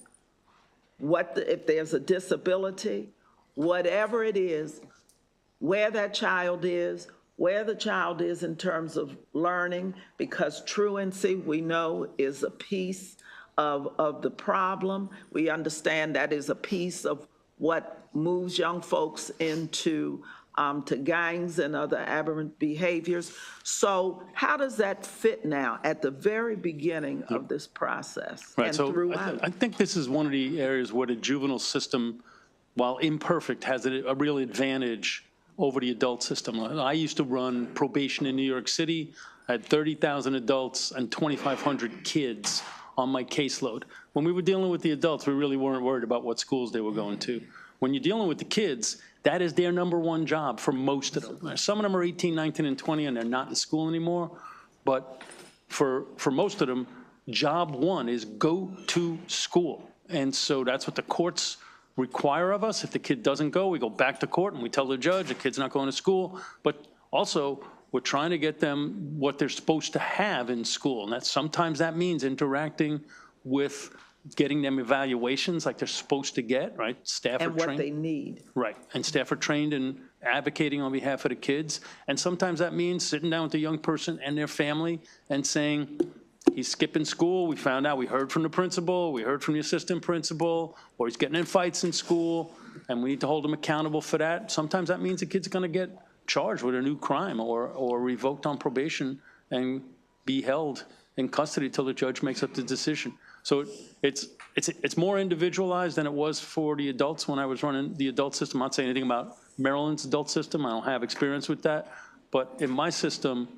Speaker 6: if there's a disability, whatever it is, where that child is, where the child is in terms of learning, because truancy, we know, is a piece of the problem. We understand that is a piece of what moves young folks into to gangs and other aberrant behaviors. So how does that fit now at the very beginning of this process and throughout?
Speaker 17: I think this is one of the areas where the juvenile system, while imperfect, has a real advantage over the adult system. I used to run probation in New York City. I had 30,000 adults and 2,500 kids on my caseload. When we were dealing with the adults, we really weren't worried about what schools they were going to. When you're dealing with the kids, that is their number one job for most of them. Some of them are 18, 19, and 20, and they're not in school anymore. But for most of them, job one is go to school. And so that's what the courts require of us. If the kid doesn't go, we go back to court and we tell the judge the kid's not going to school. But also, we're trying to get them what they're supposed to have in school. And sometimes that means interacting with getting them evaluations like they're supposed to get, right? Staff are trained.
Speaker 6: And what they need.
Speaker 17: Right, and staff are trained in advocating on behalf of the kids. And sometimes that means sitting down with the young person and their family and saying, he's skipping school, we found out, we heard from the principal, we heard from the assistant principal, or he's getting in fights in school, and we need to hold him accountable for that. Sometimes that means the kid's gonna get charged with a new crime or revoked on probation and be held in custody till the judge makes up the decision. So it's more individualized than it was for the adults when I was running the adult system. I'm not saying anything about Maryland's adult system. I don't have experience with that. But in my system,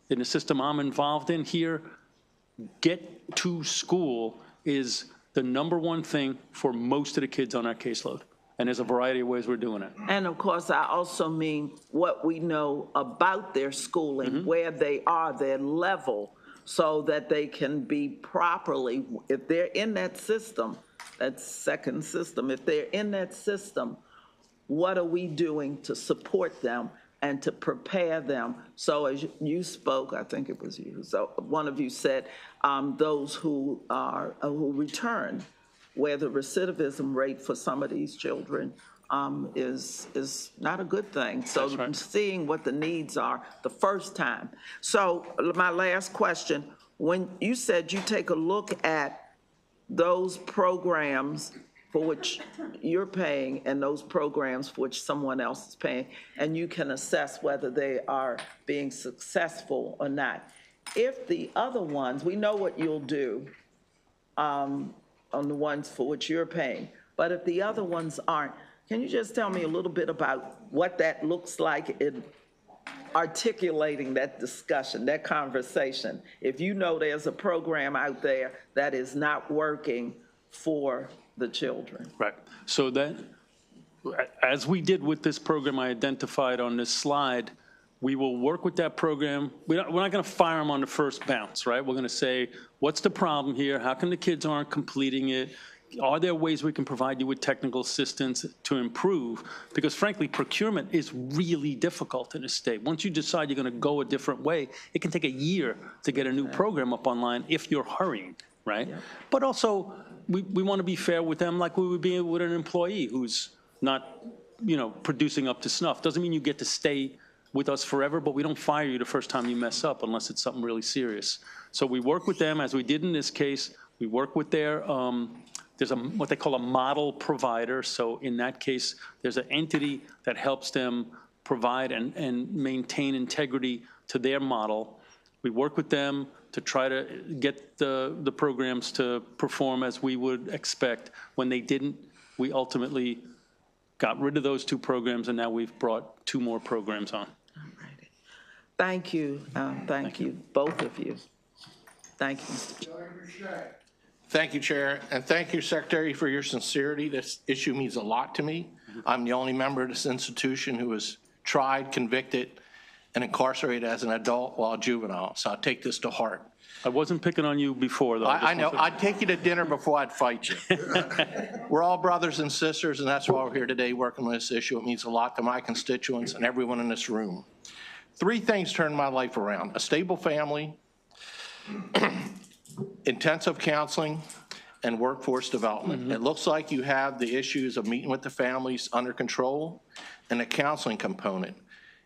Speaker 17: in the system I'm involved in here, get to school is the #1 thing for most of the kids on our caseload. And there's a variety of ways we're doing it.
Speaker 6: And of course, I also mean what we know about their schooling, where they are, their level, so that they can be properly, if they're in that system, that second system, if they're in that system, what are we doing to support them and to prepare them? So as you spoke, I think it was you, so one of you said those who return, where the recidivism rate for some of these children is not a good thing. So seeing what the needs are the first time. So my last question, when you said you take a look at those programs for which you're paying and those programs for which someone else is paying, and you can assess whether they are being successful or not. If the other ones, we know what you'll do on the ones for which you're paying, but if the other ones aren't, can you just tell me a little bit about what that looks like in articulating that discussion, that conversation? If you know there's a program out there that is not working for the children.
Speaker 17: Right. So that, as we did with this program I identified on this slide, we will work with that program. We're not going to fire them on the first bounce, right? We're going to say, what's the problem here? How come the kids aren't completing it? Are there ways we can provide you with technical assistance to improve? Because frankly, procurement is really difficult in this state. Once you decide you're going to go a different way, it can take a year to get a new program up online if you're hurrying, right? Yeah. But also, we want to be fair with them like we would be with an employee who's not, producing up to snuff. Doesn't mean you get to stay with us forever, but we don't fire you the first time you mess up unless it's something really serious. So we work with them, as we did in this case. We work with their, there's what they call a model provider. So in that case, there's an entity that helps them provide and maintain integrity to their model. We work with them to try to get the programs to perform as we would expect. When they didn't, we ultimately got rid of those 2 programs, and now we've brought 2 more programs on.
Speaker 6: Thank you. Thank you, both of you. Thank you, Mr. Chair.
Speaker 4: Thank you, Chair, and thank you, Secretary, for your sincerity. This issue means a lot to me. I'm the only member of this institution who was tried, convicted, and incarcerated as an adult while juvenile, so I take this to heart.
Speaker 17: I wasn't picking on you before, though.
Speaker 4: I know. I'd take you to dinner before I'd fight you. We're all brothers and sisters, and that's why we're here today working on this issue. It means a lot to my constituents and everyone in this room. 3 things turned my life around: a stable family, intensive counseling, and workforce development. It looks like you have the issues of meeting with the families under control and the counseling component.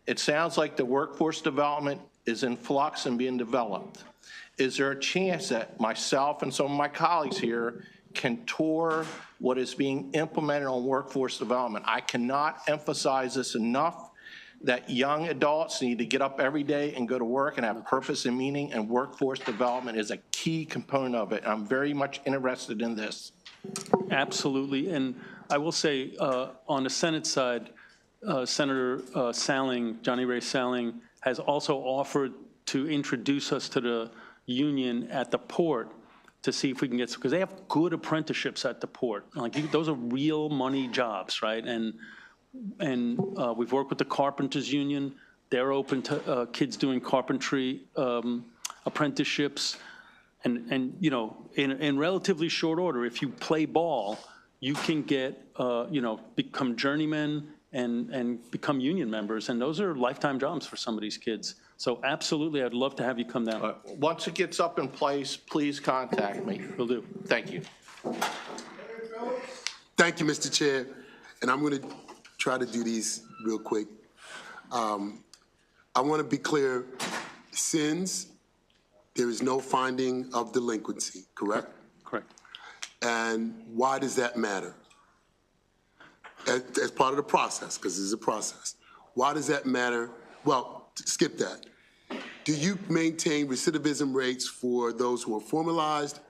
Speaker 4: It sounds like the workforce development is in flux and being developed. Is there a chance that myself and some of my colleagues here can tour what is being implemented on workforce development? I cannot emphasize this enough, that young adults need to get up every day and go to work and have purpose and meaning, and workforce development is a key component of it. I'm very much interested in this.
Speaker 17: Absolutely, and I will say on the Senate side, Senator Salling, Johnny Ray Salling, has also offered to introduce us to the union at the port to see if we can get, because they have good apprenticeships at the port. Like, those are real money jobs, right? And we've worked with the Carpenters Union. They're open to kids doing carpentry apprenticeships. And in relatively short order, if you play ball, you can get, become journeymen and become union members. And those are lifetime jobs for some of these kids. So absolutely, I'd love to have you come down.
Speaker 4: Once it gets up in place, please contact me.
Speaker 17: Will do.
Speaker 4: Thank you.
Speaker 3: Thank you, Mr. Chair. And I'm going to try to do these real quick. I want to be clear. SINs, there is no finding of delinquency, correct?
Speaker 17: Correct.
Speaker 3: And why does that matter? As part of the process, because it's a process. Why does that matter? Well, skip that. Do you maintain recidivism rates for those who are formalized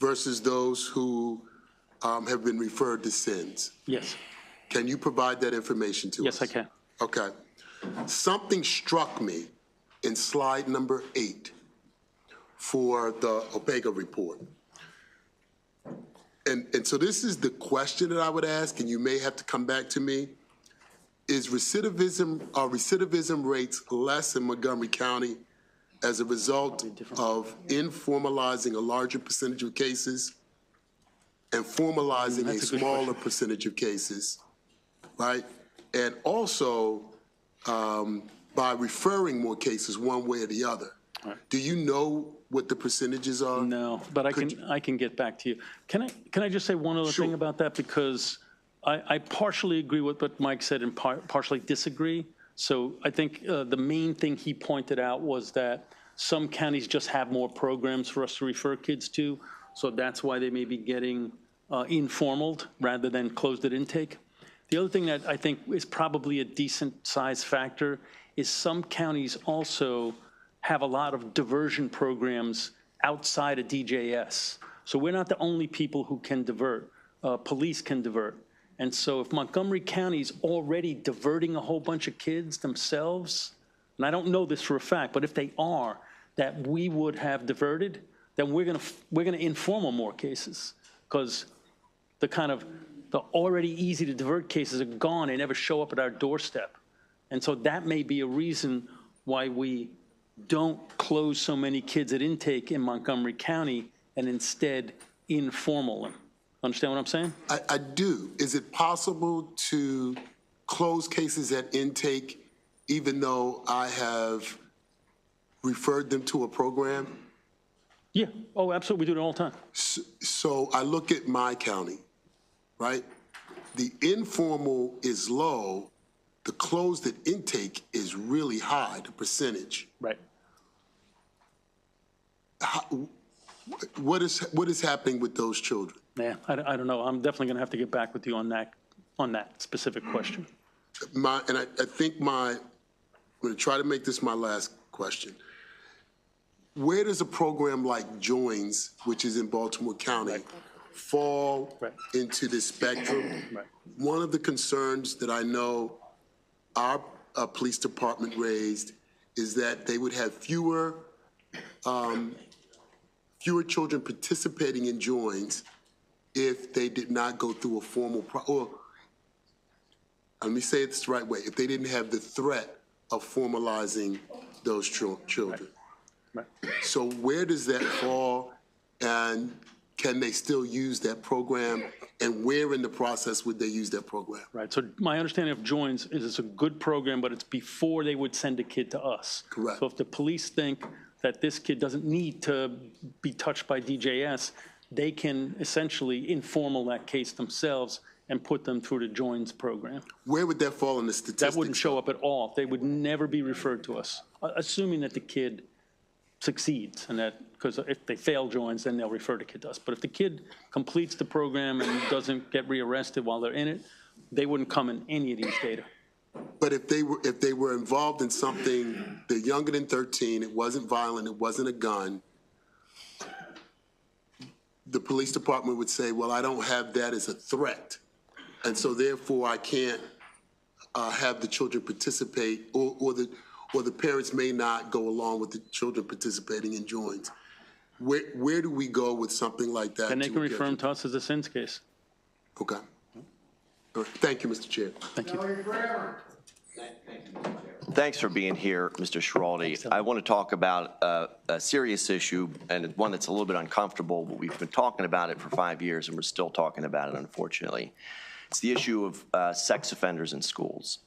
Speaker 3: versus those who have been referred to SINs?
Speaker 17: Yes.
Speaker 3: Can you provide that information to us?
Speaker 17: Yes, I can.
Speaker 3: Okay. Something struck me in slide number 8 for the Opega report. And so this is the question that I would ask, and you may have to come back to me. Are recidivism rates less in Montgomery County as a result of informalizing a larger percentage of cases and formalizing a smaller percentage of cases, right? And also by referring more cases one way or the other.
Speaker 17: Right.
Speaker 3: Do you know what the percentages are?
Speaker 17: No, but I can get back to you. Can I just say one other thing about that? Because I partially agree with what Mike said and partially disagree. So I think the main thing he pointed out was that some counties just have more programs for us to refer kids to. So that's why they may be getting informaled rather than closed at intake. The other thing that I think is probably a decent size factor is some counties also have a lot of diversion programs outside of DJS. So we're not the only people who can divert. Police can divert. And so if Montgomery County's already diverting a whole bunch of kids themselves, and I don't know this for a fact, but if they are, that we would have diverted, then we're gonna informal more cases, because the already easy to divert cases are gone. They never show up at our doorstep. And so that may be a reason why we don't close so many kids at intake in Montgomery County and instead informal them. Understand what I'm saying?
Speaker 3: I do. Is it possible to close cases at intake even though I have referred them to a program?
Speaker 17: Yeah. Oh, absolutely. We do it all the time.
Speaker 3: So I look at my county, right? The informal is low. The closed at intake is really high, the percentage.
Speaker 17: Right.
Speaker 3: What is happening with those children?
Speaker 17: Man, I don't know. I'm definitely going to have to get back with you on that specific question.
Speaker 3: I think I'm going to try to make this my last question. Where does a program like JOINS, which is in Baltimore County, fall into this spectrum?
Speaker 17: Right.
Speaker 3: One of the concerns that I know our police department raised is that they would have fewer children participating in JOINS if they did not go through a formal, or let me say it the right way, if they didn't have the threat of formalizing those children.
Speaker 17: Right.
Speaker 3: So where does that fall, and can they still use that program, and where in the process would they use that program?
Speaker 17: Right. So my understanding of JOINS is it's a good program, but it's before they would send a kid to us.
Speaker 3: Correct.
Speaker 17: So if the police think that this kid doesn't need to be touched by DJS, they can essentially informal that case themselves and put them through the JOINS program.
Speaker 3: Where would that fall in the statistics?
Speaker 17: That wouldn't show up at all. They would never be referred to us, assuming that the kid succeeds, and that, because if they fail JOINS, then they'll refer the kid to us. But if the kid completes the program and doesn't get rearrested while they're in it, they wouldn't come in any of these data.
Speaker 3: But if they were involved in something, they're younger than 13, it wasn't violent, it wasn't a gun, the police department would say, well, I don't have that as a threat, and so therefore I can't have the children participate, or the parents may not go along with the children participating in JOINS. Where do we go with something like that?
Speaker 17: And they can refer them to us as a SINS case.
Speaker 3: Okay. All right. Thank you, Mr. Chair.
Speaker 17: Thank you.
Speaker 20: Thanks for being here, Mr. Schiraldi. I want to talk about a serious issue, and one that's a little bit uncomfortable, but we've been talking about it for 5 years, and we're still talking about it, unfortunately. It's the issue of sex offenders in schools.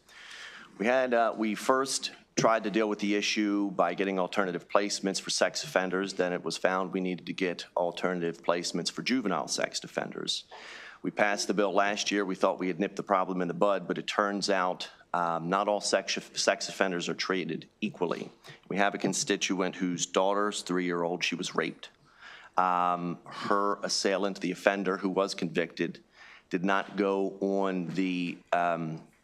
Speaker 20: We first tried to deal with the issue by getting alternative placements for sex offenders. Then it was found we needed to get alternative placements for juvenile sex offenders. We passed the bill last year. We thought we had nipped the problem in the bud, but it turns out not all sex offenders are treated equally. We have a constituent whose daughter's 3-year-old, she was raped. Her assailant, the offender who was convicted, did not go on the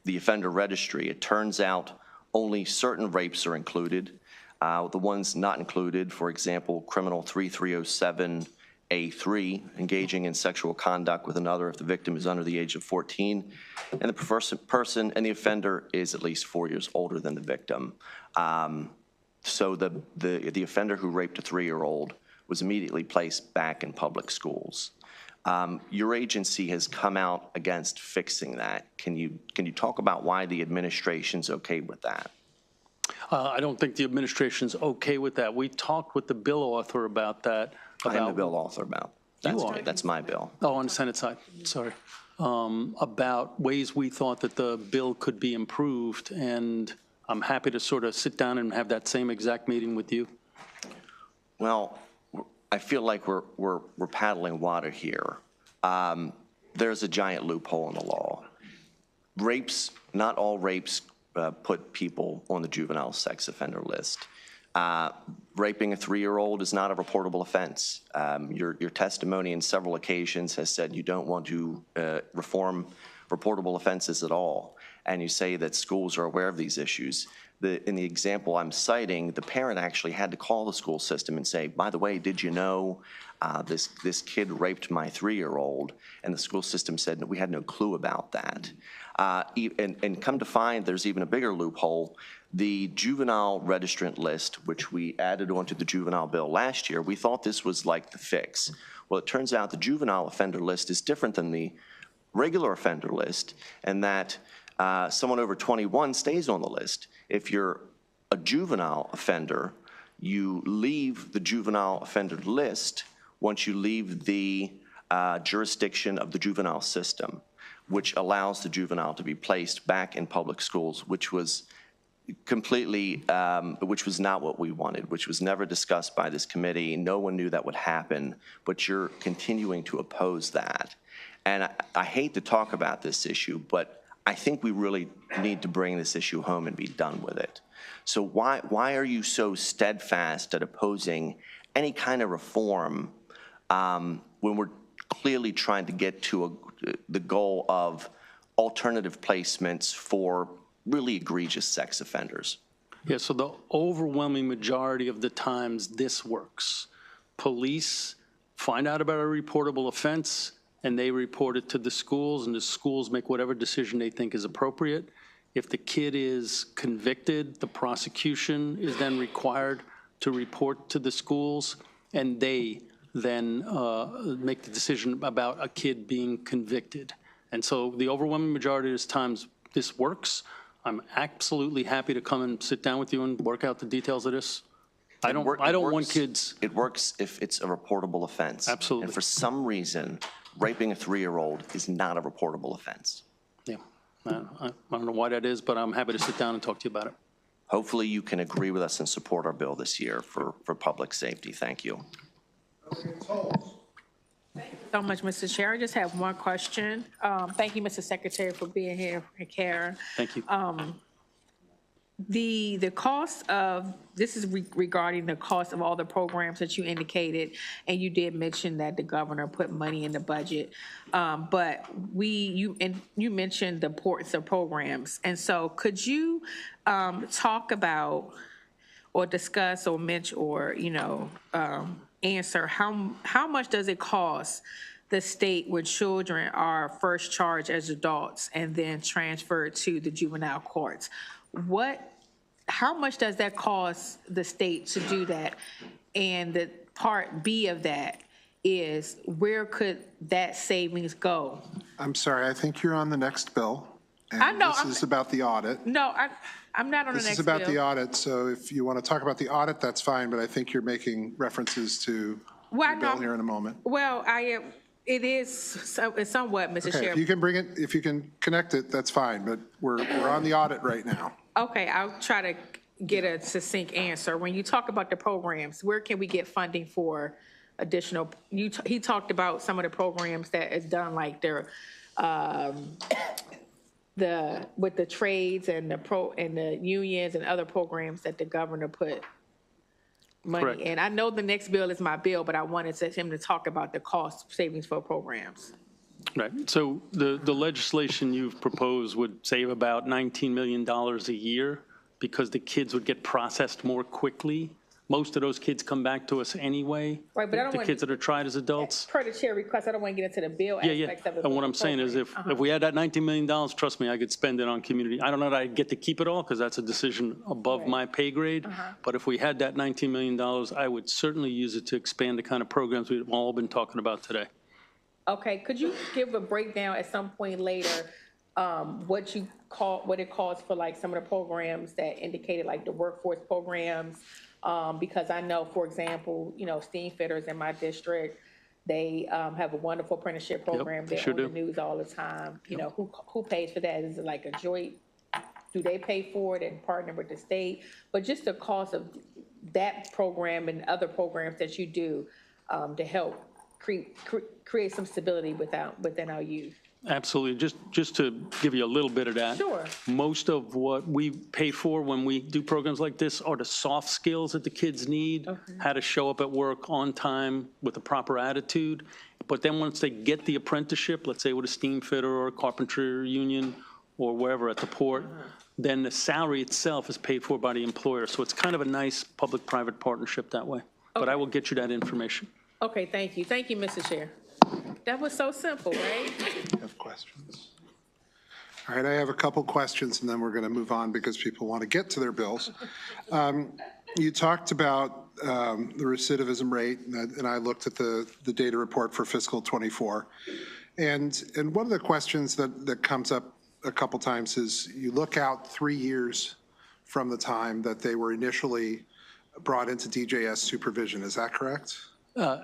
Speaker 20: the offender registry, it turns out only certain rapes are included. The ones not included, for example, criminal 3307A3, engaging in sexual conduct with another if the victim is under the age of 14, and the person and the offender is at least 4 years older than the victim. So the offender who raped a 3-year-old was immediately placed back in public schools. Your agency has come out against fixing that. Can you talk about why the administration's okay with that?
Speaker 17: I don't think the administration's okay with that. We talked with the bill author about that.
Speaker 20: I am the bill author about. That's my bill.
Speaker 17: Oh, on the Senate side, sorry. About ways we thought that the bill could be improved, and I'm happy to sort of sit down and have that same exact meeting with you.
Speaker 20: Well, I feel like we're paddling water here. There's a giant loophole in the law. Rapes, not all rapes put people on the juvenile sex offender list. Raping a 3-year-old is not a reportable offense. Your testimony in several occasions has said you don't want to reform reportable offenses at all, and you say that schools are aware of these issues. In the example I'm citing, the parent actually had to call the school system and say, by the way, did you know this kid raped my 3-year-old? And the school system said, we had no clue about that. And come to find, there's even a bigger loophole. The juvenile registrant list, which we added onto the juvenile bill last year, we thought this was like the fix. Well, it turns out the juvenile offender list is different than the regular offender list, and that someone over 21 stays on the list. If you're a juvenile offender, you leave the juvenile offender list once you leave the jurisdiction of the juvenile system, which allows the juvenile to be placed back in public schools, which was completely, which was not what we wanted, which was never discussed by this committee. No one knew that would happen, but you're continuing to oppose that. And I hate to talk about this issue, but I think we really need to bring this issue home and be done with it. So why are you so steadfast at opposing any kind of reform when we're clearly trying to get to the goal of alternative placements for really egregious sex offenders?
Speaker 17: Yeah, so the overwhelming majority of the times this works. Police find out about a reportable offense, and they report it to the schools, and the schools make whatever decision they think is appropriate. If the kid is convicted, the prosecution is then required to report to the schools, and they then make the decision about a kid being convicted. And so the overwhelming majority of times this works. I'm absolutely happy to come and sit down with you and work out the details of this. I don't want kids.
Speaker 20: It works if it's a reportable offense.
Speaker 17: Absolutely.
Speaker 20: And for some reason, raping a 3-year-old is not a reportable offense.
Speaker 17: Yeah, I don't know why that is, but I'm happy to sit down and talk to you about it.
Speaker 20: Hopefully you can agree with us and support our bill this year for public safety. Thank you.
Speaker 21: So much, Mr. Chair. I just have one question. Thank you, Mr. Secretary, for being here, and Karen.
Speaker 17: Thank you.
Speaker 21: The cost of, this is regarding the cost of all the programs that you indicated, and you did mention that the governor put money in the budget. But you mentioned the importance of programs. And so could you talk about or discuss or mention or, answer how much does it cost the state where children are first charged as adults and then transferred to the juvenile courts? How much does that cost the state to do that? And the part B of that is, where could that savings go?
Speaker 1: I'm sorry, I think you're on the next bill. And
Speaker 21: I know.
Speaker 1: This is about the audit.
Speaker 21: No, I'm not on the next bill.
Speaker 1: This is about the audit, so if you want to talk about the audit, that's fine, but I think you're making references to the bill here in a moment.
Speaker 21: Well, it is somewhat, Mr.
Speaker 1: Okay,
Speaker 21: Chair.
Speaker 1: if you can bring it, if you can connect it, that's fine, but we're on the audit right now.
Speaker 21: Okay, I'll try to get a succinct answer. When you talk about the programs, where can we get funding for additional? He talked about some of the programs that is done, like their with the trades and the unions and other programs that the governor put money
Speaker 17: Correct.
Speaker 21: in. I know the next bill is my bill, but I wanted him to talk about the cost savings for programs.
Speaker 17: Right. So the legislation you've proposed would save about $19 million a year because the kids would get processed more quickly. Most of those kids come back to us anyway.
Speaker 21: Right, but I don't
Speaker 17: The
Speaker 21: want-
Speaker 17: kids that are tried as adults.
Speaker 21: Per the chair request, I don't want to get into the bill
Speaker 17: Yeah,
Speaker 21: aspects of it.
Speaker 17: and what I'm saying is if we had that $19 million, trust me, I could spend it on community. I don't know that I'd get to keep it all because that's a decision above my pay grade. But if we had that $19 million, I would certainly use it to expand the kind of programs we've all been talking about today.
Speaker 21: Okay, could you give a breakdown at some point later, what it costs for like some of the programs that indicated like the workforce programs? Because I know, for example, steam fitters in my district, they have a wonderful apprenticeship program.
Speaker 17: they
Speaker 21: They're
Speaker 17: sure
Speaker 21: on the
Speaker 17: do.
Speaker 21: news all the time. Who pays for that? Is it like a joint? Do they pay for it and partner with the state? But just the cost of that program and other programs that you do to help create some stability within our youth.
Speaker 17: Absolutely. Just to give you a little bit of that.
Speaker 21: Sure.
Speaker 17: Most of what we pay for when we do programs like this are the soft skills that the kids need, how to show up at work on time with a proper attitude. But then once they get the apprenticeship, let's say with a steam fitter or a carpenter union or wherever at the port, then the salary itself is paid for by the employer. So it's kind of a nice public-private partnership that way. But I will get you that information.
Speaker 21: Okay, thank you. Thank you, Mr. Chair. That was so simple, right?
Speaker 1: Have questions? All right, I have a couple questions, and then we're going to move on because people want to get to their bills. You talked about the recidivism rate, and I looked at the data report for fiscal '24. And one of the questions that comes up a couple times is you look out 3 years from the time that they were initially brought into DJS supervision. Is that correct?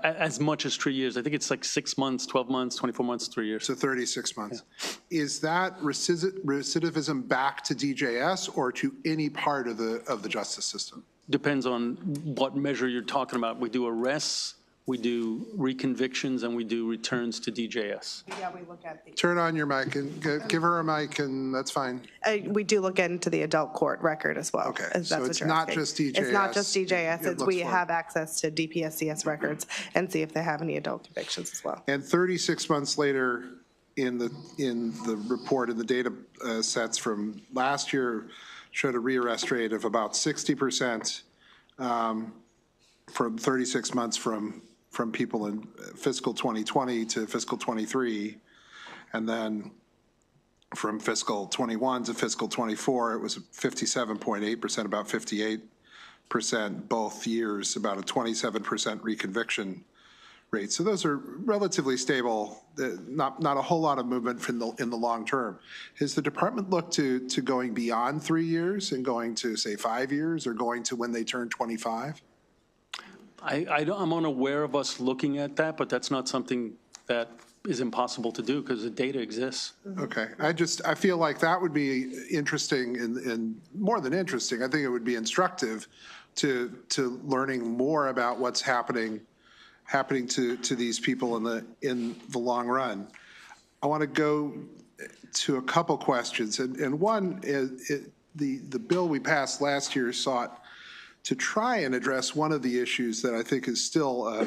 Speaker 17: As much as 3 years. I think it's like 6 months, 12 months, 24 months, 3 years.
Speaker 1: So 36 months. Yeah. Is that recidivism back to DJS or to any part of the justice system?
Speaker 17: Depends on what measure you're talking about. We do arrests, we do reconvictions, and we do returns to DJS.
Speaker 10: Yeah, we look at the.
Speaker 1: Turn on your mic and give her a mic, and that's fine.
Speaker 10: We do look into the adult court record as well.
Speaker 1: Okay,
Speaker 10: That's
Speaker 1: so
Speaker 10: what
Speaker 1: it's
Speaker 10: you're
Speaker 1: not
Speaker 10: asking.
Speaker 1: just DJS.
Speaker 10: It's not just DJS.
Speaker 1: It looks
Speaker 10: We
Speaker 1: for it.
Speaker 10: have access to DPSCS records and see if they have any adult convictions as well.
Speaker 1: And 36 months later, in the report, in the data sets from last year, showed a rearrest rate of about 60% from 36 months from people in fiscal 2020 to fiscal 23. And then from fiscal 21 to fiscal 24, it was 57.8%, about 58% both years, about a 27% reconviction rate. So those are relatively stable, not a whole lot of movement in the long term. Has the department looked to going beyond 3 years and going to, say, 5 years, or going to when they turn 25?
Speaker 17: I'm unaware of us looking at that, but that's not something that is impossible to do because the data exists.
Speaker 1: Okay, I feel like that would be interesting and more than interesting. I think it would be instructive to learning more about what's happening to these people in the long run. I want to go to a couple questions, and one is the bill we passed last year sought to try and address one of the issues that I think is still,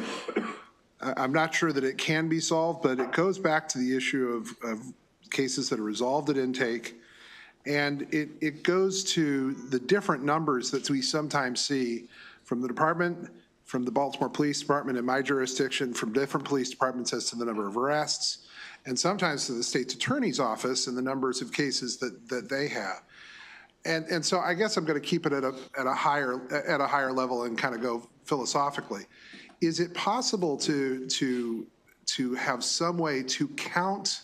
Speaker 1: I'm not sure that it can be solved, but it goes back to the issue of cases that are resolved at intake. And it goes to the different numbers that we sometimes see from the department, from the Baltimore Police Department in my jurisdiction, from different police departments as to the number of arrests, and sometimes to the state's attorney's office and the numbers of cases that they have. And so I guess I'm going to keep it at a higher level and kind of go philosophically. Is it possible to have some way to count,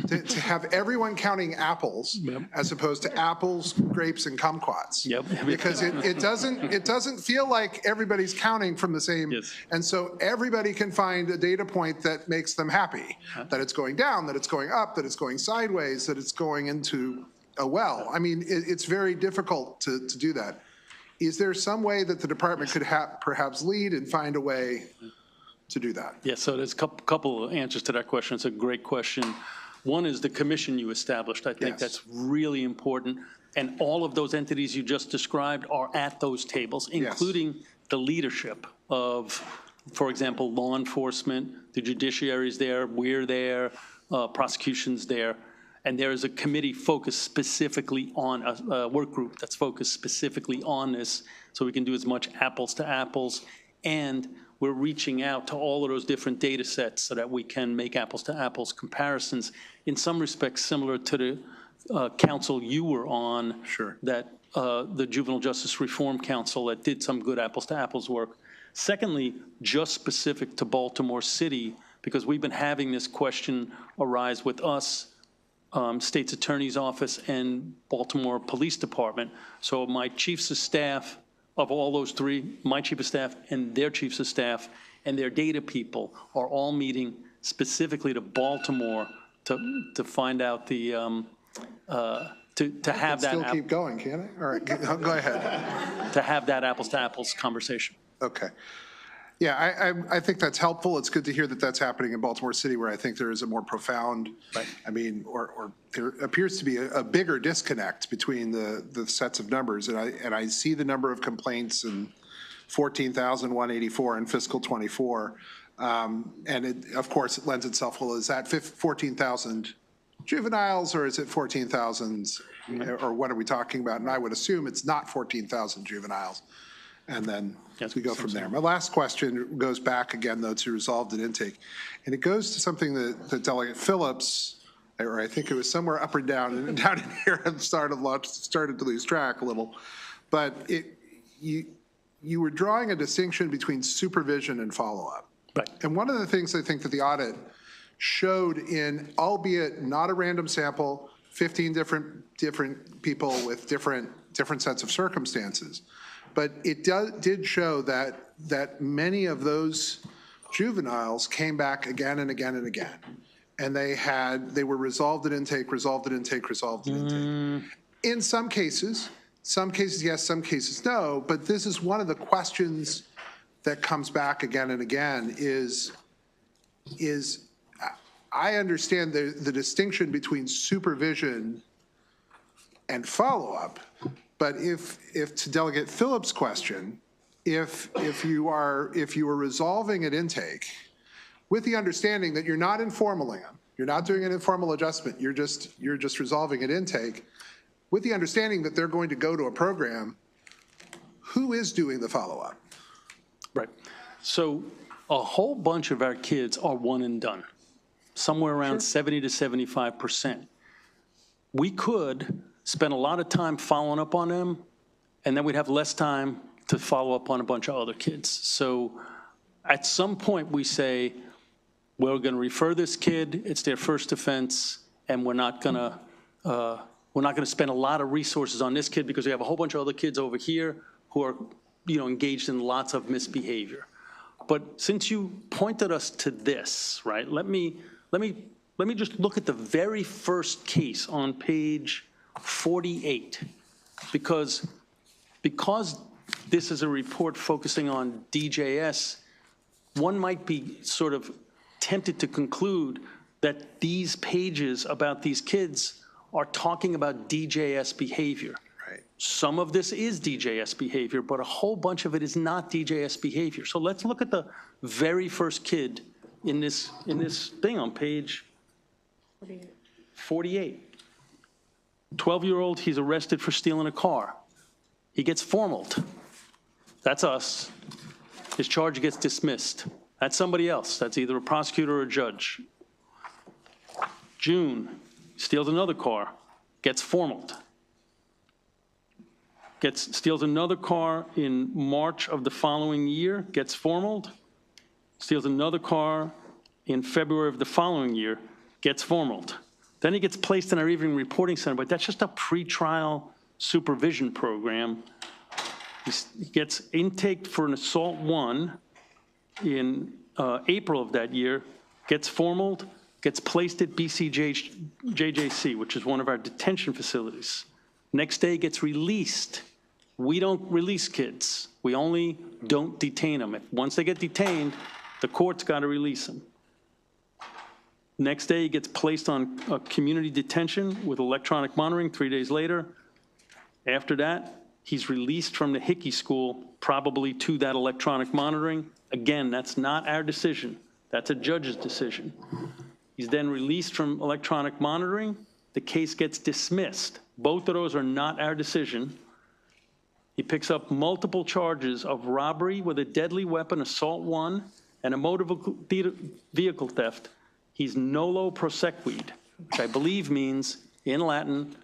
Speaker 1: to have everyone counting apples as opposed to apples, grapes, and kumquats?
Speaker 17: Yep.
Speaker 1: Because it doesn't feel like everybody's counting from the same.
Speaker 17: Yes.
Speaker 1: And so everybody can find a data point that makes them happy, that it's going down, that it's going up, that it's going sideways, that it's going into a well. I mean, it's very difficult to do that. Is there some way that the department could perhaps lead and find a way to do that?
Speaker 17: Yeah, so there's a couple of answers to that question. It's a great question. One is the commission you established. I think that's really important. And all of those entities you just described are at those tables, including the leadership of, for example, law enforcement, the judiciary is there, we're there, prosecutions there. And there is a committee focused specifically on, a work group that's focused specifically on this, so we can do as much apples to apples. And we're reaching out to all of those different data sets so that we can make apples to apples comparisons, in some respects similar to the council you were on.
Speaker 1: Sure.
Speaker 17: That the Juvenile Justice Reform Council that did some good apples to apples work. Secondly, just specific to Baltimore City, because we've been having this question arise with us, State's Attorney's Office and Baltimore Police Department. So my chiefs of staff of all those three, my chief of staff and their chiefs of staff and their data people are all meeting specifically to Baltimore to find out the, to have that.
Speaker 1: Still keep going, can I? All right, go ahead.
Speaker 17: To have that apples to apples conversation.
Speaker 1: Okay. Yeah, I think that's helpful. It's good to hear that that's happening in Baltimore City, where I think there is a more profound, I mean, or there appears to be a bigger disconnect between the sets of numbers. And I see the number of complaints and 14,184 in fiscal 24. And it, of course, it lends itself, well, is that 14,000 juveniles or is it 14,000, or what are we talking about? And I would assume it's not 14,000 juveniles. And then we go from there. My last question goes back again, though, to resolved at intake. And it goes to something that Delegate Phillips, or I think it was somewhere up or down in here, and started to lose track a little. But you were drawing a distinction between supervision and follow-up.
Speaker 17: Right.
Speaker 1: And one of the things I think that the audit showed in, albeit not a random sample, 15 different people with different sets of circumstances, but it did show that many of those juveniles came back again and again and again. And they were resolved at intake, resolved at intake, resolved at intake. In some cases yes, some cases no, but this is one of the questions that comes back again and again is I understand the distinction between supervision and follow-up. But if to Delegate Phillips' question, if you are resolving at intake with the understanding that you're not informing them, you're not doing an informal adjustment, you're just resolving at intake, with the understanding that they're going to go to a program, who is doing the follow-up?
Speaker 17: Right. So a whole bunch of our kids are one and done, somewhere around 70 to 75%. We could spend a lot of time following up on them, and then we'd have less time to follow up on a bunch of other kids. So at some point we say, we're going to refer this kid, it's their first offense, and we're not going to spend a lot of resources on this kid because we have a whole bunch of other kids over here who are, engaged in lots of misbehavior. But since you pointed us to this, right, let me just look at the very first case on page 48, because this is a report focusing on DJS, one might be sort of tempted to conclude that these pages about these kids are talking about DJS behavior.
Speaker 1: Right.
Speaker 17: Some of this is DJS behavior, but a whole bunch of it is not DJS behavior. So let's look at the very first kid in this thing on page 48. 12-year-old, he's arrested for stealing a car. He gets formaled. That's us. His charge gets dismissed. That's somebody else. That's either a prosecutor or a judge. June, steals another car, gets formaled. Steals another car in March of the following year, gets formaled. Steals another car in February of the following year, gets formaled. Then he gets placed in our evening reporting center, but that's just a pretrial supervision program. He gets intaked for an assault 1 in April of that year, gets formaled, gets placed at BCJJC, which is one of our detention facilities. Next day gets released. We don't release kids. We only don't detain them. Once they get detained, the court's got to release them. Next day, he gets placed on a community detention with electronic monitoring 3 days later. After that, he's released from the Hickey School, probably to that electronic monitoring. Again, that's not our decision. That's a judge's decision. He's then released from electronic monitoring. The case gets dismissed. Both of those are not our decision. He picks up multiple charges of robbery with a deadly weapon, assault 1, and a motor vehicle theft. He's nolo prosequid, which I believe means, in Latin,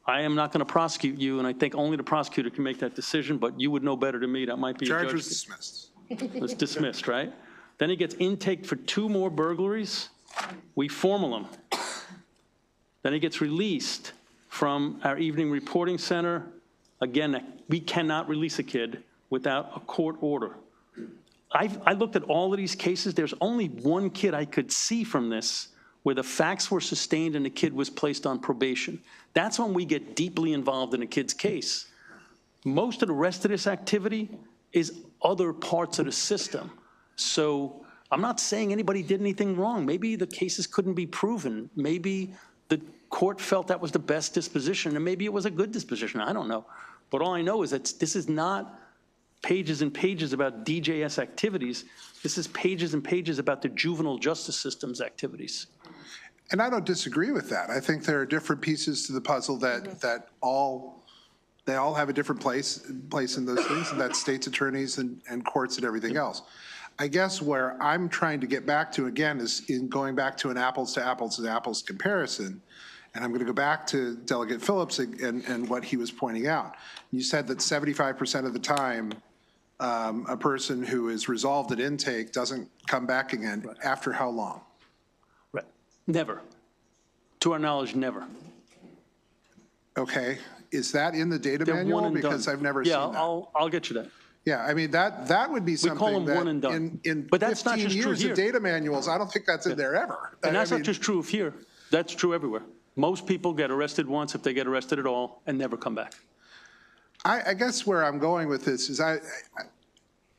Speaker 17: I am not going to prosecute you, and I think only the prosecutor can make that decision, but you would know better than me. That might be a judge.
Speaker 1: Charge was dismissed.
Speaker 17: It's dismissed, right? Then he gets intake for 2 more burglaries. We formal him. Then he gets released from our evening reporting center. Again, we cannot release a kid without a court order. I looked at all of these cases. There's only one kid I could see from this where the facts were sustained and the kid was placed on probation. That's when we get deeply involved in a kid's case. Most of the rest of this activity is other parts of the system. So I'm not saying anybody did anything wrong. Maybe the cases couldn't be proven. Maybe the court felt that was the best disposition, and maybe it was a good disposition. I don't know. But all I know is that this is not pages and pages about DJS activities. This is pages and pages about the juvenile justice system's activities.
Speaker 1: And I don't disagree with that. I think there are different pieces to the puzzle that all have a different place in those things, and that's state's attorneys and courts and everything else. I guess where I'm trying to get back to, again, is in going back to an apples to apples to apples comparison. And I'm going to go back to Delegate Phillips and what he was pointing out. You said that 75% of the time, a person who is resolved at intake doesn't come back again. Right. After how long?
Speaker 17: Right. Never. To our knowledge, never.
Speaker 1: Okay. Is that in the data manual? Because I've never seen that.
Speaker 17: Yeah, I'll get you that.
Speaker 1: Yeah, I mean, that would be something
Speaker 17: we call them
Speaker 1: that
Speaker 17: one and done.
Speaker 1: in
Speaker 17: but that's
Speaker 1: 15
Speaker 17: not just
Speaker 1: years
Speaker 17: true
Speaker 1: of
Speaker 17: here.
Speaker 1: data manuals, I don't think that's in there ever.
Speaker 17: And that's not just true of here. That's true everywhere. Most people get arrested once, if they get arrested at all, and never come back.
Speaker 1: I guess where I'm going with this is I'd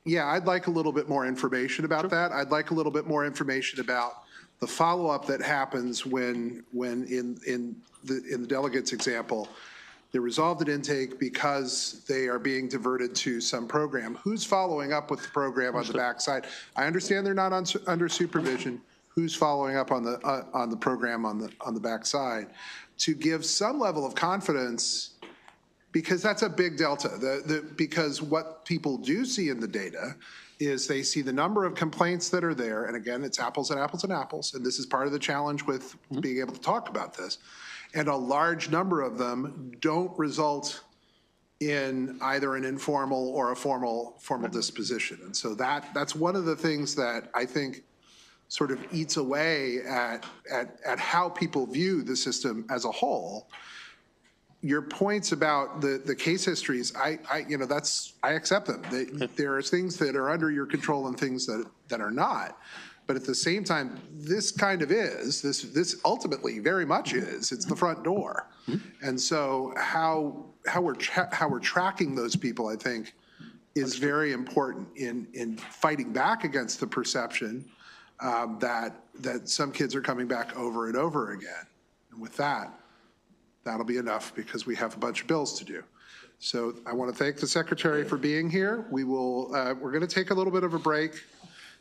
Speaker 1: like a little bit more information about that. I'd like a little bit more information about the follow-up that happens when in the delegate's example, they're resolved at intake because they are being diverted to some program. Who's following up with the program on the backside? I understand they're not under supervision. Who's following up on the program on the backside to give some level of confidence, because that's a big delta. Because what people do see in the data is they see the number of complaints that are there, and again, it's apples and apples and apples, and this is part of the challenge with being able to talk about this. And a large number of them don't result in either an informal or a formal disposition. And so that's one of the things that I think sort of eats away at how people view the system as a whole. Your points about the case histories, I accept them. There are things that are under your control and things that are not. But at the same time, this kind of is, this ultimately very much is, it's the front door. And so how we're tracking those people, I think, is very important in fighting back against the perception that some kids are coming back over and over again. And with that, that'll be enough because we have a bunch of bills to do. So I want to thank the Secretary for being here. We're going to take a little bit of a break,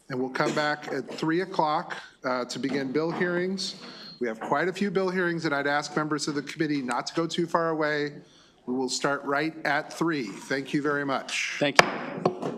Speaker 1: and we'll come back at 3 o'clock to begin bill hearings. We have quite a few bill hearings, and I'd ask members of the committee not to go too far away. We will start right at 3. Thank you very much.
Speaker 17: Thank you.